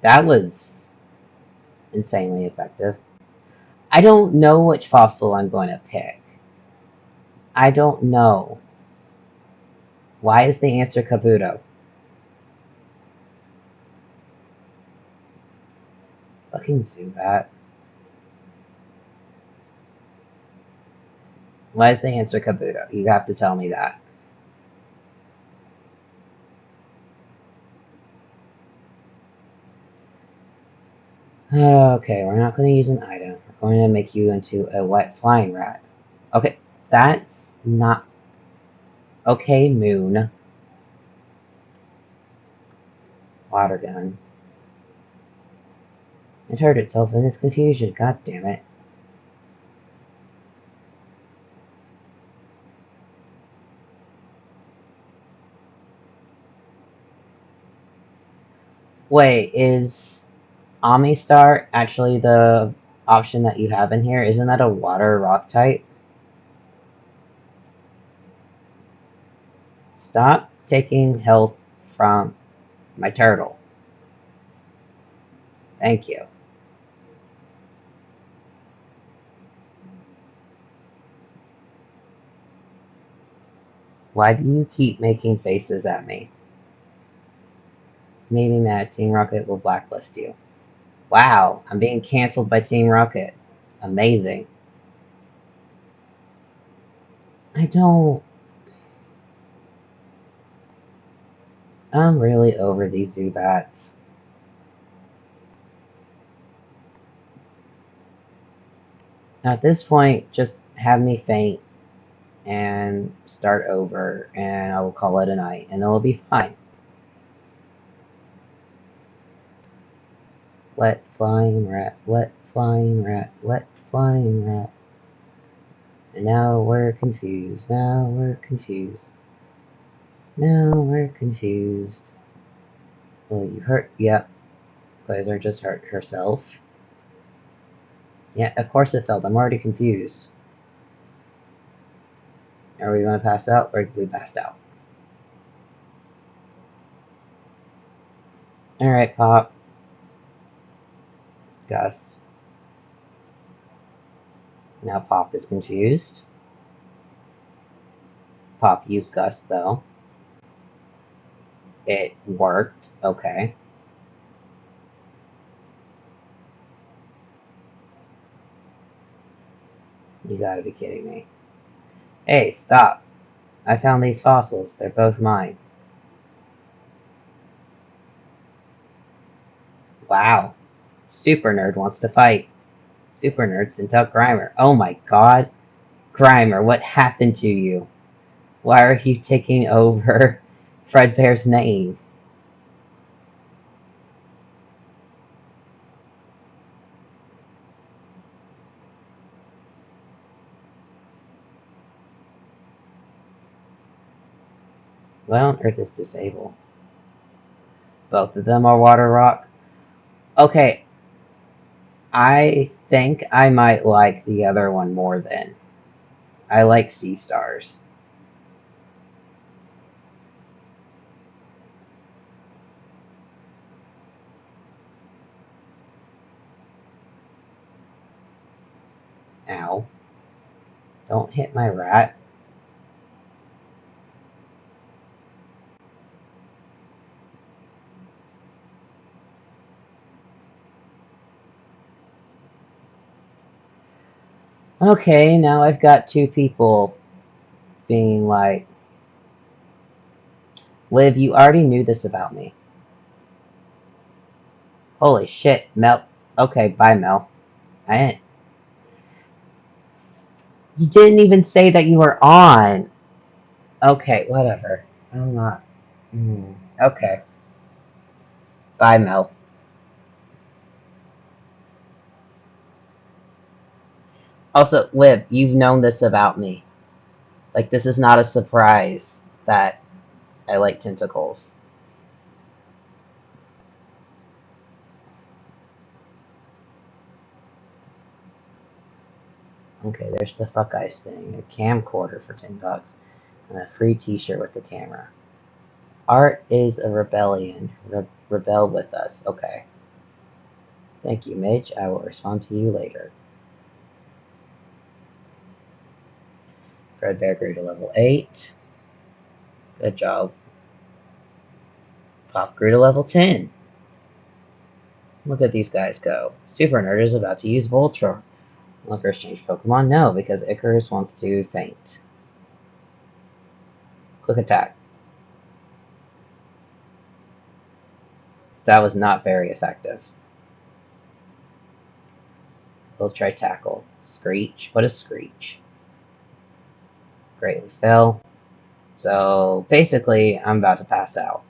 That was insanely effective. I don't know which fossil I'm going to pick. I don't know. Why is the answer Kabuto? Fucking Zubat. Why is the answer Kabuto? You have to tell me that. Okay, we're not going to use an item. We're going to make you into a wet flying rat. Okay, that's not... Okay, Moon. Water gun. It hurt itself in its confusion. God damn it. Wait, is Amistar actually the option that you have in here? Isn't that a water rock type? Stop taking health from my turtle. Thank you. Why do you keep making faces at me? Meaning that Team Rocket will blacklist you. Wow, I'm being cancelled by Team Rocket. Amazing. I don't... I'm really over these Zubats. At this point, just have me faint and start over, and I will call it a night, and it'll be fine. Wet flying rat, wet flying rat, wet flying rat. And now we're confused, now we're confused. Now we're confused. Well, you hurt, yep. Glazer just hurt herself. Yeah, of course it failed, I'm already confused. Are we gonna pass out, or we passed out? Alright, Pop. Gust. Now Pop is confused. Pop used Gust, though. It worked. Okay. You gotta be kidding me. Hey, stop. I found these fossils. They're both mine. Wow. Super Nerd wants to fight. Super Nerd sent out Grimer. Oh my god. Grimer, what happened to you? Why are you taking over Fredbear's name? Why on earth is disabled? Both of them are Water Rock. Okay, I think I might like the other one more then. I like Sea Stars. Ow. Don't hit my rat. Okay, now I've got two people being like, Liv, you already knew this about me. Holy shit, Mel. Okay, bye, Mel. I didn't. You didn't even say that you were on. Okay, whatever. I'm not. Okay. Bye, Mel. Also, Liv, you've known this about me. Like, this is not a surprise that I like tentacles. Okay, there's the Fuck Ice thing. A camcorder for $10. And a free t-shirt with the camera. Art is a rebellion. Rebel with us. Okay. Thank you, Midge. I will respond to you later. Fredbear grew to level 8. Good job. Pop grew to level 10. Look at these guys go. Super Nerd is about to use Voltron. Will Icarus change Pokemon? No, because Icarus wants to faint. Quick attack. That was not very effective. We'll try Tackle. Screech. What is Screech? Greatly fell. So basically, I'm about to pass out.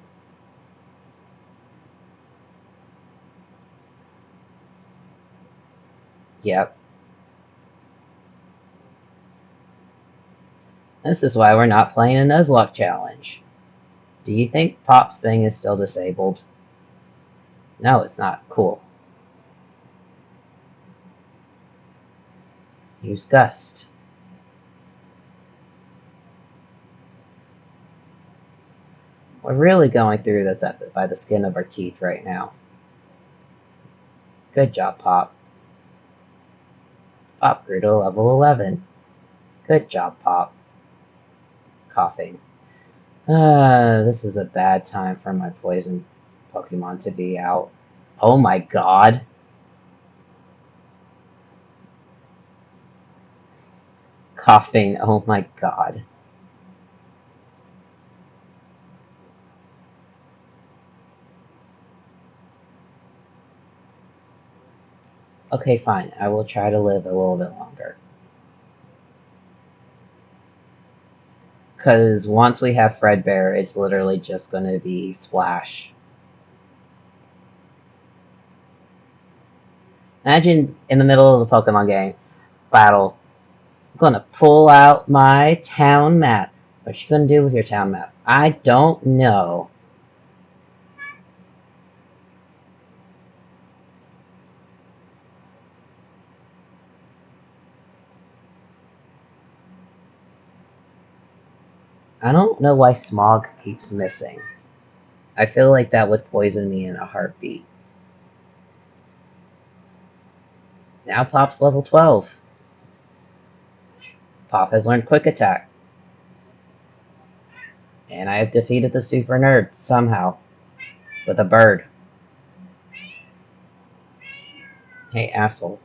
Yep. This is why we're not playing a Nuzlocke challenge. Do you think Pop's thing is still disabled? No, it's not. Cool. Use Gust. We're really going through this by the skin of our teeth right now. Good job, Pop. Pop grew to level 11. Good job, Pop. Coughing. This is a bad time for my poison Pokemon to be out. Oh my god. Coughing. Oh my god. Okay, fine. I will try to live a little bit longer. Because once we have Fredbear, it's literally just going to be Splash. Imagine in the middle of the Pokemon game battle, I'm going to pull out my town map. What you going to do with your town map? I don't know. I don't know why Smog keeps missing. I feel like that would poison me in a heartbeat. Now Pop's level 12. Pop has learned Quick Attack. And I have defeated the Super Nerd, somehow. With a bird. Hey, asshole.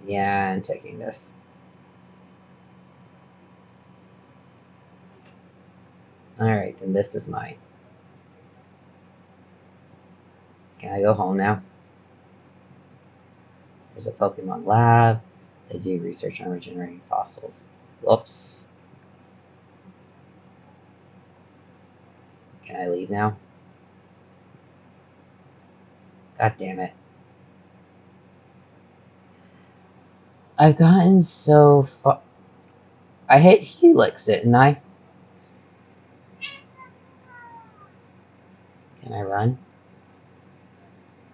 Yeah, I'm taking this. Alright, then this is mine. Can I go home now? There's a Pokemon lab. They do research on regenerating fossils. Whoops. Can I leave now? God damn it. I've gotten so far. I hit Helix, didn't I? Can I run?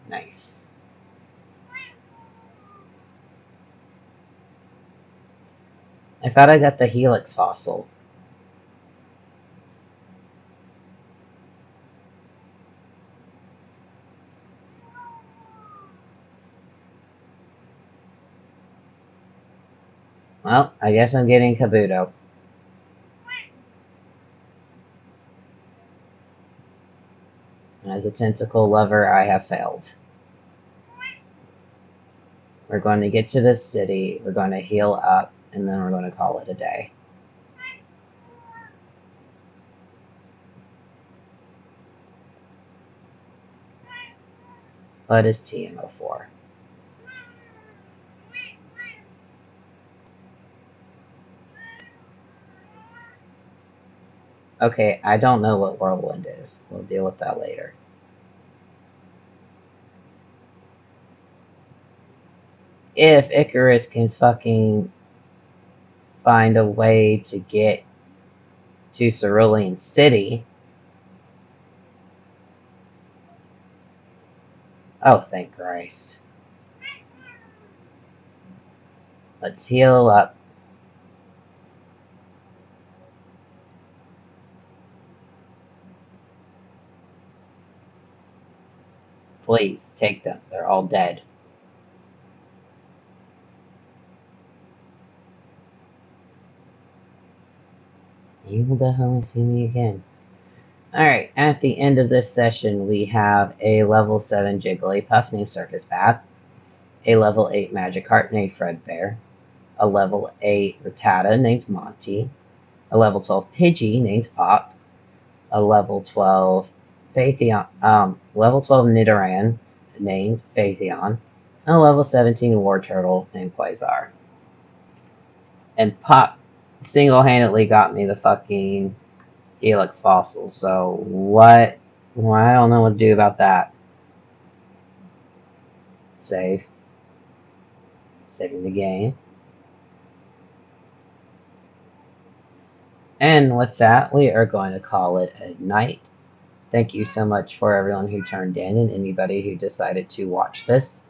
Nice. I thought I got the Helix fossil. Well, I guess I'm getting Kabuto. As a tentacle lover, I have failed. We're going to get to this city, we're going to heal up, and then we're going to call it a day. What is TM04? Okay, I don't know what Whirlwind is. We'll deal with that later. If Icarus can fucking find a way to get to Cerulean City. Oh, thank Christ. Let's heal up. Please, take them. They're all dead. You will definitely see me again. Alright, at the end of this session, we have a level 7 Jigglypuff named Circus Bat, a level 8 Magikarp named Fredbear, a level 8 Rattata named Monty, a level 12 Pidgey named Pop, a level 12 level 12 Nidoran named Phaetheon, and a level 17 Wartortle named Quasar. And Pop single-handedly got me the fucking Helix fossil, so what? Well, I don't know what to do about that. Save. Saving the game. And with that, we are going to call it a night. Thank you so much for everyone who turned in and anybody who decided to watch this.